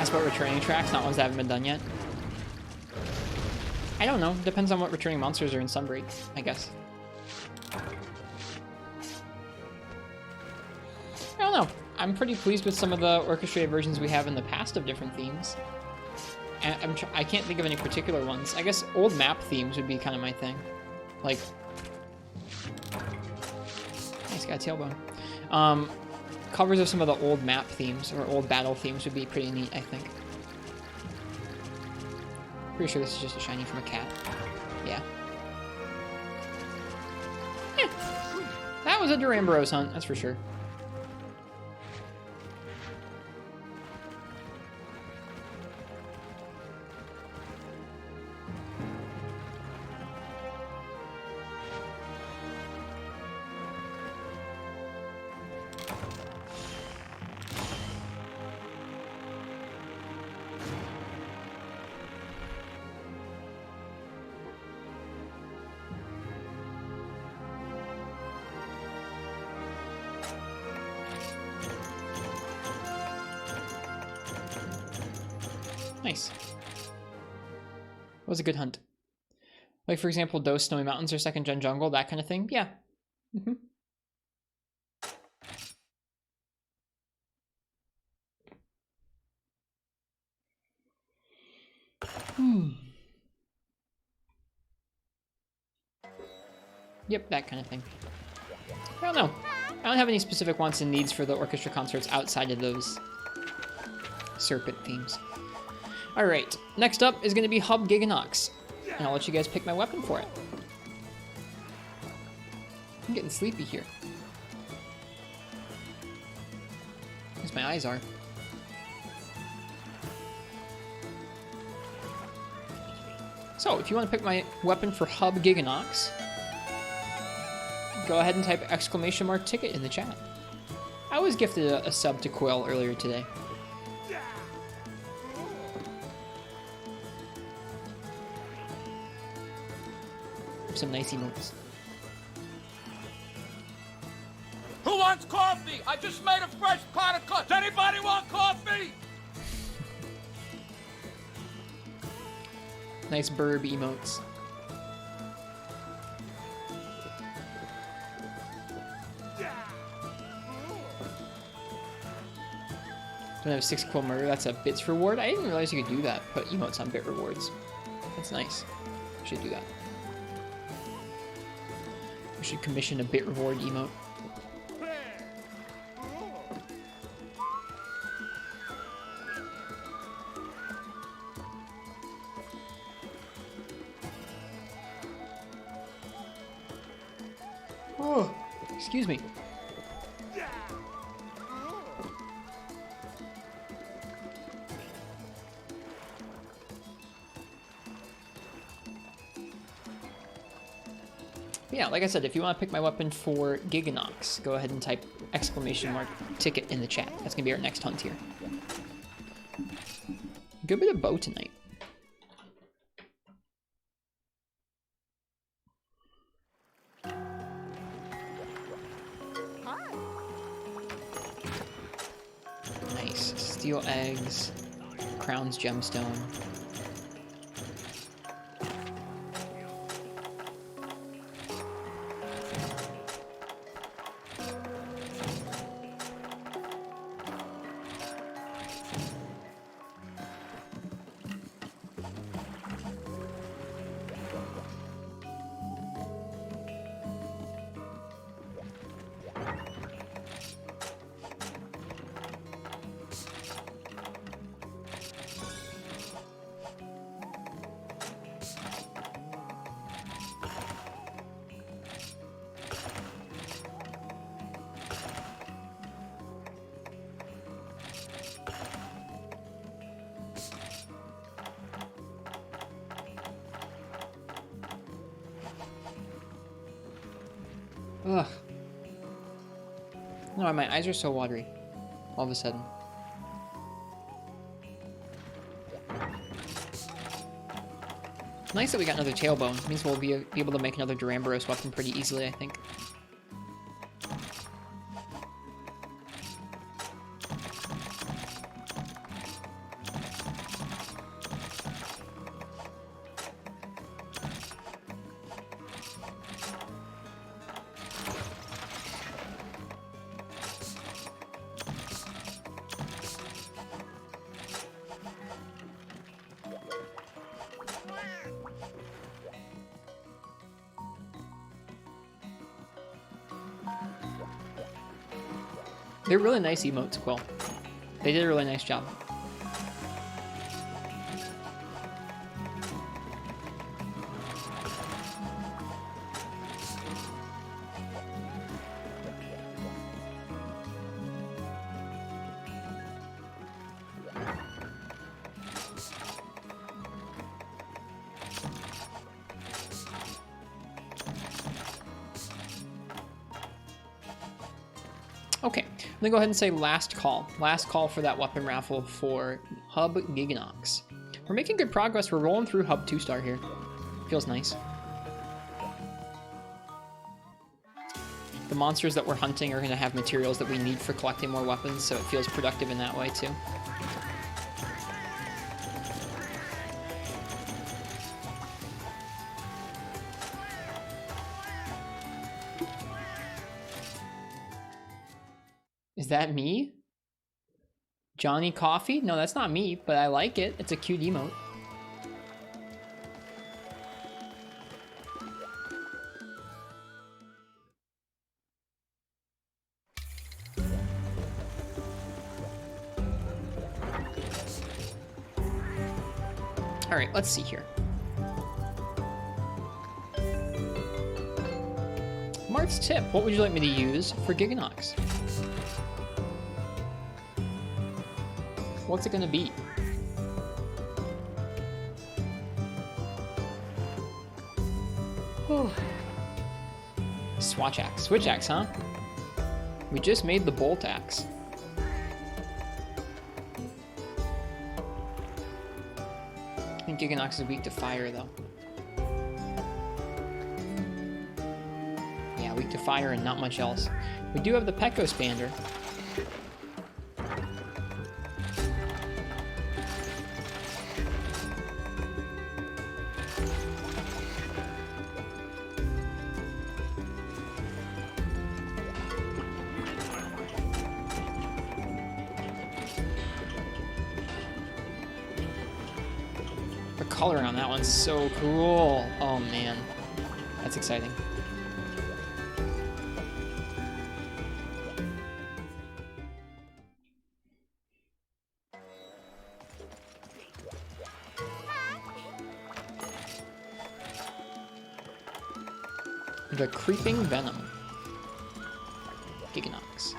About returning tracks, not ones that haven't been done yet. I don't know. Depends on what returning monsters are in Sunbreak, I guess. I don't know. I'm pretty pleased with some of the orchestrated versions we have in the past of different themes. And I can't think of any particular ones. I guess old map themes would be kind of my thing. Like... Nice, got a tailbone. Covers of some of the old map themes or old battle themes would be pretty neat, I think. Pretty sure this is just a shiny from a cat. Yeah. Yeah. That was a Duramboros hunt, that's for sure. Nice. It was a good hunt. Like, for example, Dose Snowy Mountains or Second Gen Jungle, that kind of thing. Yeah. Mm-hmm. Yep, that kind of thing. I don't know. I don't have any specific wants and needs for the orchestra concerts outside of those serpent themes. Alright, next up is going to be Hub Giganox. And I'll let you guys pick my weapon for it. I'm getting sleepy here. As my eyes are. So, if you want to pick my weapon for Hub Giganox, go ahead and type !ticket in the chat. I was gifted a sub to Quill earlier today. Some nice emotes. Who wants coffee? I just made a fresh pot of coffee. Does anybody want coffee? Nice burb emotes. Don't have 6 Quill Murder, that's a bits reward. I didn't realize you could do that, put emotes on bit rewards. That's nice. Should do that. We should commission a bit reward emote. Oh, excuse me. Yeah, like I said, if you want to pick my weapon for Giganox, go ahead and type !ticket in the chat. That's going to be our next hunt here. Good bit of bow tonight. eggs, steel eggs, Crown's gemstone. Ugh. No, my eyes are so watery. All of a sudden. Nice that we got another tailbone. Means we'll be able to make another Duramboros weapon pretty easily, I think. They're really nice emotes, Quill. They did a really nice job. Okay, I'm gonna go ahead and say last call. Last call for that weapon raffle for Hub Giganox. We're making good progress. We're rolling through Hub 2-star here. Feels nice. The monsters that we're hunting are gonna have materials that we need for collecting more weapons, so it feels productive in that way too. Is that me? Johnny Coffee? No, that's not me, but I like it. It's a cute emote. All right, let's see here. Mart's tip, what would you like me to use for Giganox? What's it gonna be? Oh. Swatch axe. Switch axe, huh? We just made the bolt axe. I think Giganox is weak to fire, though. Yeah, weak to fire and not much else. We do have the Pecco Spander. Color on that one's so cool. Oh man, that's exciting. The Creeping Venom. Giganox.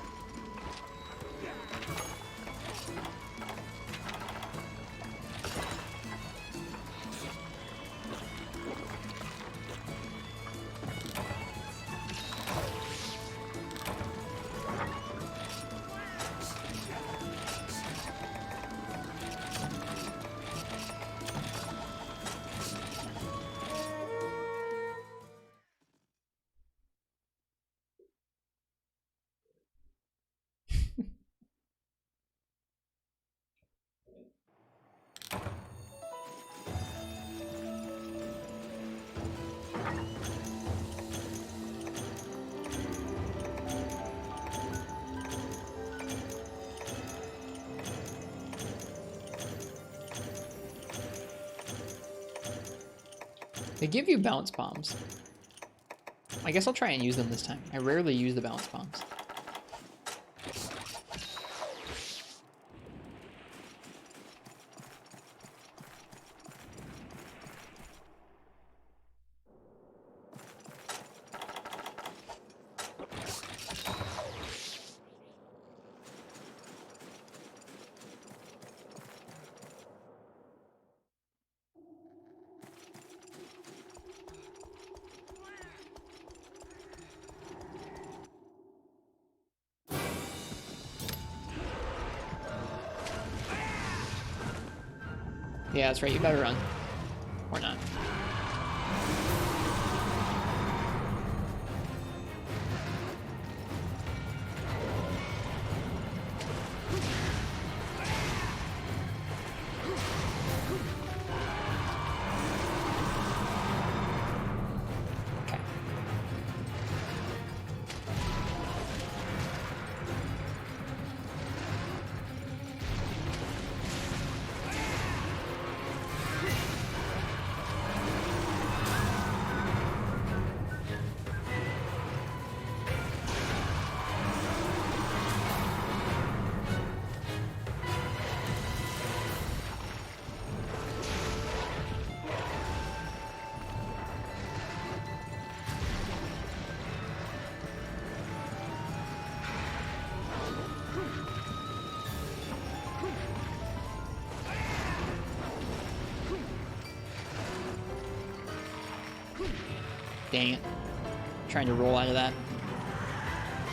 They give you bounce bombs. I guess I'll try and use them this time. I rarely use the bounce bombs. Yeah, that's right. You better run. Or not. Okay. Dang it. Trying to roll out of that.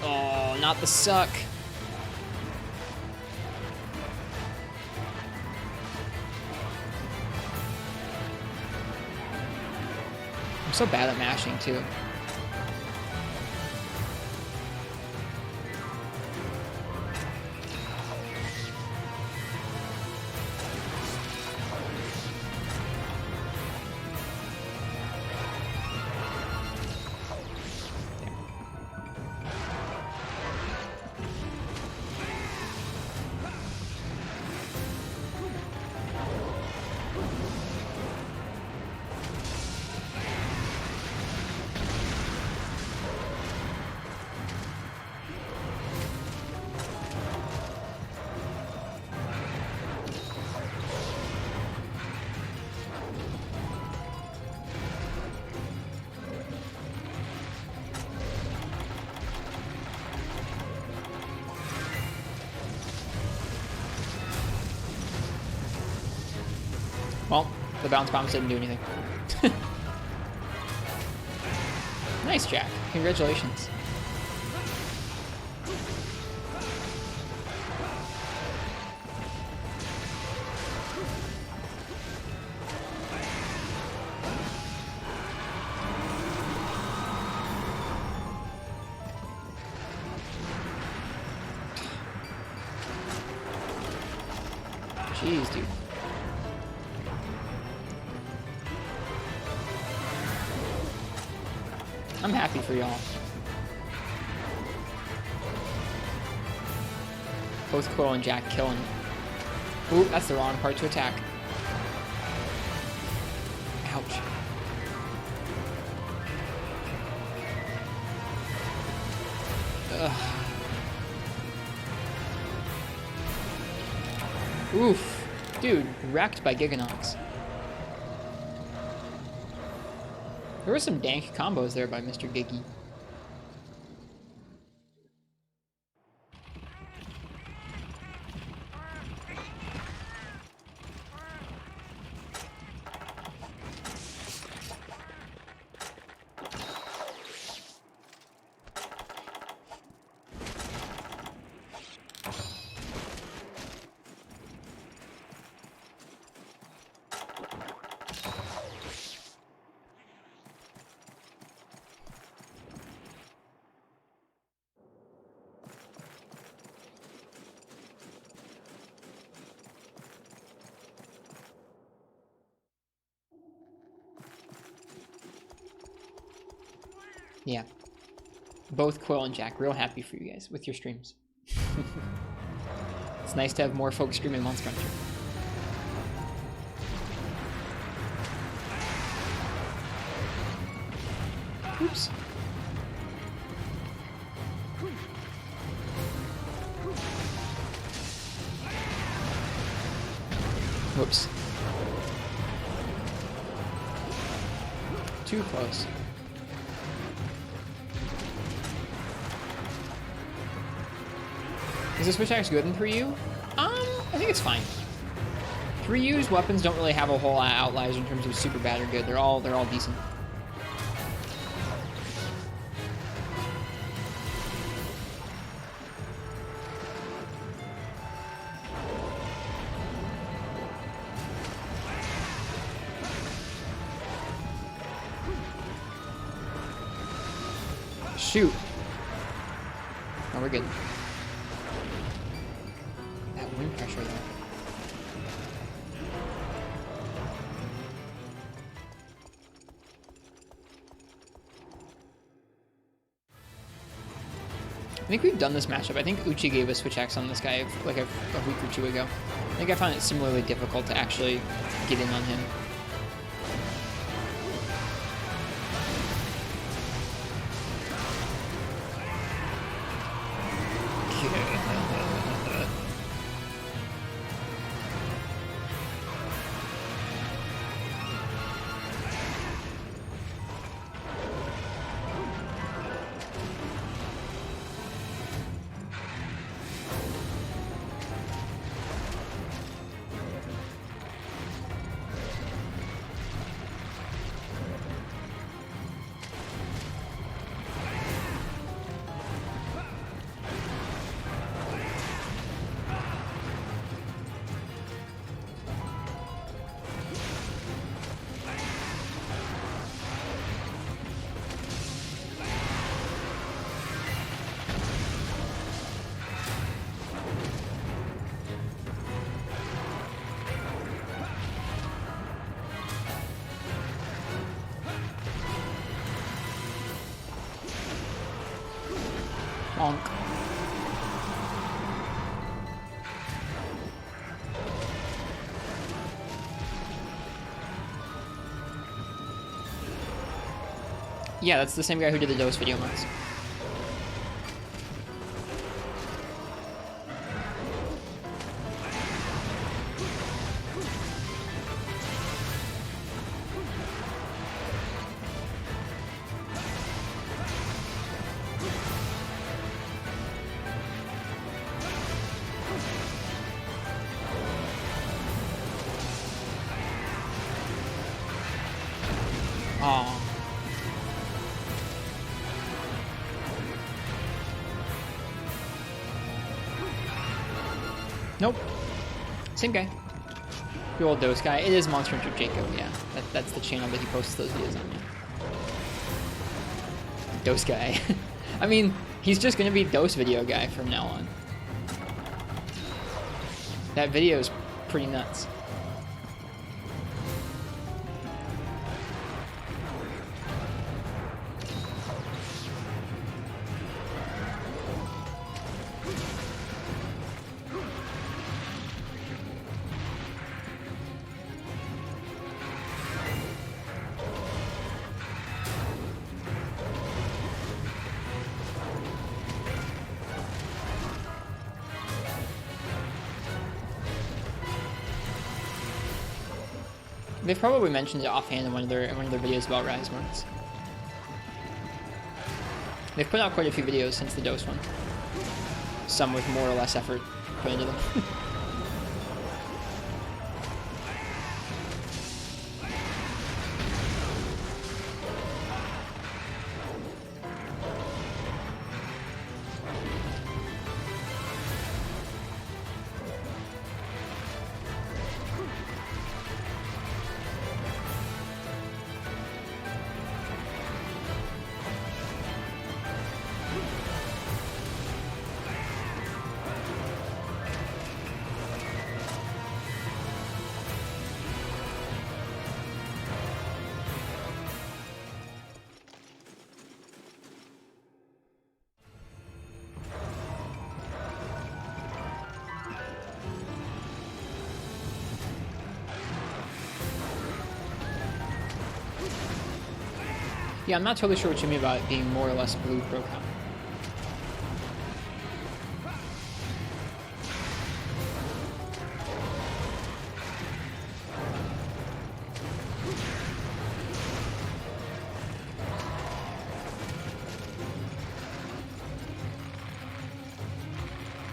Oh, not the suck. I'm so bad at mashing, too. Well, the bounce bombs didn't do anything. Nice, Jack. Congratulations. Jeez, dude. I'm happy for y'all. Both Quill and Jack killing it. Ooh, that's the wrong part to attack. Ouch. Ugh. Oof. Dude, wrecked by Giganox. There were some dank combos there by Mr. Giggy. Yeah. Both Quill and Jack, real happy for you guys with your streams. It's nice to have more folks streaming Monster Hunter. Oops. Whoops. Too close. Is the switch axe good in 3U? I think it's fine. 3U's weapons don't really have a whole lot of outliers in terms of super bad or good. They're all decent. Shoot. Oh, we're good. That wind pressure though. I think we've done this matchup. I think Uchi gave a switch axe on this guy like a week or two ago. I think I found it similarly difficult to actually get in on him. Bonk. Yeah, that's the same guy who did the dose video once. Aw. Nope. Same guy. The old dose guy. It is Monster Hunter Jacob, yeah. That's the channel that he posts those videos on, yeah. Dose guy. I mean, he's just gonna be dose video guy from now on. That video is pretty nuts. They've probably mentioned it offhand in one of their videos about Rise once. They've put out quite a few videos since the Dose one. Some with more or less effort put into them. Yeah, I'm not totally sure what you mean about it being more or less blue broke out.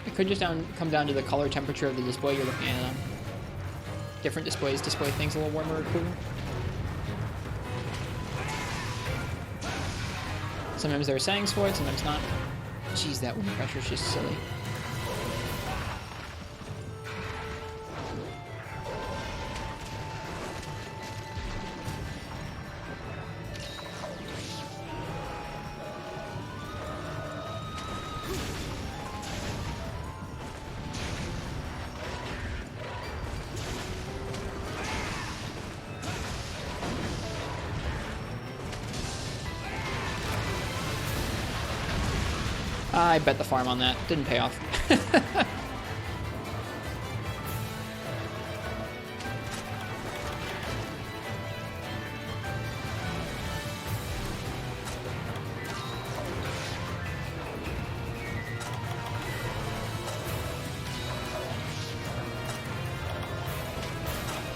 It could just come down to the color temperature of the display you're looking at. Different displays display things a little warmer or cooler. Sometimes there are settings for it, sometimes not. Jeez, that wind pressure is just silly. I bet the farm on that. Didn't pay off.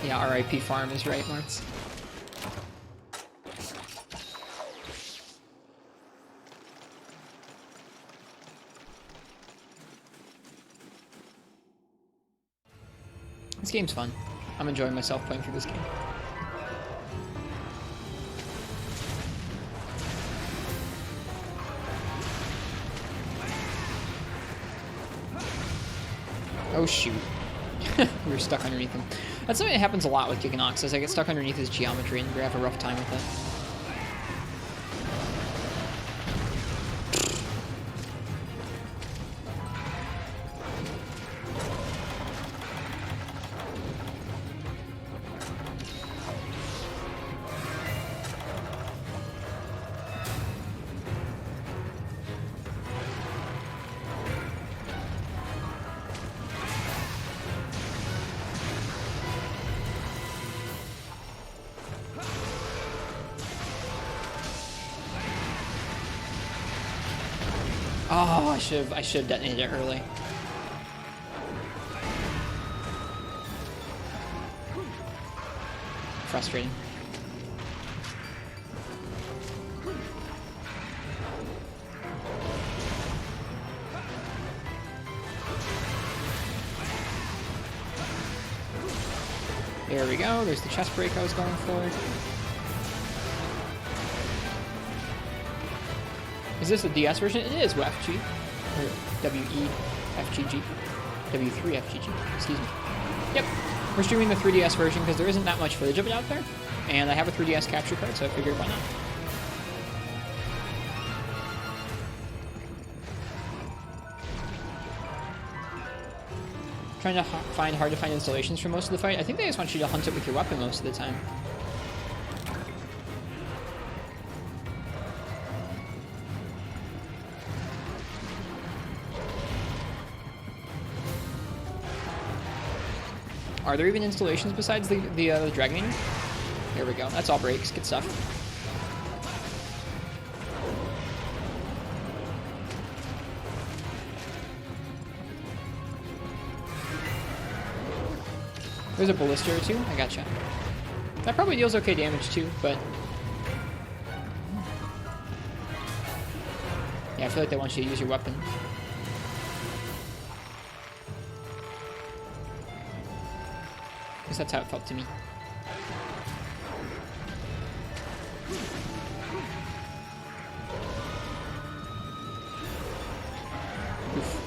Yeah, RIP farm is right, Martz. This game's fun. I'm enjoying myself playing through this game. Oh shoot. We were stuck underneath him. That's something that happens a lot with Giganox, as I get stuck underneath his geometry and we have a rough time with it. Oh, I should have detonated it early. Frustrating. There we go. There's the chest break I was going for. Is this a DS version? It is WFG. Or WEFGG. W3FGG. Excuse me. Yep. We're streaming the 3DS version because there isn't that much footage of it out there. And I have a 3DS capture card, so I figured why not. Trying to find hard to find installations for most of the fight. I think they just want you to hunt it with your weapon most of the time. Are there even installations besides the Dragon Eater? There we go. That's all breaks. Good stuff. There's a ballista or two. I gotcha. That probably deals okay damage too, but yeah, I feel like they want you to use your weapon. At least that's how it felt to me. Oof.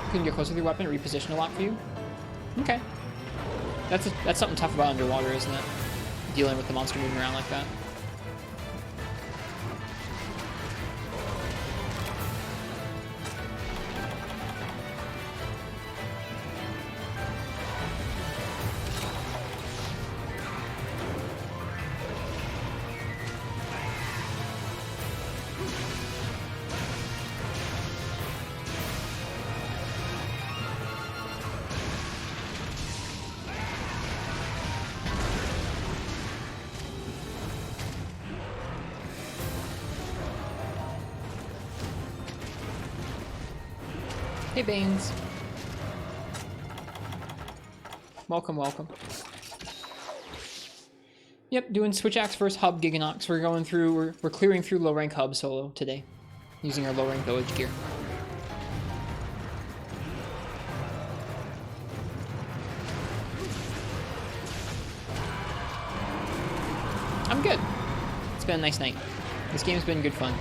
You can get closer with your weapon, reposition a lot for you. Okay. That's something tough about underwater, isn't it? Dealing with the monster moving around like that. Hey, Baines. Welcome, welcome. Yep, doing Switch Axe versus Hub Giganox. We're going through, we're clearing through low rank Hub solo today, using our low rank village gear. I'm good. It's been a nice night. This game's been good fun.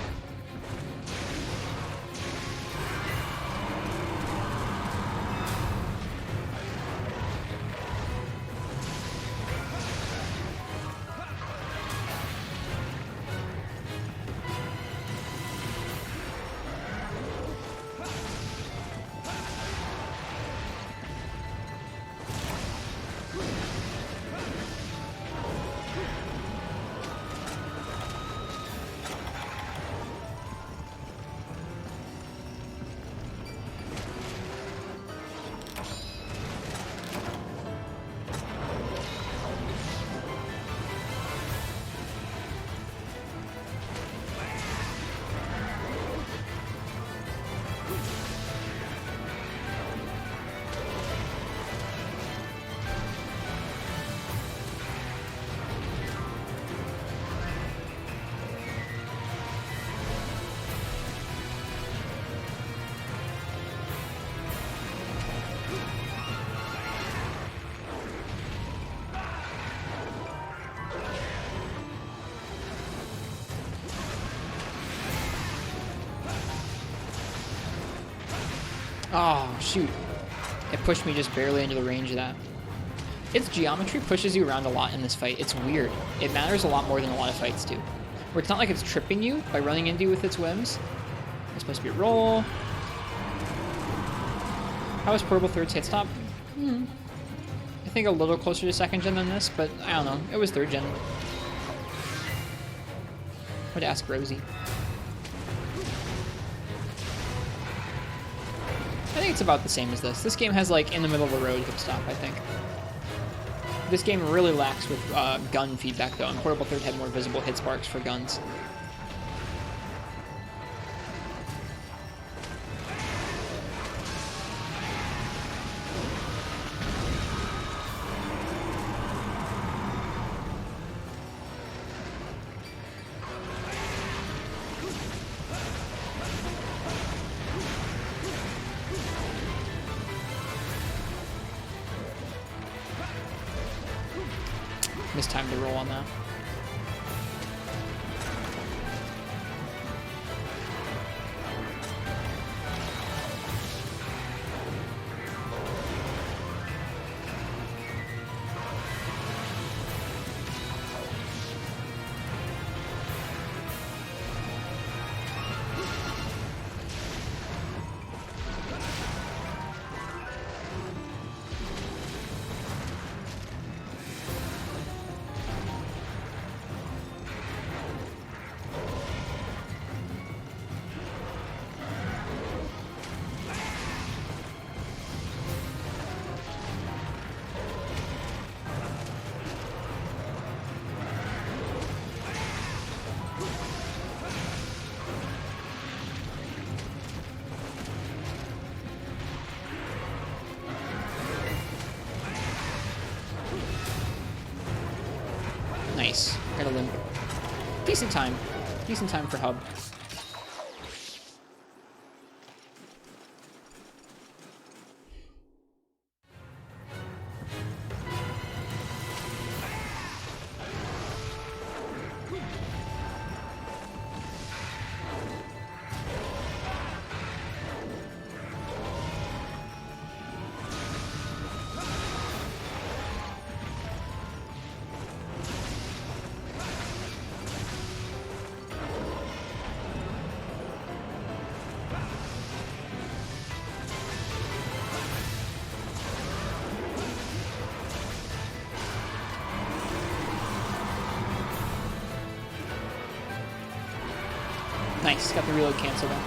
Oh, shoot. It pushed me just barely into the range of that. Its geometry pushes you around a lot in this fight. It's weird. It matters a lot more than a lot of fights do. Where it's not like it's tripping you by running into you with its whims. It's supposed to be a roll. How was Portable Third's hit stop? I think a little closer to second gen than this, but I don't know. It was third gen. Would ask Rosie. I think it's about the same as this. This game has, like, in the middle of the road hip stop, I think. This game really lacks with gun feedback, though, and Portable Third had more visible hit sparks for guns. Mistimed the roll on that. Nice. Got a limp. Decent time. Decent time for Hub. Nice, got the reload canceled out.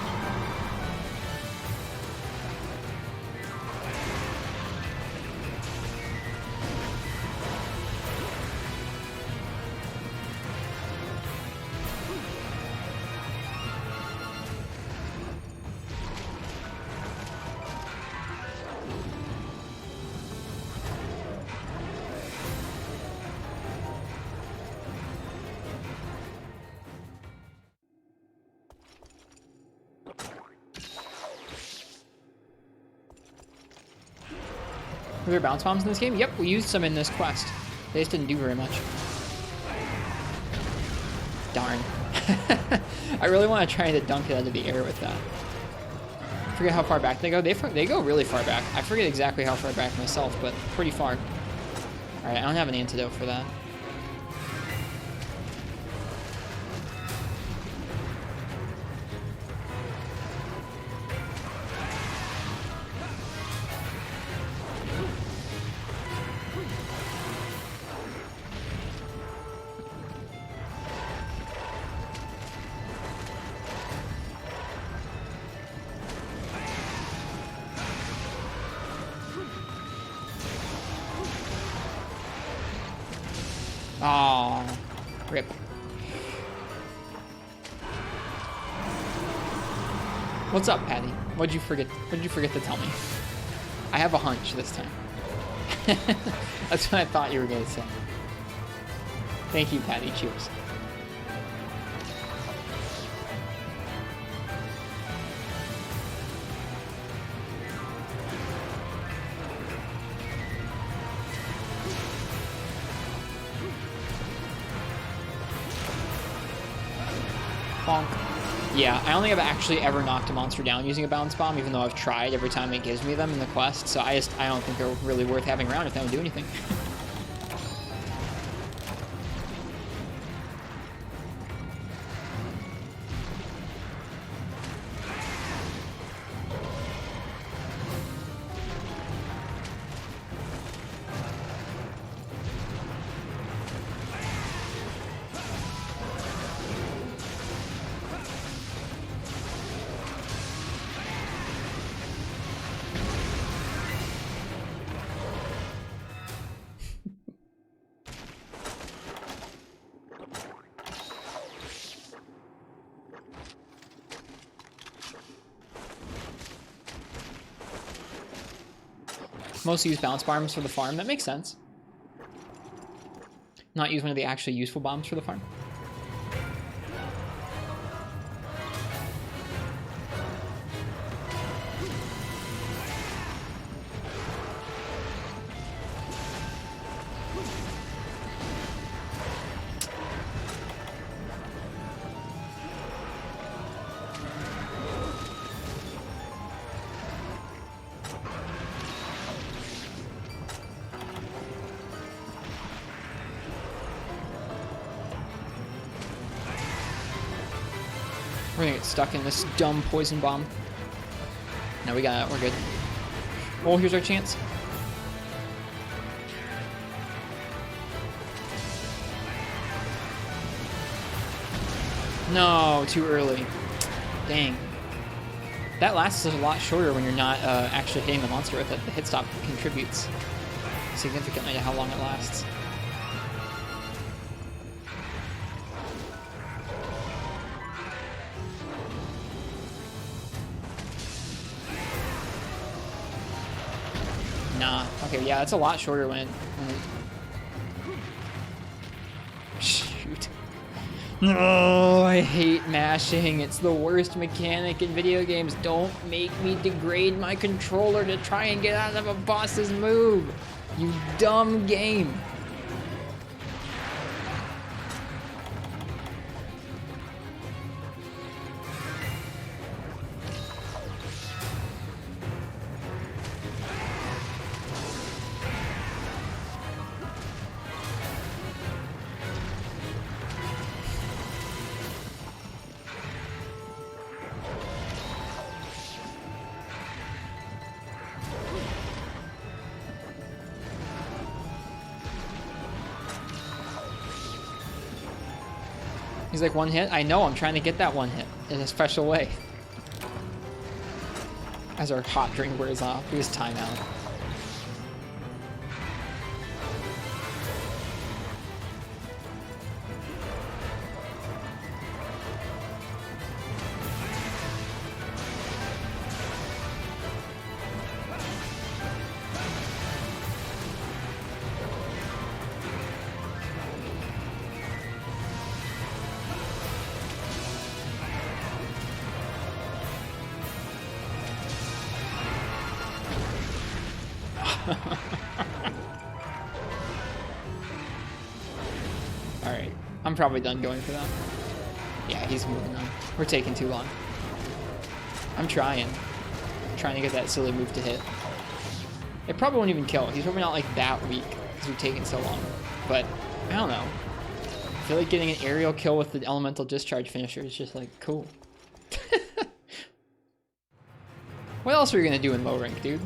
Were there bounce bombs in this game? Yep, we used some in this quest. They just didn't do very much. Darn. I really want to try to dunk it out of the air with that. I forget how far back they go. They go really far back. I forget exactly how far back myself, but pretty far. Alright, I don't have an antidote for that. Oh, rip. What's up, Patty? What'd you forget to tell me? I have a hunch this time. That's what I thought you were gonna say. Thank you, Patty. Cheers. Bonk. Yeah, I don't think I've actually ever knocked a monster down using a bounce bomb, even though I've tried every time it gives me them in the quest, so I don't think they're really worth having around if they don't do anything. Mostly use bounce bombs for the farm. That makes sense. Not use one of the actually useful bombs for the farm. We're gonna get stuck in this dumb poison bomb. No, we got it. We're good. Oh, here's our chance. No, too early. Dang. That lasts a lot shorter when you're not actually hitting the monster with it. The hit stop contributes significantly to how long it lasts. Nah. Okay, yeah, that's a lot shorter when Shoot. No, I hate mashing. It's the worst mechanic in video games. Don't make me degrade my controller to try and get out of a boss's move. You dumb game. He's like, one hit? I know, I'm trying to get that one hit in a special way. As our hot drink wears off, we just time out. Alright, I'm probably done going for that. Yeah, he's moving on. We're taking too long. I'm trying to get that silly move to hit. It probably won't even kill. He's probably not like that weak because we've taken so long. But I don't know. I feel like getting an aerial kill with the elemental discharge finisher is just like cool. What else are you gonna do in low rank, dude?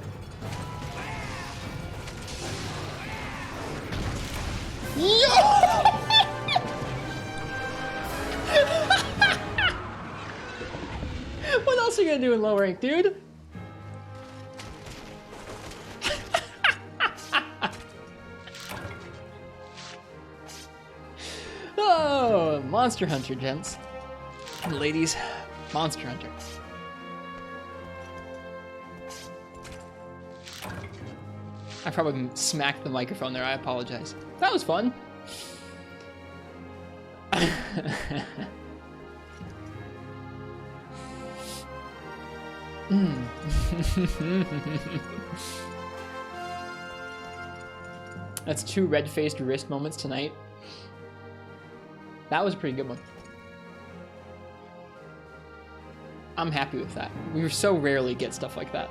What else are you gonna do in low rank, dude? Oh, Monster Hunter, gents and ladies. Monster Hunter. I probably smacked the microphone there. I apologize. That was fun. That's 2 red-faced wrist moments tonight. That was a pretty good one. I'm happy with that. We so rarely get stuff like that.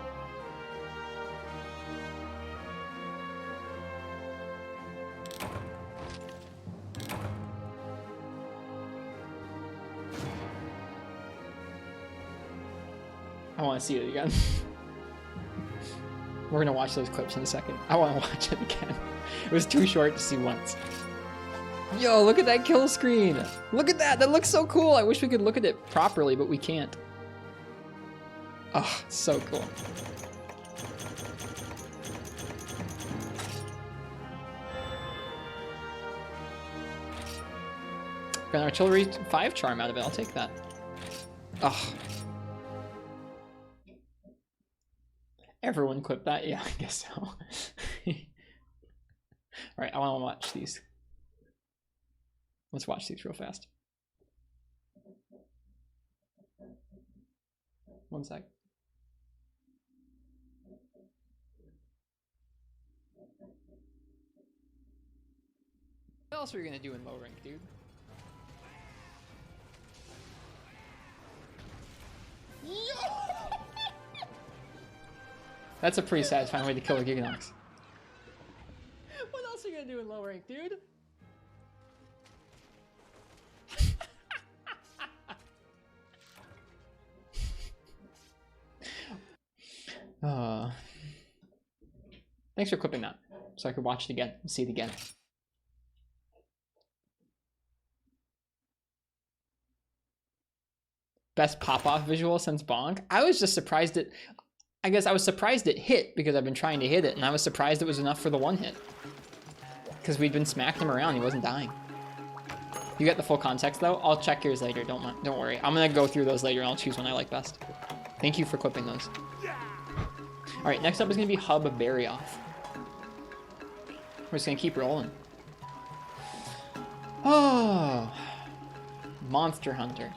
I want to see it again. We're gonna watch those clips in a second. I want to watch it again. It was too short to see once. Yo, look at that kill screen. Look at that. That looks so cool. I wish we could look at it properly, but we can't. Oh, so cool. Got an artillery 5 charm out of it. I'll take that. Oh. Everyone clip that? Yeah, I guess so. Alright, I want to watch these. Let's watch these real fast. One sec. What else are you gonna do in low rank, dude? That's a pretty satisfying way to kill a Giganox. What else are you gonna do in low rank, dude? Thanks for clipping that, so I could watch it again and see it again. Best pop-off visual since Bonk? I was just surprised it... I guess I was surprised it hit because I've been trying to hit it, and I was surprised it was enough for the one hit. Because we'd been smacking him around, he wasn't dying. You get the full context though? I'll check yours later, don't worry. I'm gonna go through those later and I'll choose one I like best. Thank you for clipping those. Alright, next up is gonna be Hub Barioth. We're just gonna keep rolling. Oh, Monster Hunter.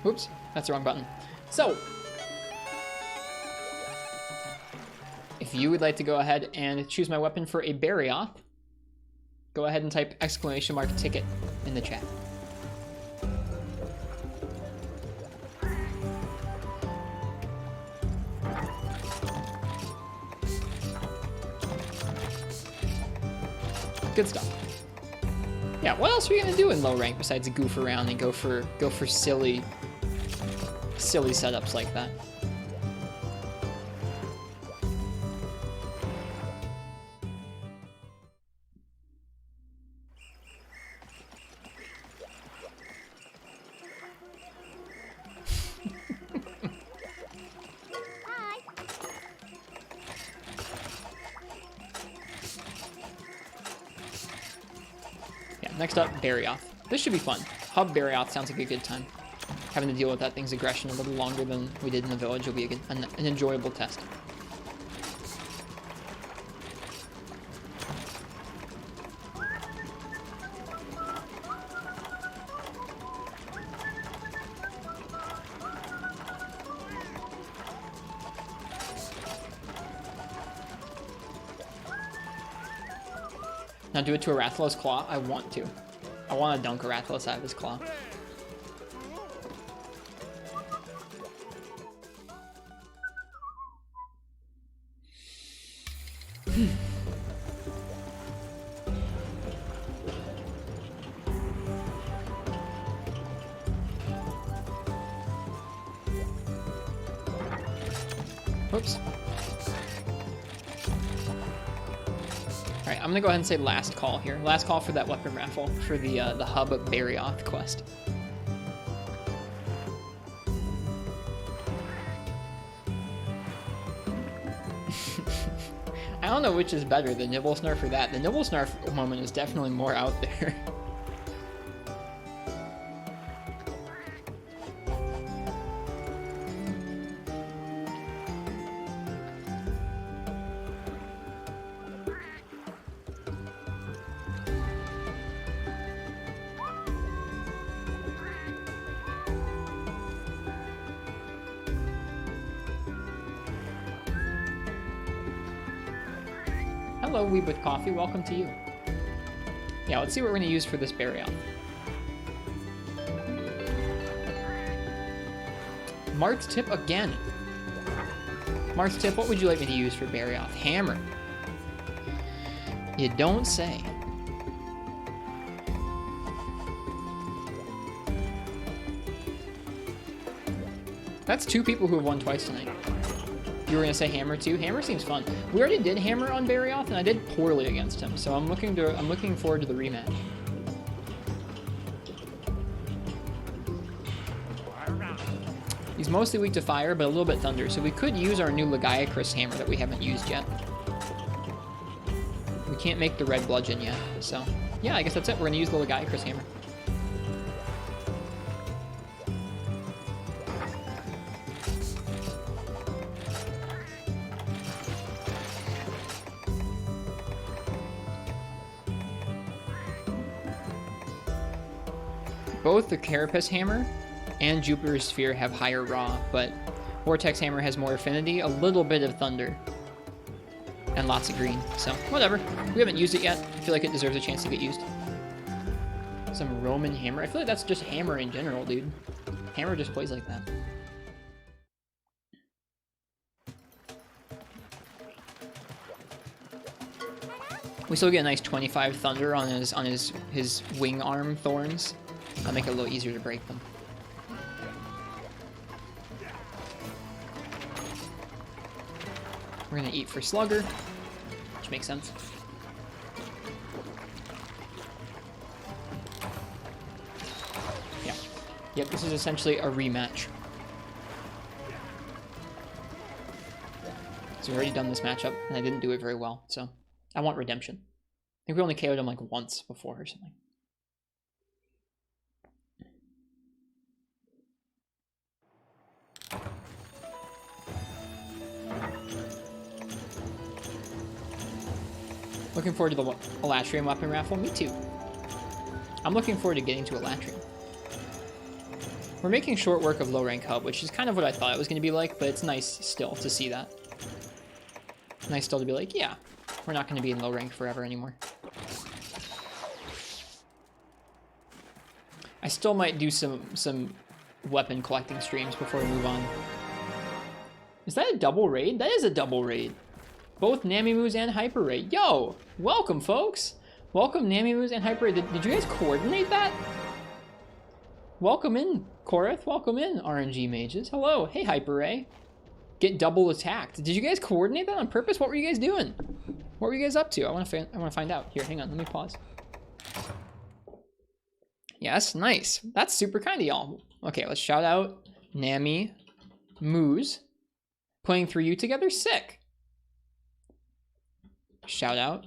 Oops, that's the wrong button. So, if you would like to go ahead and choose my weapon for a Barioth, go ahead and type !ticket in the chat. Good stuff. Yeah, what else are we gonna do in low rank besides goof around and go for silly setups like that? Next up, Barioth. This should be fun. Hub Barioth sounds like a good time. Having to deal with that thing's aggression a little longer than we did in the village will be an enjoyable test. Now do it to a Rathalos claw. I want to. I want to dunk a Rathalos out of his claw. Oops. Alright, I'm gonna go ahead and say last call here. Last call for that weapon raffle for the hub Barioth quest. I don't know which is better, the Nibble Snarf or that. The Nibble Snarf moment is definitely more out there. Hello, Weeb with Coffee. Welcome to you. Yeah, let's see what we're going to use for this Barioth. Mark's tip again. Mark's tip, what would you like me to use for Barioth? Hammer. You don't say. That's two people who have won twice tonight. You were gonna say Hammer too? Hammer seems fun. We already did Hammer on Barioth, and I did poorly against him, so I'm looking forward to the rematch. He's mostly weak to fire, but a little bit thunder, so we could use our new Lagiacrus Hammer that we haven't used yet. We can't make the red bludgeon yet, so yeah, I guess that's it. We're gonna use the Lagiacrus Hammer. Both the Carapace Hammer and Jupiter's Sphere have higher raw, but Vortex Hammer has more affinity, a little bit of thunder, and lots of green. So, whatever. We haven't used it yet. I feel like it deserves a chance to get used. Some Roman Hammer. I feel like that's just Hammer in general, dude. Hammer just plays like that. We still get a nice 25 thunder on his wing arm thorns. That'll make it a little easier to break them. We're gonna eat for Slugger, which makes sense. Yeah. Yep, this is essentially a rematch. So we've already done this matchup, and I didn't do it very well, so I want redemption. I think we only KO'd him like once before or something. Looking forward to the Elatrium weapon raffle. Me too. I'm looking forward to getting to Elatrium. We're making short work of low rank hub, which is kind of what I thought it was going to be like, but it's nice still to see that. Nice still to be like, yeah, we're not going to be in low rank forever anymore. I still might do some weapon collecting streams before we move on. Is that a double raid? That is a double raid. Both Namimus and Hyper Raid. Yo, welcome, folks. Welcome, Namimus and Hyper Raid. Did you guys coordinate that? Welcome in, Korath. Welcome in, RNG mages. Hello. Hey, Hyper Ray. Get double attacked. Did you guys coordinate that on purpose? What were you guys doing? What were you guys up to? I want to find out. Here, hang on. Let me pause. Yes, nice. That's super kind of y'all. Okay, let's shout out Nami Moose. Playing 3U together? Sick. Shout out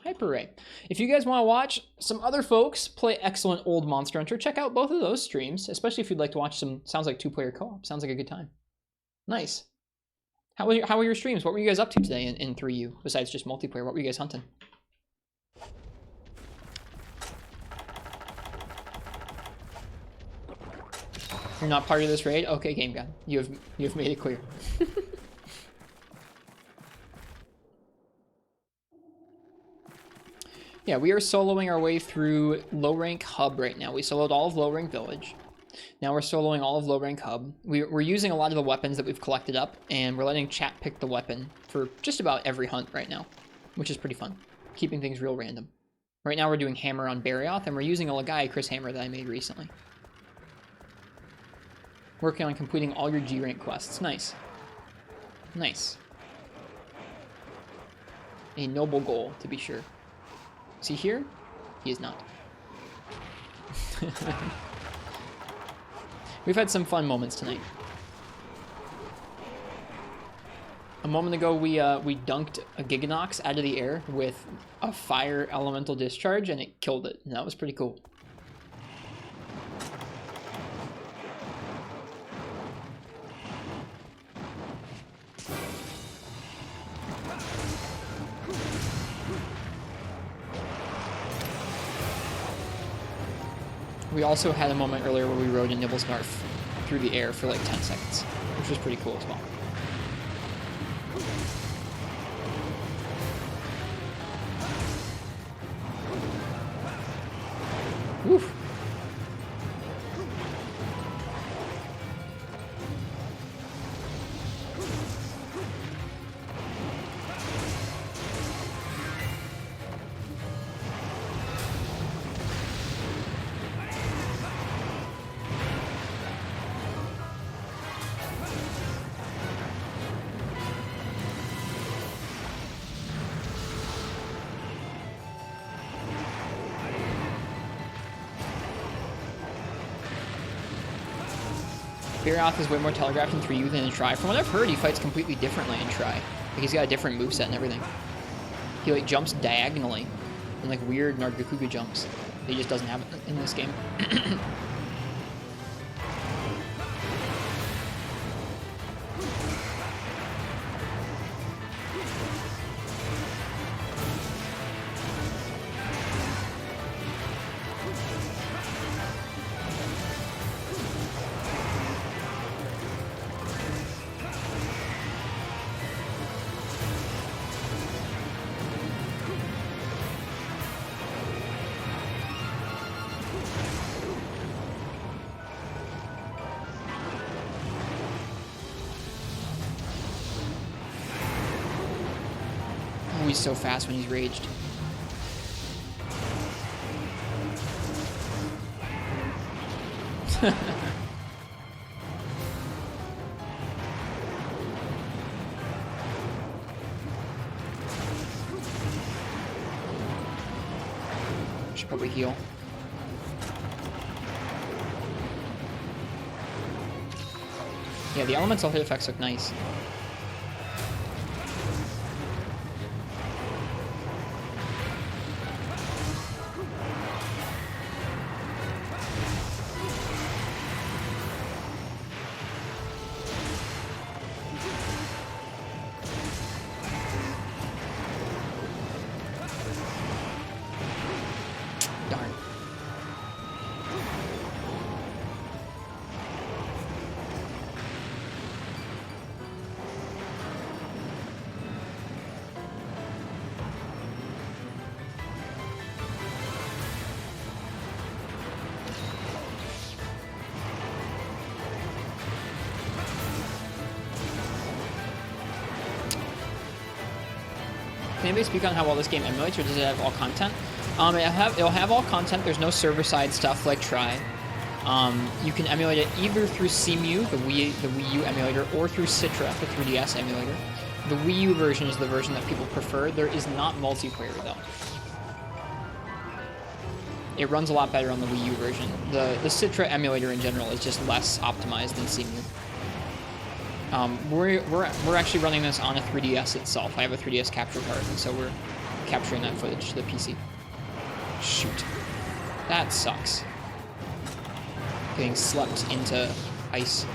Hyper Ray. If you guys want to watch some other folks play excellent old Monster Hunter, check out both of those streams, especially if you'd like to watch some, sounds like 2-player co-op. Sounds like a good time. Nice. How were your streams? What were you guys up to today in 3U, besides just multiplayer? What were you guys hunting? You're not part of this raid? Okay, Game God. You have made it clear. Yeah, we are soloing our way through low rank hub right now. We soloed all of low rank village. Now we're soloing all of low rank hub. We're using a lot of the weapons that we've collected up, and we're letting chat pick the weapon for just about every hunt right now, which is pretty fun. Keeping things real random. Right now we're doing hammer on Barioth, and we're using a Lagai Chris hammer that I made recently. Working on completing all your G rank quests. Nice. Nice. A noble goal, to be sure. Is he here? He is not. We've had some fun moments tonight. A moment ago, we dunked a Giganox out of the air with a fire elemental discharge, and it killed it. And that was pretty cool. We also had a moment earlier where we rode a Nibblesnarf through the air for like 10 seconds, which was pretty cool as well. Woof. Barioth is way more telegraphed in 3U than in Try. From what I've heard, he fights completely differently in Try. Like, he's got a different moveset and everything. He, like, jumps diagonally in, like, weird Nargacuga jumps. He just doesn't have it in this game. He's so fast when he's raged. Should probably heal. Yeah, the elemental hit effects look nice. Can anybody speak on how well this game emulates, or does it have all content? It'll have all content. There's no server-side stuff like Try. You can emulate it either through CMU, the Wii U emulator, or through Citra, the 3DS emulator. The Wii U version is the version that people prefer. There is not multiplayer, though. It runs a lot better on the Wii U version. The Citra emulator in general is just less optimized than CMU. We're actually running this on a 3DS itself. I have a 3DS capture card, and so we're capturing that footage to the PC. Shoot. That sucks. Getting slept into iced.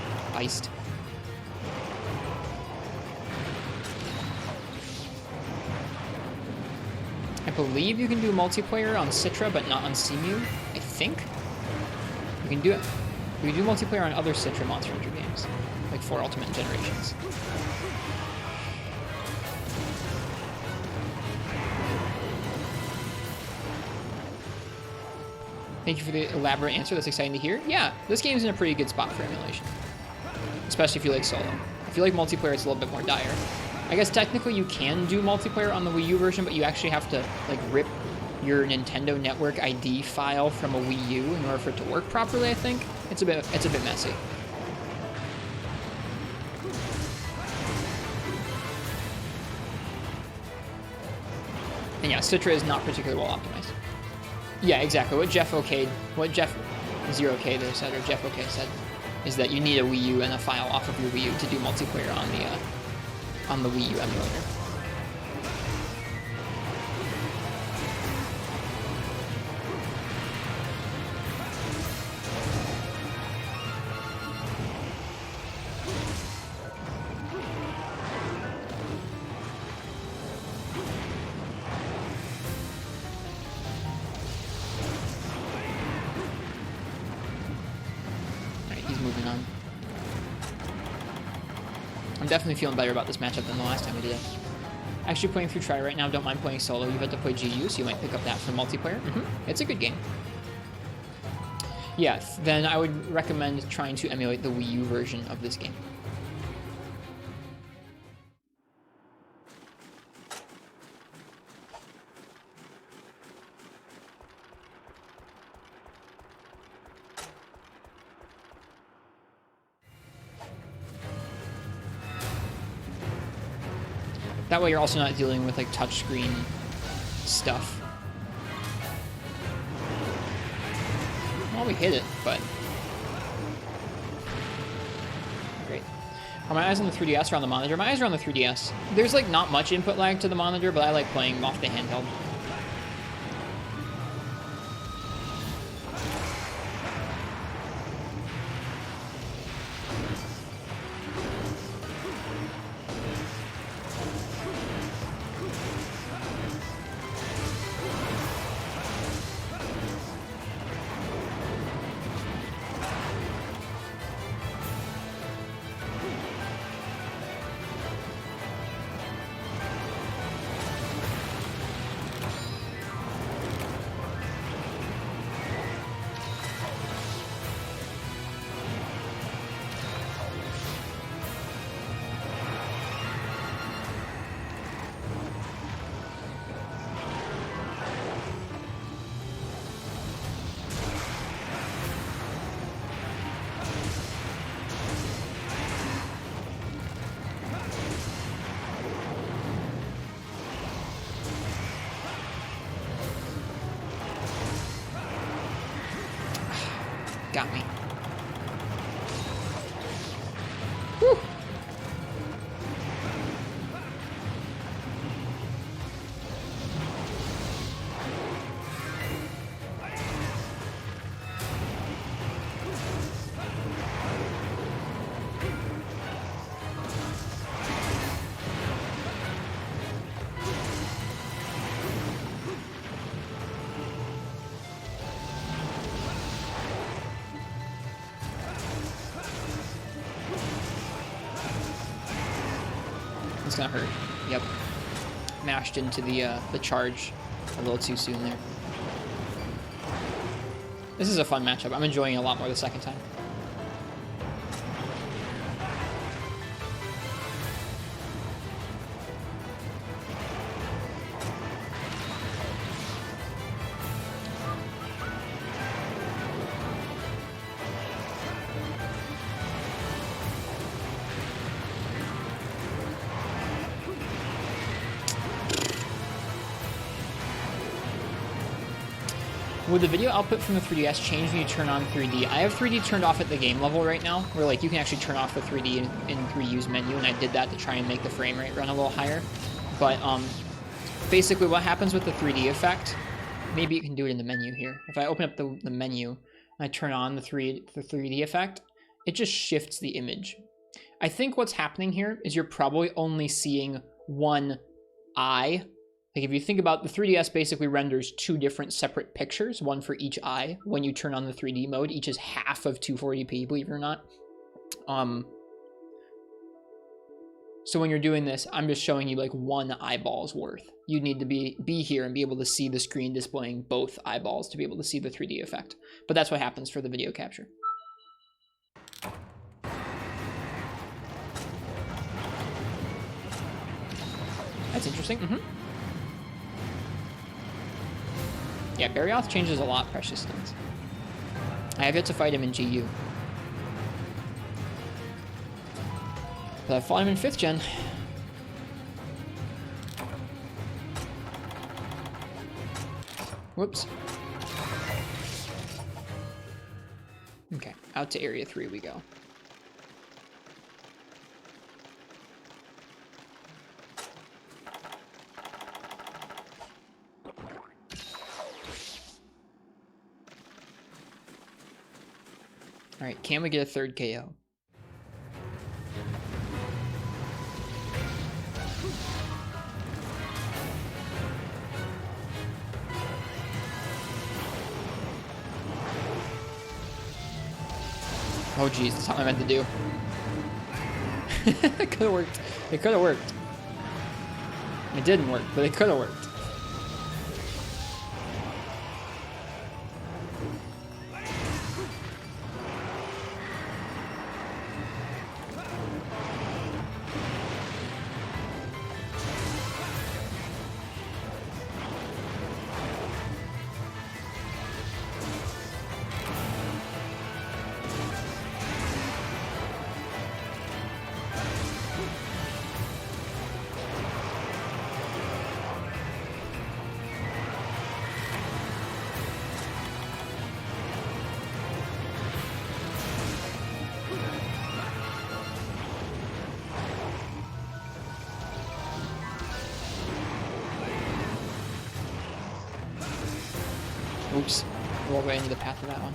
I believe you can do multiplayer on Citra, but not on CMU. I think. You can do it. You can do multiplayer on other Citra Monster Hunter games, like 4 Ultimate Generations. Thank you for the elaborate answer. That's exciting to hear. Yeah, this game's in a pretty good spot for emulation, especially if you like solo. If you like multiplayer, it's a little bit more dire. I guess technically you can do multiplayer on the Wii U version, but you actually have to like rip your Nintendo Network ID file from a Wii U in order for it to work properly. I think it's a bit messy. And yeah, Citra is not particularly well optimized. Yeah, exactly. What Jeff 0K there said, or Jeff OK said, is that you need a Wii U and a file off of your Wii U to do multiplayer on the Wii U emulator. I'm definitely feeling better about this matchup than the last time we did it. Actually playing through Try right now, don't mind playing solo. You've had to play GU, so you might pick up that for multiplayer. It's a good game. Yeah, then I would recommend trying to emulate the Wii U version of this game. That way you're also not dealing with like touchscreen stuff. Well, we hit it, but... Great. Are my eyes on the 3DS or on the monitor? My eyes are on the 3DS. There's like not much input lag to the monitor, but I like playing off the handheld. Got me. Whew. It's gonna hurt. Yep. Mashed into the charge a little too soon there. This is a fun matchup. I'm enjoying it a lot more the second time. Would the video output from the 3DS change when you turn on 3D? I have 3D turned off at the game level right now, where like you can actually turn off the 3D in 3U's menu, and I did that to try and make the frame rate run a little higher. But basically what happens with the 3D effect, maybe you can do it in the menu here. If I open up the menu and I turn on the 3D effect, it just shifts the image. I think what's happening here is you're probably only seeing one eye. Like if you think about the 3DS basically renders two different separate pictures, one for each eye. When you turn on the 3D mode, each is half of 240p, believe it or not. So when you're doing this, I'm just showing you like one eyeball's worth. You need to be here and be able to see the screen displaying both eyeballs to be able to see the 3D effect. But that's what happens for the video capture. That's interesting. Yeah, Barioth changes a lot, Precious Stones. I have yet to fight him in GU. But I fought him in 5th gen. Whoops. Okay, out to Area 3 we go. Alright, can we get a 3rd KO? Oh geez, that's not what I meant to do. It could have worked. It could have worked. It didn't work, but it could have worked. Oops, roll right into the path of that one.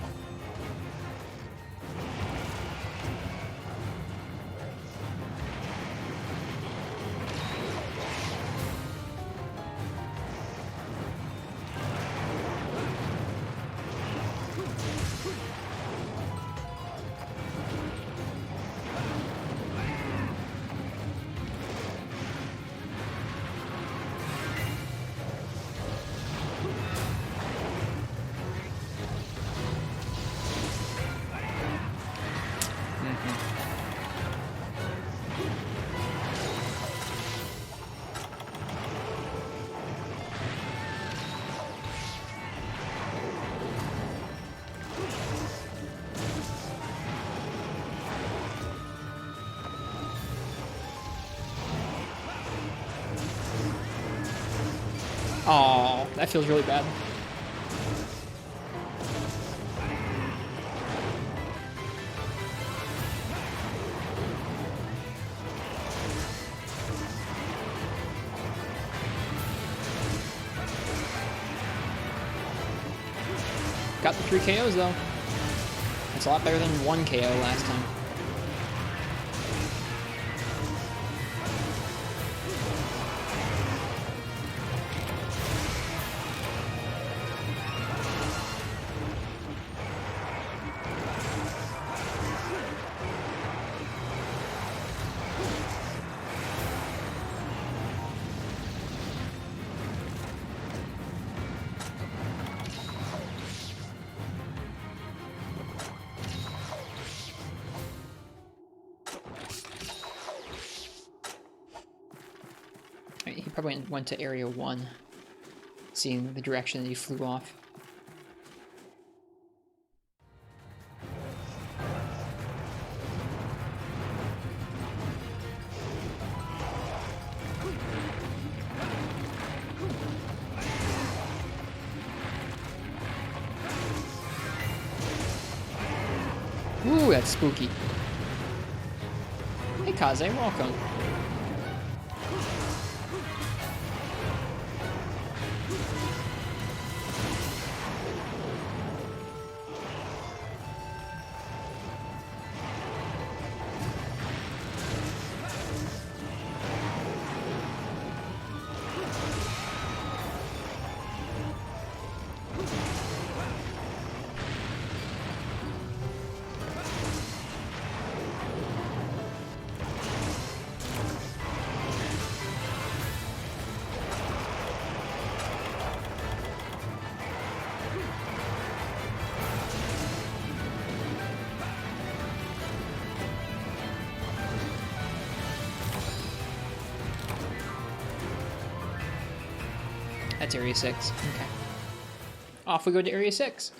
Oh, that feels really bad. Got the 3 KOs though. That's a lot better than 1 KO last time. He probably went to Area 1, seeing the direction that he flew off. Ooh, that's spooky. Hey Kaze, welcome. it's Area 6. Okay. Off we go to Area 6.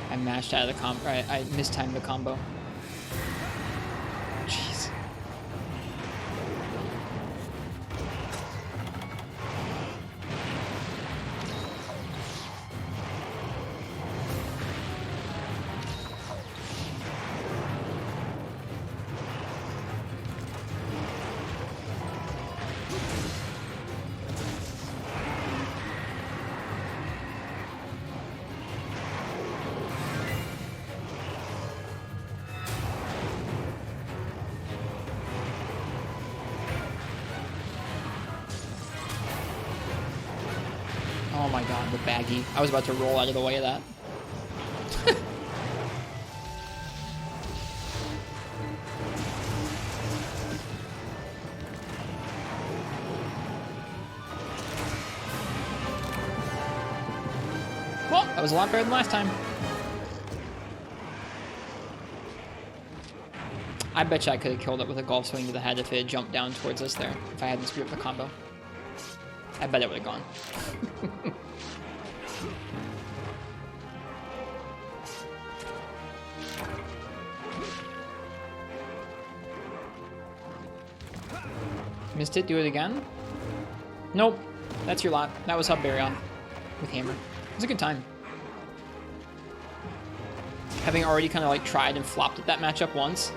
I mashed out of the combo. I mistimed the combo. Jeez. Oh my god, the baggie. I was about to roll out of the way of that. Well, that was a lot better than last time. I bet you I could have killed it with a golf swing to the head if it had jumped down towards us there, if I hadn't screwed up the combo. I bet it would have gone. Missed it, do it again? Nope, that's your lot. That was Hub Berry off with Hammer. It was a good time. Having already kind of like tried and flopped at that matchup once,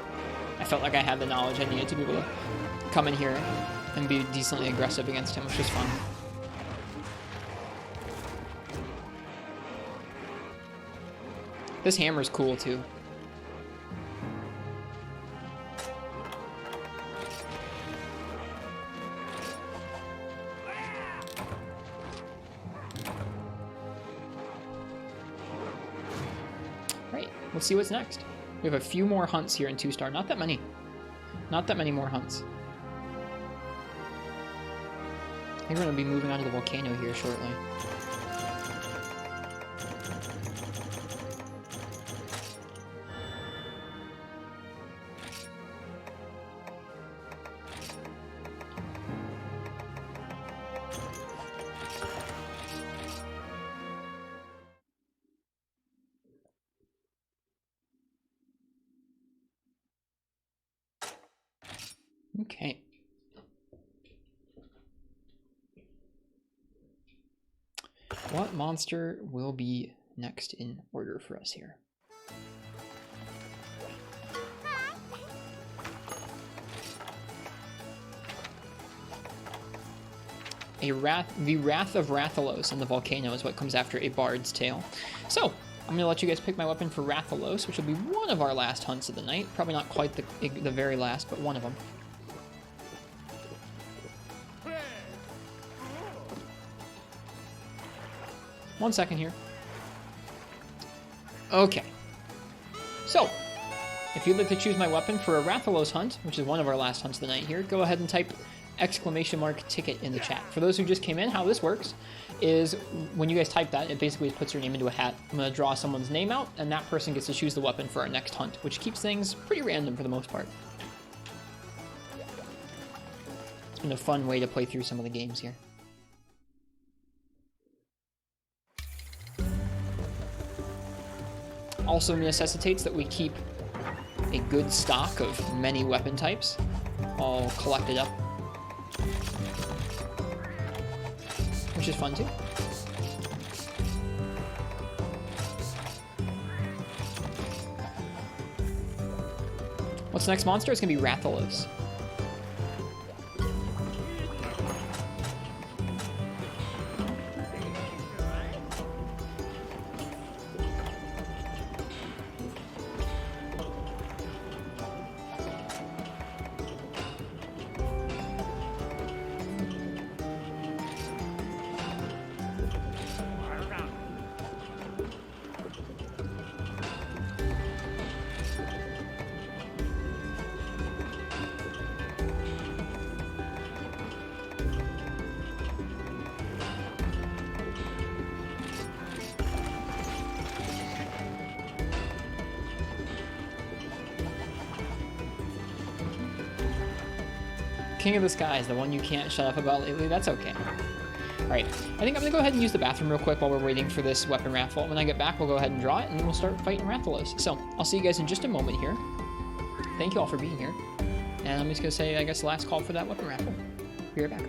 I felt like I had the knowledge I needed to be able to come in here and be decently aggressive against him, which was fun. This hammer's cool too. Right, let's see what's next. We have a few more hunts here in 2-star. Not that many. Not that many more hunts. I think we're going to be moving on to the volcano here shortly. Okay. What monster will be next in order for us here? The Wrath of Rathalos in the volcano is what comes after a Bard's Tale. So, I'm going to let you guys pick my weapon for Rathalos, which will be one of our last hunts of the night. Probably not quite the very last, but one of them. One second here. Okay. So, if you'd like to choose my weapon for a Rathalos hunt, which is one of our last hunts of the night here, go ahead and type !ticket in the chat. For those who just came in, how this works is when you guys type that, it basically puts your name into a hat. I'm going to draw someone's name out, and that person gets to choose the weapon for our next hunt, which keeps things pretty random for the most part. It's been a fun way to play through some of the games here. Also necessitates that we keep a good stock of many weapon types all collected up, which is fun too. What's the next monster? It's gonna be Rathalos. King of the Skies, the one you can't shut up about lately. That's okay. Alright, I think I'm gonna go ahead and use the bathroom real quick while we're waiting for this weapon raffle. When I get back, we'll go ahead and draw it, and then we'll start fighting Rathalos. So, I'll see you guys in just a moment here. Thank you all for being here. And I'm just gonna say, I guess, the last call for that weapon raffle. Be right back.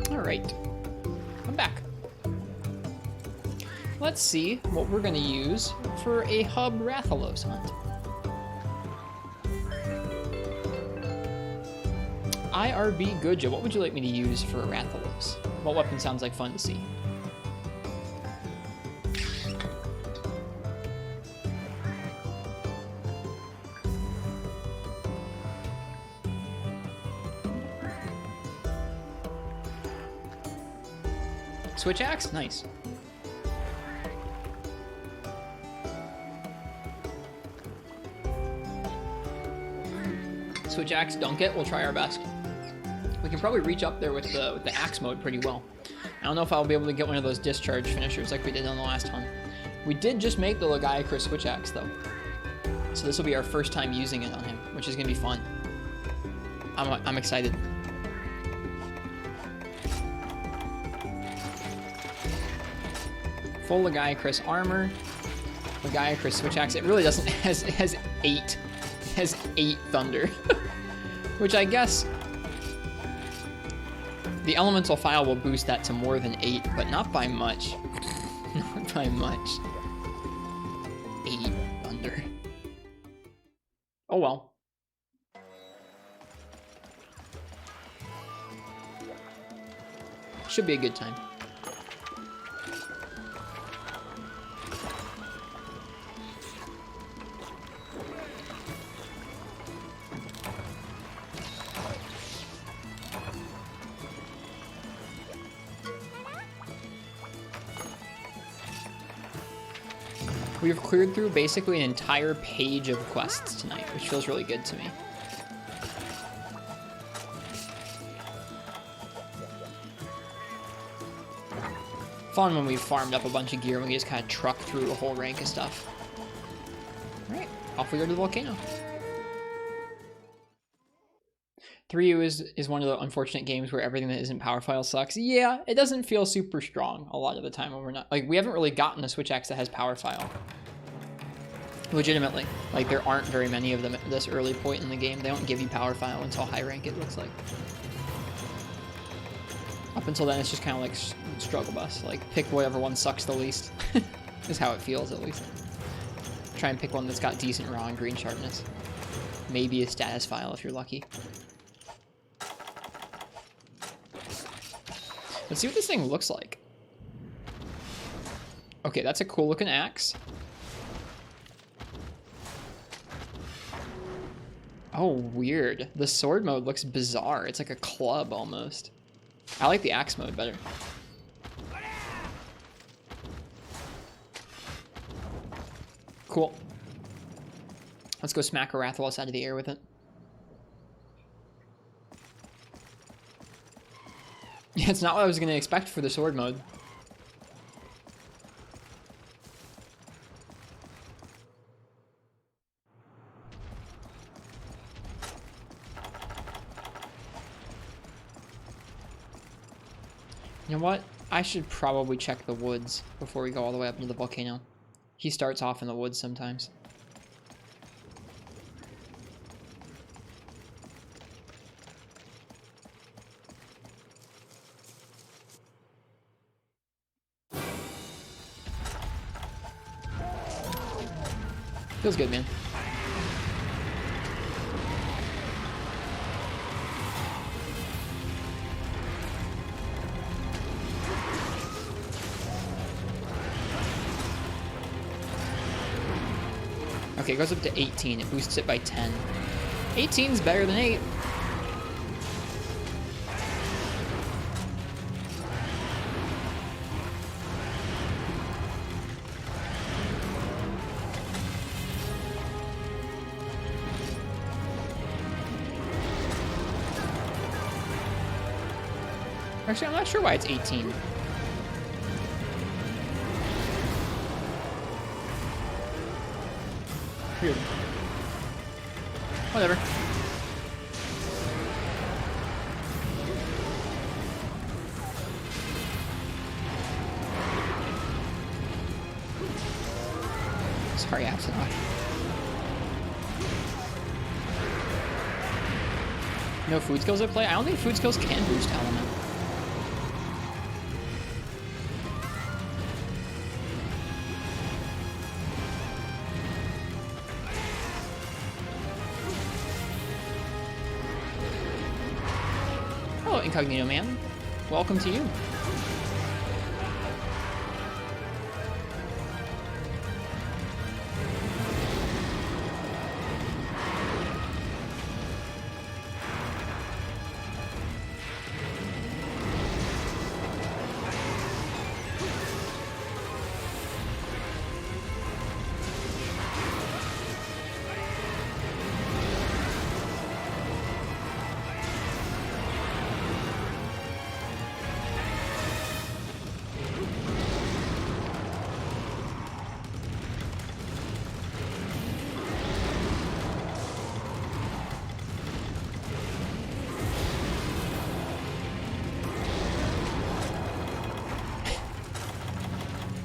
Alright, I'm back. Let's see what we're going to use for a hub Rathalos hunt. IRB Goodja, what would you like me to use for a Rathalos? What weapon sounds like fun to see? Switch axe? Nice. Switch axe, dunk it. We'll try our best. We can probably reach up there with the axe mode pretty well. I don't know if I'll be able to get one of those discharge finishers like we did on the last hunt. We did just make the Legiacris switch axe though, so this will be our first time using it on him, which is gonna be fun. I'm excited. Full Legiacris armor, Legiacris switch axe. It really doesn't. It has 8. It has 8 thunder, which I guess the elemental file will boost that to more than 8, but not by much. Not by much. Oh well. Should be a good time. We've cleared through basically an entire page of quests tonight, which feels really good to me. Fun when we've farmed up a bunch of gear and we just kind of truck through a whole rank of stuff. Alright, off we go to the volcano. 3U is one of the unfortunate games where everything that isn't power file sucks. Yeah, it doesn't feel super strong a lot of the time when we're not... Like, we haven't really gotten a Switch Axe that has power file. Legitimately. Like, there aren't very many of them at this early point in the game. They don't give you power file until high rank, it looks like. Up until then, it's just kind of like struggle bus. Like, pick whatever one sucks the least. Is how it feels, at least. Try and pick one that's got decent raw and green sharpness. Maybe a status file if you're lucky. Let's see what this thing looks like. Okay, that's a cool looking axe. Oh, weird. The sword mode looks bizarre. It's like a club almost. I like the axe mode better. Cool. Let's go smack a Rathalos out of the air with it. Yeah, it's not what I was going to expect for the sword mode. You know what? I should probably check the woods before we go all the way up into the volcano. He starts off in the woods sometimes. Feels good, man. Okay, it goes up to 18. It boosts it by 10. 18's better than 8. Actually, I'm not sure why it's 18. Weird. Whatever. Sorry, Absinthe. No food skills at play? I don't think food skills can boost element. Incognito Man, welcome to you.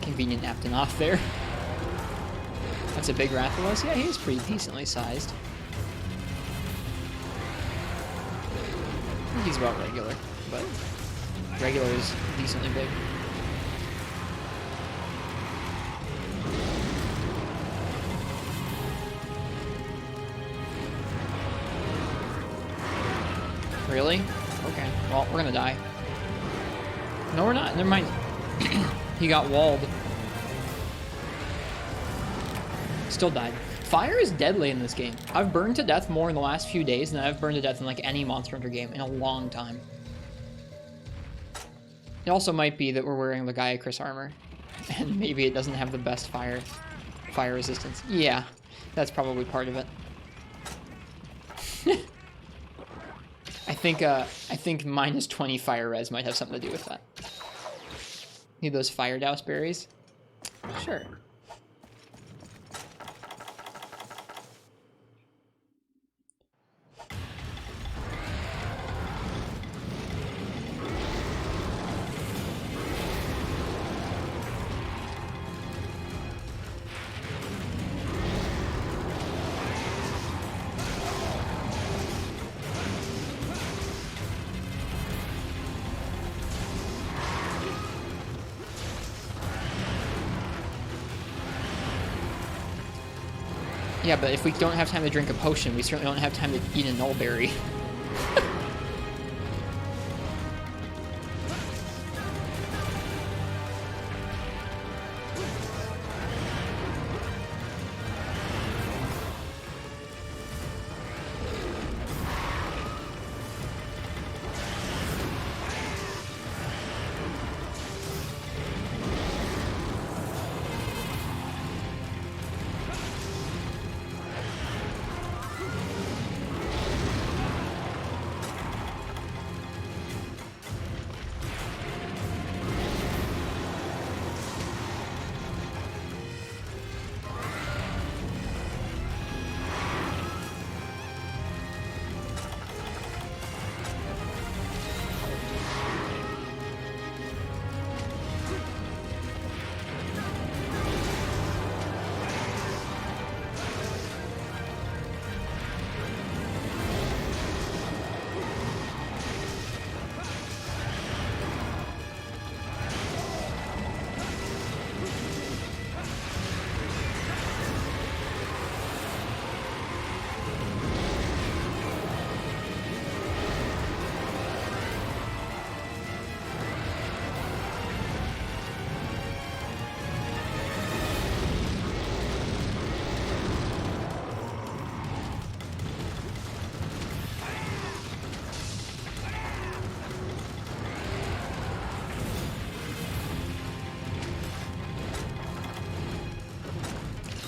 Convenient Napton off there. That's a big Rathalos. Yeah, he's pretty decently sized. I think he's about regular, but regular is decently big. Really? Okay. Well, we're gonna die. No, we're not. Never mind. He got walled. Still died. Fire is deadly in this game. I've burned to death more in the last few days than I've burned to death in like any Monster Hunter game in a long time. It also might be that we're wearing the Gaiacris armor, and maybe it doesn't have the best fire resistance. Yeah, that's probably part of it. I think minus 20 fire res might have something to do with that. Need those fire douse berries? Sure. Yeah, but if we don't have time to drink a potion, we certainly don't have time to eat a nullberry.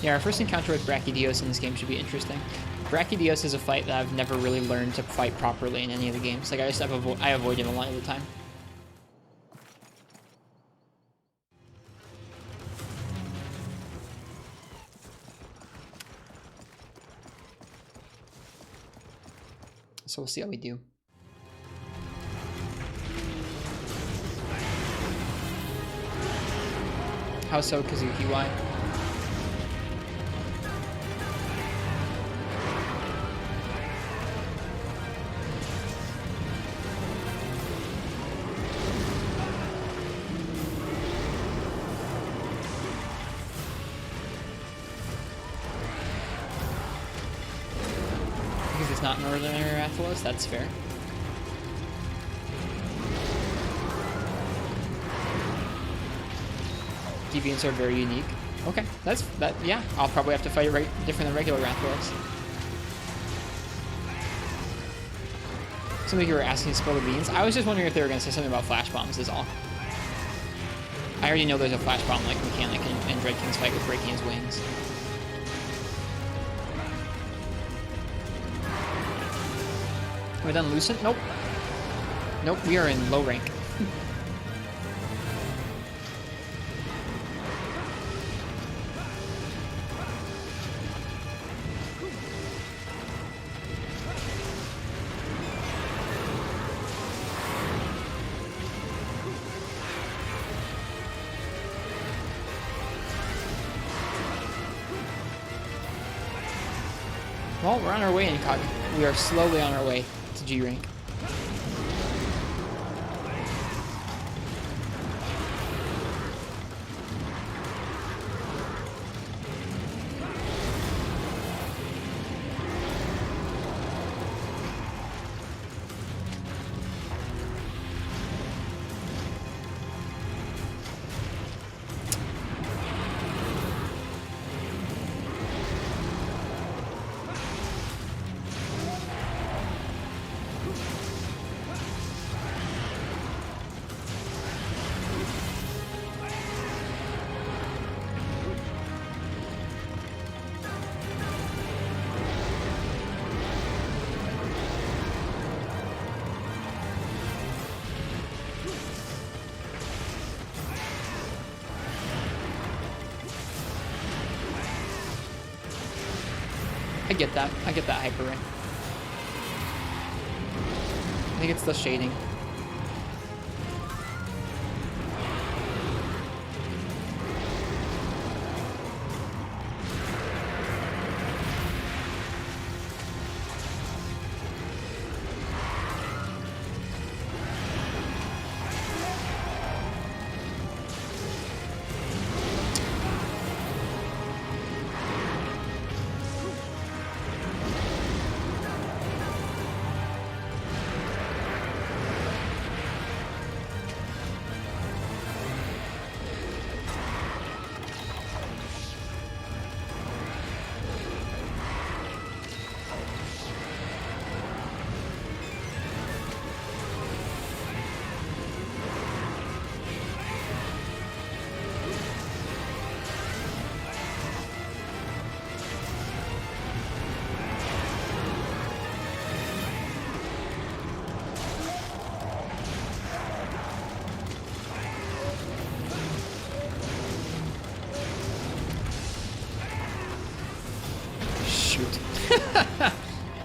Yeah, our first encounter with Brachydios in this game should be interesting. Brachydios is a fight that I've never really learned to fight properly in any of the games. Like, I avoid him a lot of the time. So we'll see how we do. How so, Kazuki? Why? Because it's not Northern Rathalos? That's fair. Deviants are very unique. Okay, yeah, I'll probably have to fight it different than regular Rathalos. Some of you were asking to spill the beans. I was just wondering if they were going to say something about flash bombs is all. I already know there's a flash bomb like mechanic in Dread King's fight with breaking his wings. Are we done Lucent? Nope. Nope, we are in low rank. Well, we're on our way, Incog. We are slowly on our way to G rank. I get that. I get that hyper ring. I think it's the shading.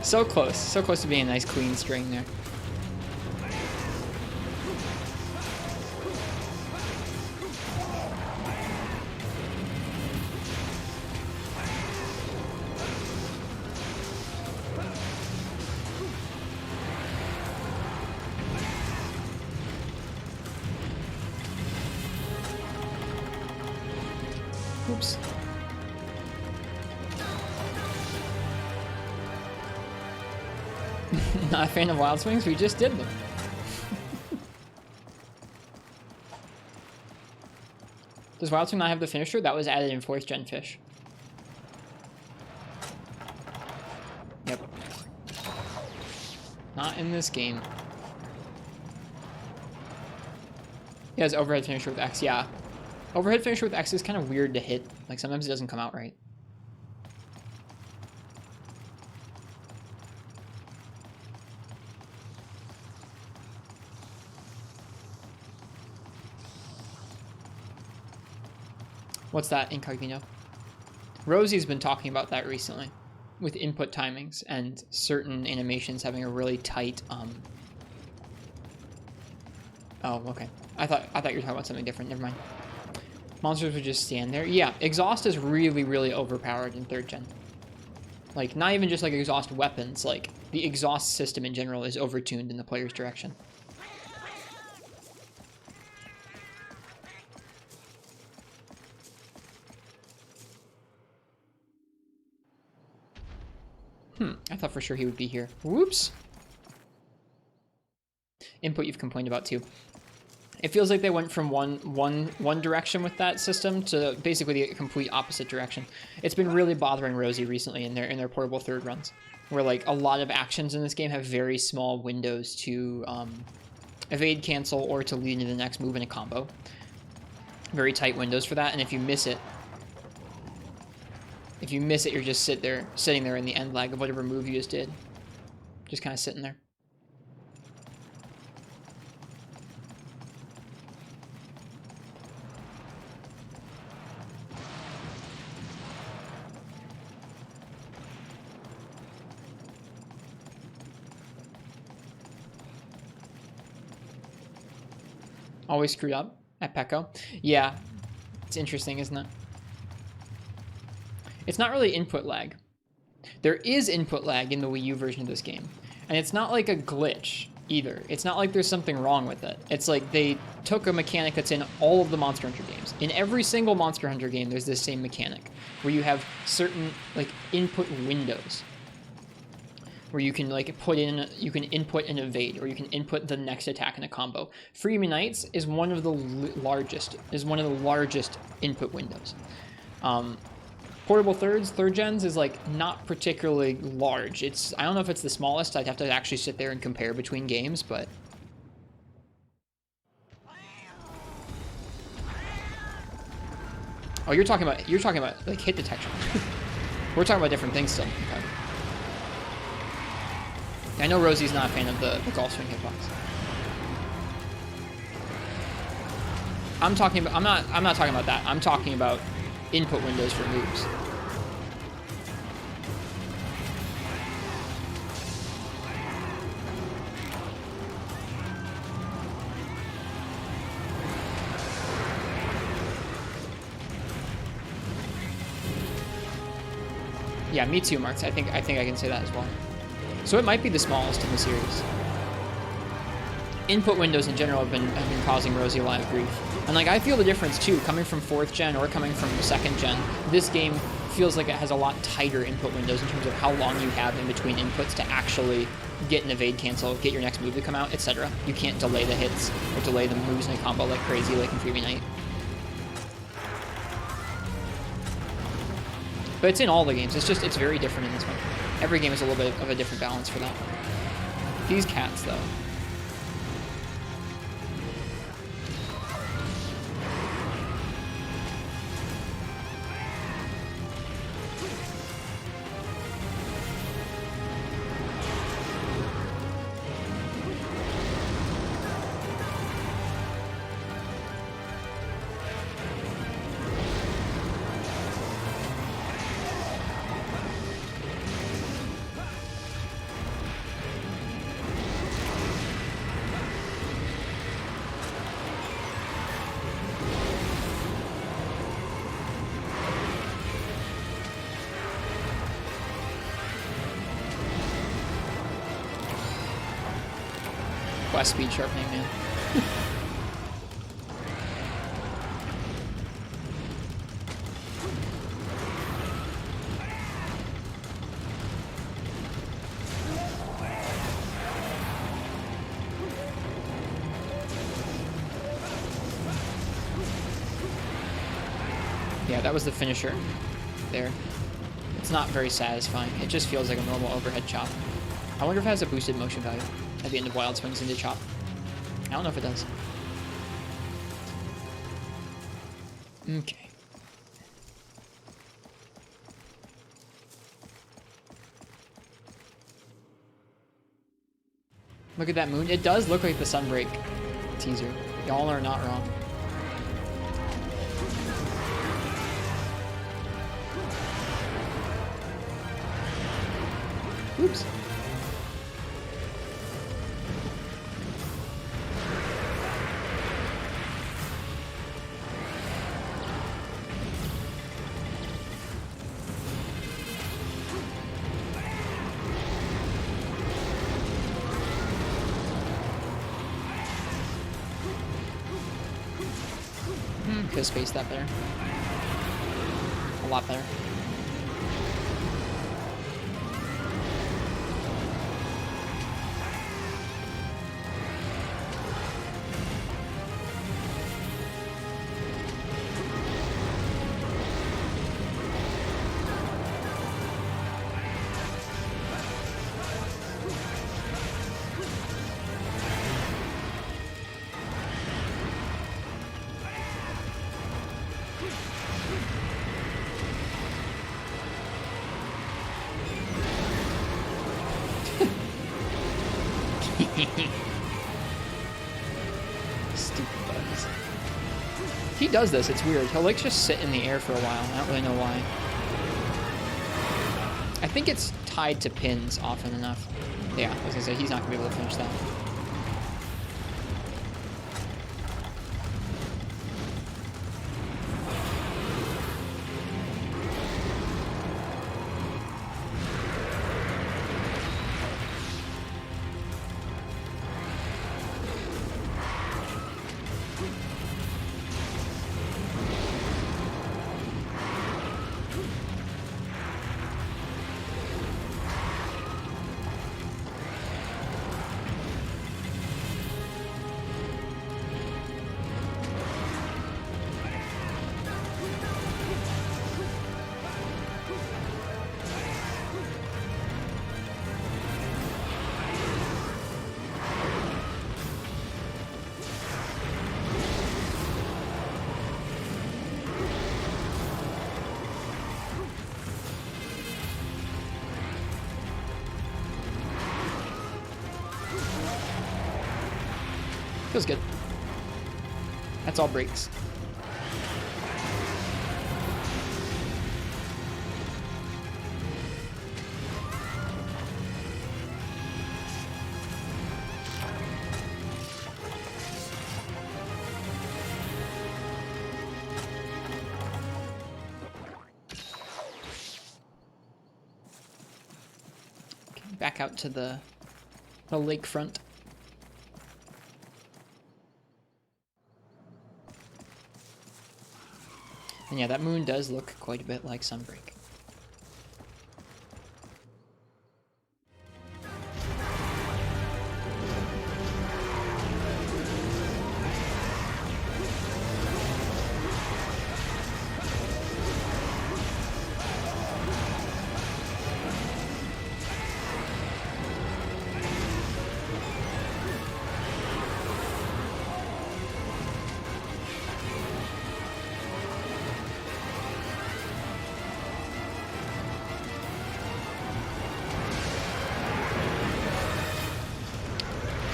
So close to being a nice clean string there. Oops. Not a fan of wild swings? We just did them. Does wild swing not have the finisher? That was added in 4th gen fish. Yep. Not in this game. He has overhead finisher with X, yeah. Overhead finisher with X is kind of weird to hit. Like, sometimes it doesn't come out right. What's that, Incognito? Rosie's been talking about that recently, with input timings and certain animations having a really tight, Oh, okay. I thought you were talking about something different. Never mind. Monsters would just stand there. Yeah, exhaust is really, really overpowered in 3rd gen. Like, not even just like exhaust weapons, like, the exhaust system in general is overtuned in the player's direction. I thought for sure he would be here. Whoops. Input you've complained about too. It feels like they went from one direction with that system to basically the complete opposite direction. It's been really bothering Rosie recently in their portable 3rd runs, where like a lot of actions in this game have very small windows to evade, cancel, or to lead into the next move in a combo. Very tight windows for that, and if you miss it, you're just sitting there in the end lag of whatever move you just did. Just kind of sitting there. Always screwed up at Pecco. Yeah, it's interesting, isn't it? It's not really input lag. There is input lag in the Wii U version of this game. And it's not like a glitch either. It's not like there's something wrong with it. It's like they took a mechanic that's in all of the Monster Hunter games. In every single Monster Hunter game, there's this same mechanic where you have certain like input windows where you can like you can input and evade, or you can input the next attack in a combo. Freedom Unites is one of the largest input windows. Portable 3rd gens is like not particularly large. I don't know if it's the smallest. I'd have to actually sit there and compare between games, but oh, you're talking about like hit detection. We're talking about different things still. Okay. I know Rosie's not a fan of the golf swing hitbox. I'm not talking about that. I'm talking about input windows for moves. Yeah, me too, Marks. I think I can say that as well. So it might be the smallest in the series. Input windows in general have been causing Rosie a lot of grief. And like I feel the difference too, coming from 4th gen or coming from 2nd gen. This game feels like it has a lot tighter input windows in terms of how long you have in between inputs to actually get an evade cancel, get your next move to come out, etc. You can't delay the hits or delay the moves in a combo like crazy like in 3v Night. But it's in all the games. It's very different in this one. Every game is a little bit of a different balance for that. These cats though. Quest speed sharpening, man. Yeah, that was the finisher there. It's not very satisfying. It just feels like a normal overhead chop. I wonder if it has a boosted motion value at the end of Wild Swings into chop. I don't know if it does. Okay. Look at that moon. It does look like the Sunbreak teaser. Y'all are not wrong. Oops. Could have spaced that better. A lot better. Stupid bugs. He does this, it's weird. He'll like just sit in the air for a while. I don't really know why. I think it's tied to pins often enough. Yeah, I was gonna say, he's not gonna be able to finish that. Feels good. That's all breaks. back out to the lakefront. And yeah, that moon does look quite a bit like Sunbreak.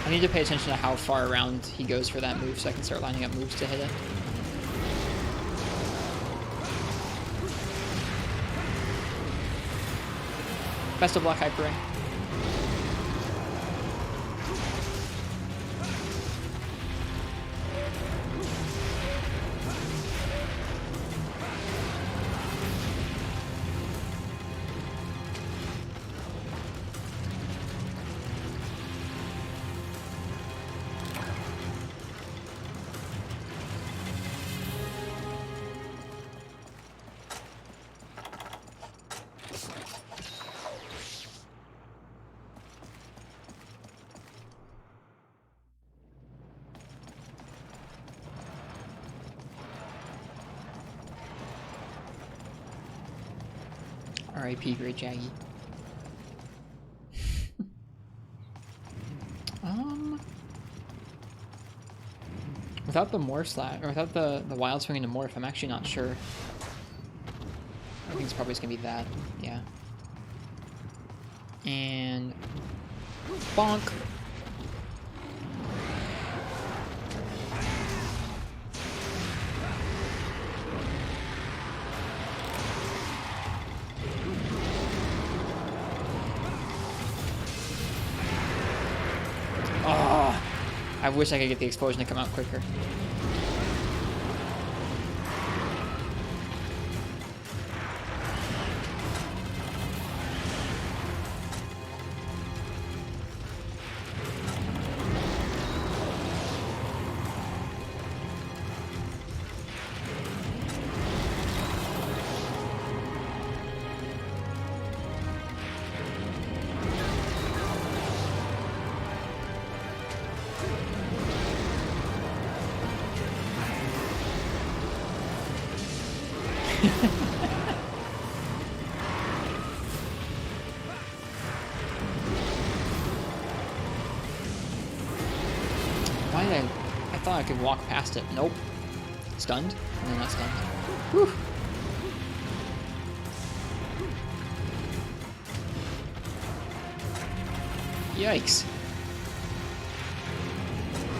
I need to pay attention to how far around he goes for that move so I can start lining up moves to hit it. Best of luck, Hyper Ring. R.I.P. Great Jaggy. Without the morph slash, or without the wild swing into morph, I'm actually not sure. I think it's probably just gonna be that, yeah. And bonk. I wish I could get the explosion to come out quicker. Why did I thought I could walk past it. Nope. Stunned? No, not stunned. Whew. Yikes.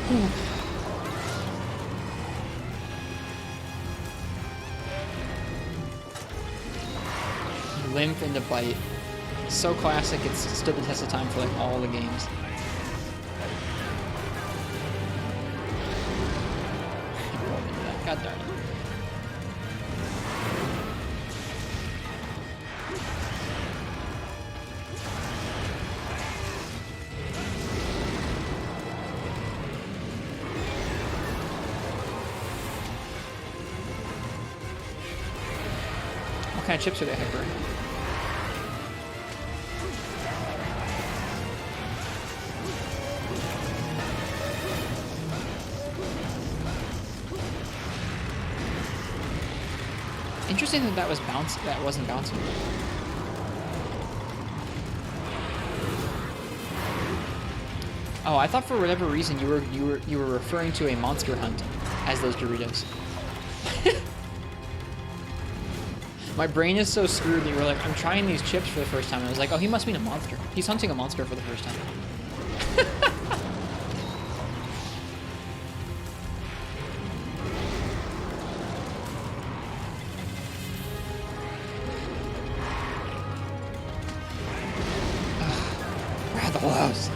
Whew. Limp into bite. So classic, it's stood the test of time for like all the games. God darn it. What kind of chips are they, Hyper? Interesting that that wasn't bouncing. Oh, I thought for whatever reason you were referring to a Monster Hunt as those Doritos. My brain is so screwed that you were like, I'm trying these chips for the first time. And I was like, oh, he must mean a monster. He's hunting a monster for the first time. Rathalos.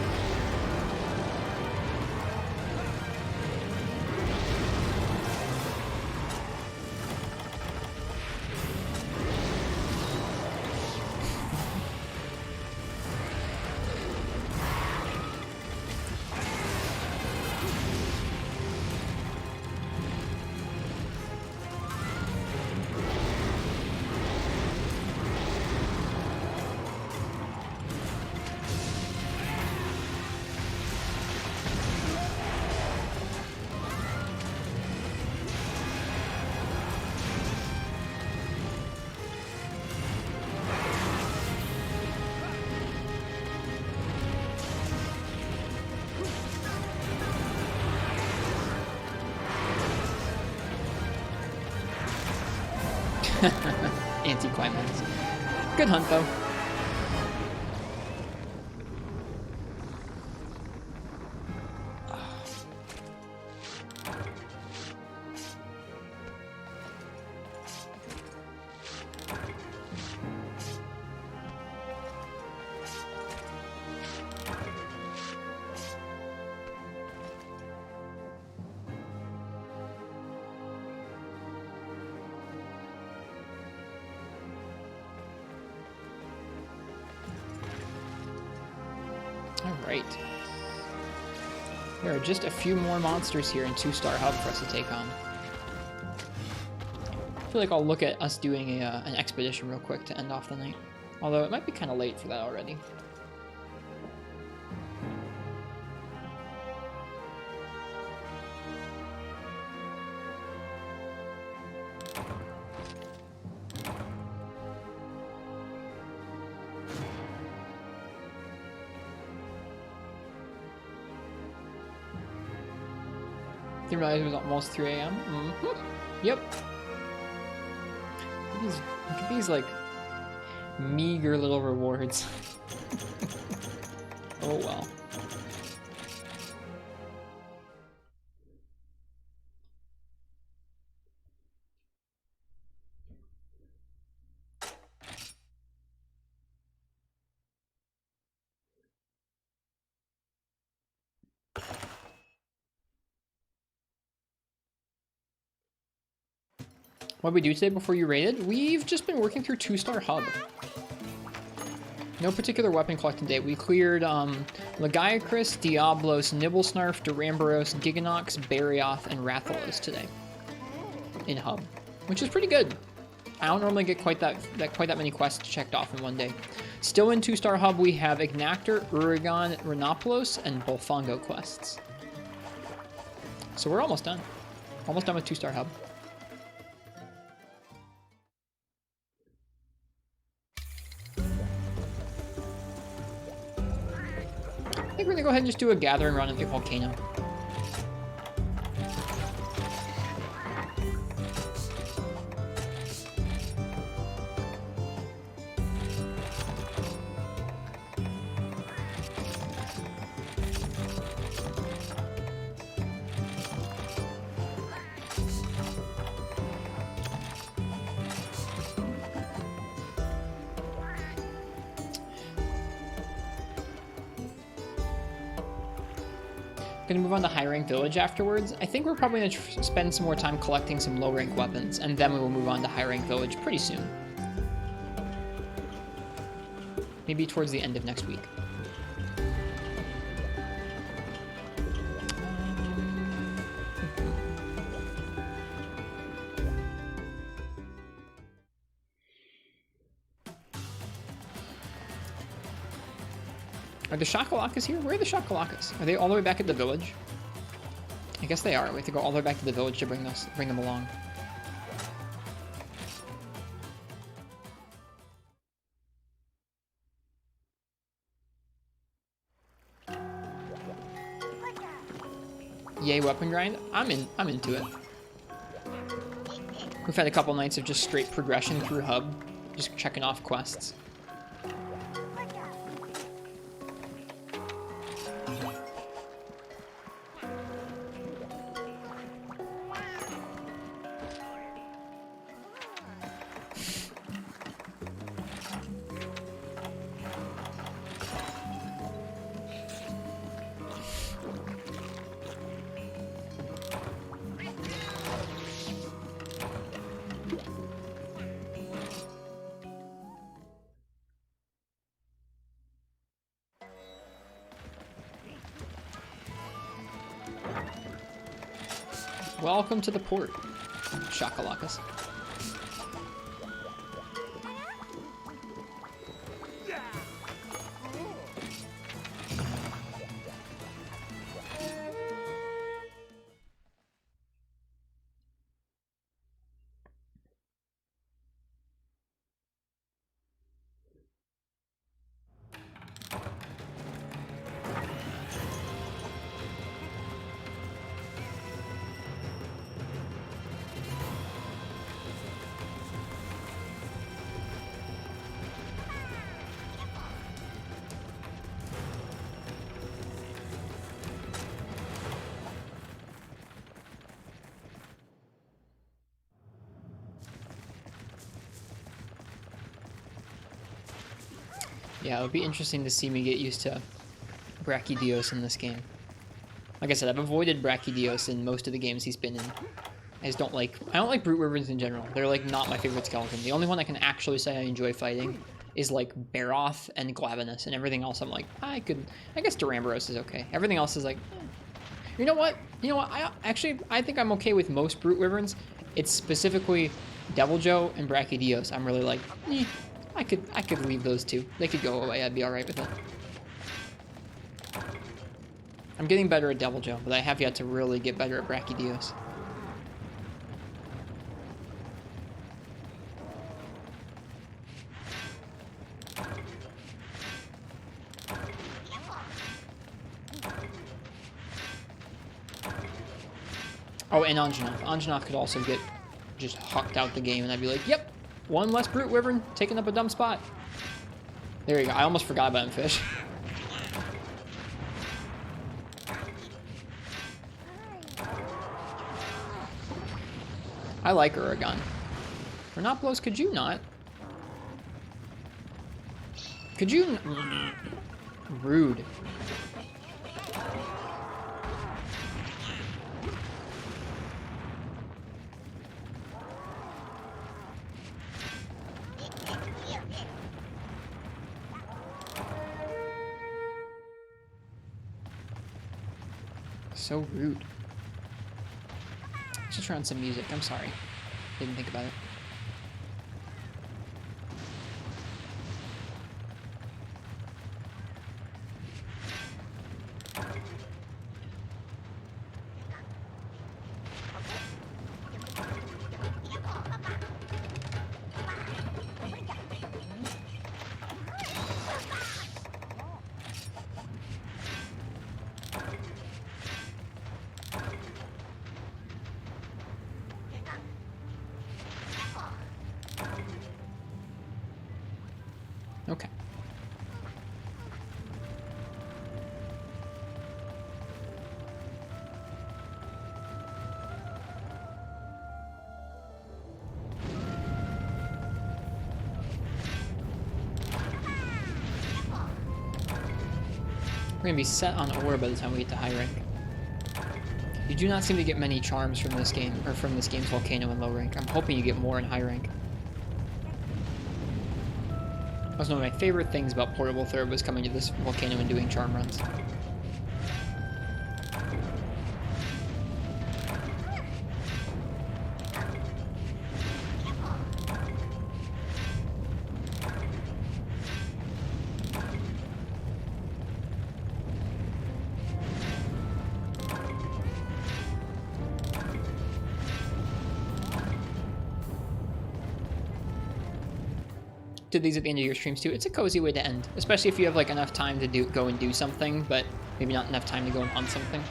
Anti-climax. Good hunt, though. Alright. There are just a few more monsters here in 2-star hub for us to take on. I feel like I'll look at us doing an expedition real quick to end off the night. Although it might be kind of late for that already. Didn't realize it was almost 3 a.m. Mm-hmm. Yep. Look at these, like, meager little rewards. Oh well. What did we do today before you raided? We've just been working through 2-star hub. No particular weapon collecting day. We cleared Lagiacrus, Diablos, Nibblesnarf, Duramboros, Giganox, Barioth, and Rathalos today. In hub. Which is pretty good. I don't normally get quite that many quests checked off in one day. Still in 2-star hub, we have Ignactor, Uragan, Rhenoplos, and Bolfongo quests. So we're almost done. Almost done with 2-star hub. I think we're gonna go ahead and just do a gathering run at the volcano. Gonna move on to high rank village afterwards. I think we're probably gonna spend some more time collecting some low rank weapons, and then we will move on to high rank village pretty soon. Maybe towards the end of next week. Are the Shakalakas here? Where are the Shakalakas? Are they all the way back at the village? I guess they are. We have to go all the way back to the village to bring them along. Yay, weapon grind. I'm into it. We've had a couple nights of just straight progression through hub, just checking off quests. Welcome to the port, Shakalakas. Yeah, it would be interesting to see me get used to Brachydios in this game. Like I said, I've avoided Brachydios in most of the games he's been in. I don't like Brute Wyverns in general. They're like not my favorite skeleton. The only one I can actually say I enjoy fighting is like Baroth and Glavenus, and everything else I'm like, I guess Duramboros is okay. Everything else is like, You know what? I think I'm okay with most Brute Wyverns. It's specifically Deviljho and Brachydios. I'm really like, I could leave those two. They could go away. I'd be all right with it. I'm getting better at Deviljho, but I have yet to really get better at Brachydios. Oh, and Anjanath. Anjanath could also get just hucked out the game, and I'd be like, yep, one less Brute Wyvern taking up a dumb spot. There you go. I almost forgot about him, Fish. I like Uragon. Renoplos, could you not? Could you... Rude. So rude. I should turn on some music. I'm sorry. Didn't think about it. Okay. We're gonna be set on Aura by the time we get to high rank. You do not seem to get many charms from this game, or from this game's Volcano in low rank. I'm hoping you get more in high rank. That was one of my favorite things about Portable Third was coming to this volcano and doing charm runs. Did these at the end of your streams too. It's a cozy way to end, especially if you have like enough time to go and do something, but maybe not enough time to go and hunt something.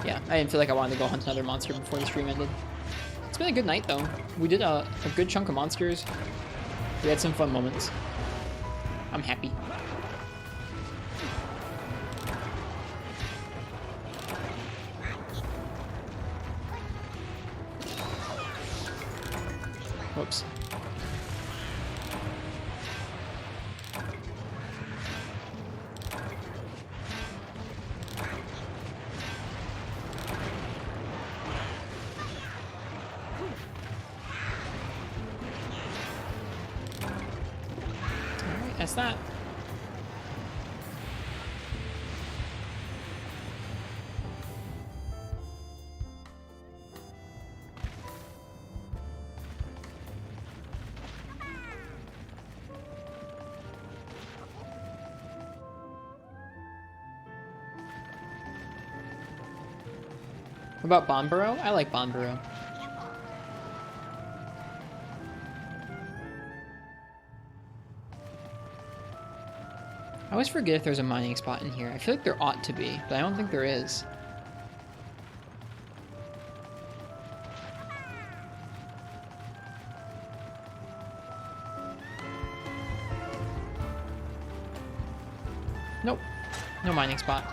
Yeah, I didn't feel like I wanted to go hunt another monster before the stream ended. It's been a good night though. We did a good chunk of monsters. We had some fun moments. I'm happy. Whoops. That's that. What about Bonboro? I like Bonboro. I always forget if there's a mining spot in here. I feel like there ought to be, but I don't think there is. Nope. No mining spot.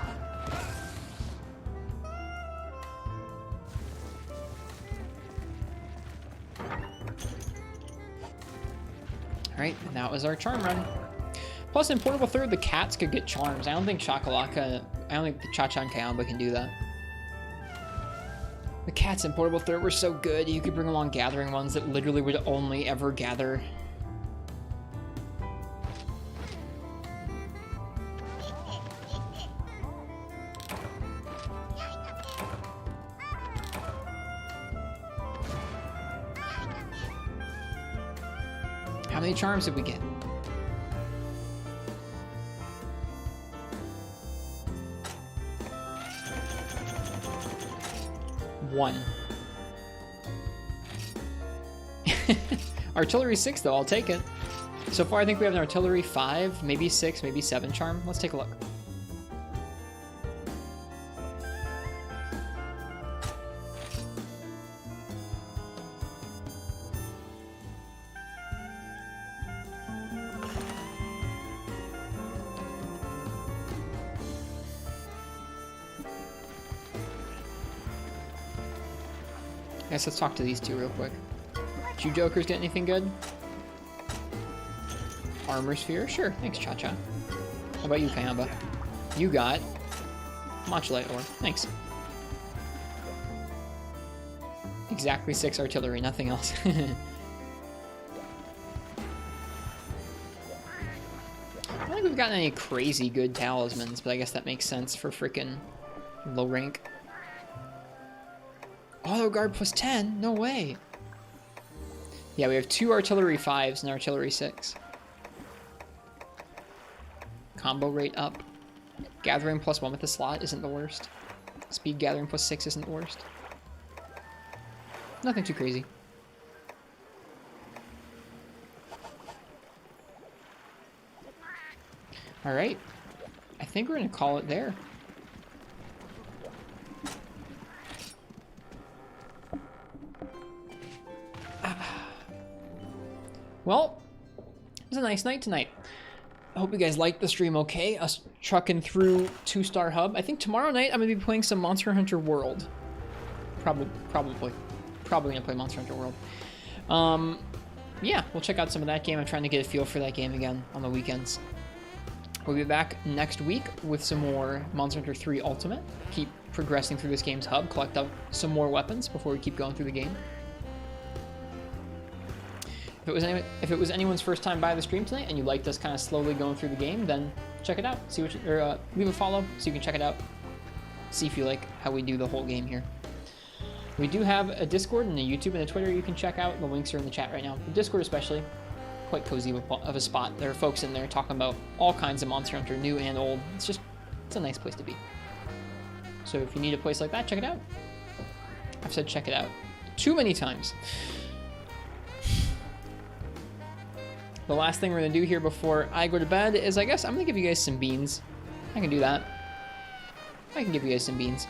Alright, and that was our charm run. Plus, in Portable Third, the cats could get charms. I don't think Chakalaka, I don't think the Cha-Cha and Kayamba can do that. The cats in Portable Third were so good. You could bring along gathering ones that literally would only ever gather. How many charms did we get? One. Artillery 6 though, I'll take it. So far I think we have an artillery 5, maybe 6, maybe 7 charm. Let's take a look. I guess let's talk to these two real quick. Did you jokers get anything good? Armor sphere? Sure, thanks, Cha-Cha. How about you, Kayamba? You got Mochelite ore. Thanks. Exactly 6 artillery, nothing else. I don't think we've gotten any crazy good talismans, but I guess that makes sense for freaking low rank. Auto guard plus 10? No way. Yeah, we have 2 artillery 5s and artillery 6. Combo rate up. Gathering plus 1 with the slot isn't the worst. Speed gathering plus 6 isn't the worst. Nothing too crazy. Alright. I think we're going to call it there. Well, it was a nice night tonight. I hope you guys liked the stream okay. Us trucking through 2-Star Hub. I think tomorrow night I'm going to be playing some Monster Hunter World. Probably going to play Monster Hunter World. Yeah, we'll check out some of that game. I'm trying to get a feel for that game again on the weekends. We'll be back next week with some more Monster Hunter 3 Ultimate. Keep progressing through this game's hub. Collect up some more weapons before we keep going through the game. If it was anyone's first time by the stream tonight and you liked us kind of slowly going through the game, then check it out. See what leave a follow so you can check it out. See if you like how we do the whole game here. We do have a Discord and a YouTube and a Twitter you can check out. The links are in the chat right now. The Discord especially, quite cozy of a spot. There are folks in there talking about all kinds of Monster Hunter, new and old. It's a nice place to be. So if you need a place like that, check it out. I've said check it out too many times. The last thing we're going to do here before I go to bed is, I guess, I'm going to give you guys some beans. I can do that. I can give you guys some beans.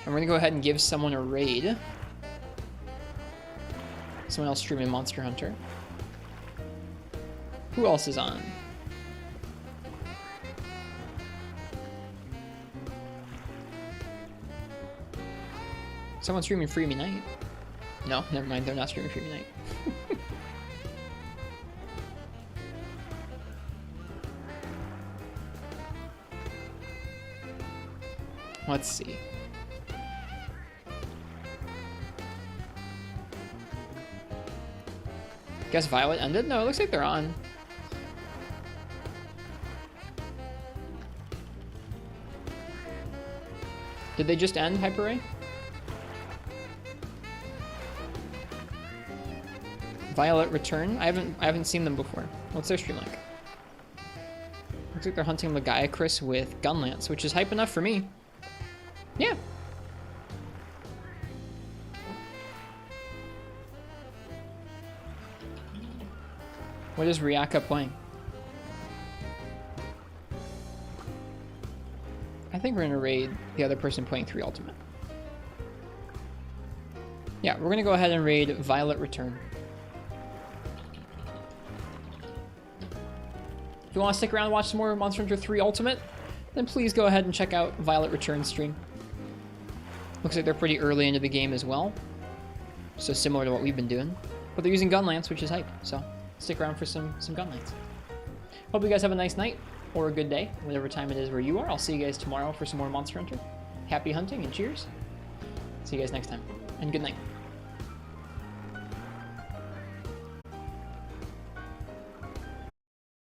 And we're going to go ahead and give someone a raid. Someone else streaming Monster Hunter. Who else is on? Someone streaming Freemy Night. No, never mind. They're not streaming Freemy Night. Let's see. Guess Violet ended? No, it looks like they're on. Did they just end, Hyper Ray? Violet return? I haven't seen them before. What's their stream like? Looks like they're hunting Lagiacrus with Gunlance, which is hype enough for me. Yeah. What is Ryaka playing? I think we're gonna raid the other person playing 3 Ultimate. Yeah, we're gonna go ahead and raid Violet Return. If you want to stick around and watch some more Monster Hunter 3 Ultimate, then please go ahead and check out Violet Return stream. Looks like they're pretty early into the game as well. So similar to what we've been doing. But they're using Gunlance, which is hype. So stick around for some Gunlance. Hope you guys have a nice night or a good day, whatever time it is where you are. I'll see you guys tomorrow for some more Monster Hunter. Happy hunting and cheers. See you guys next time. And good night.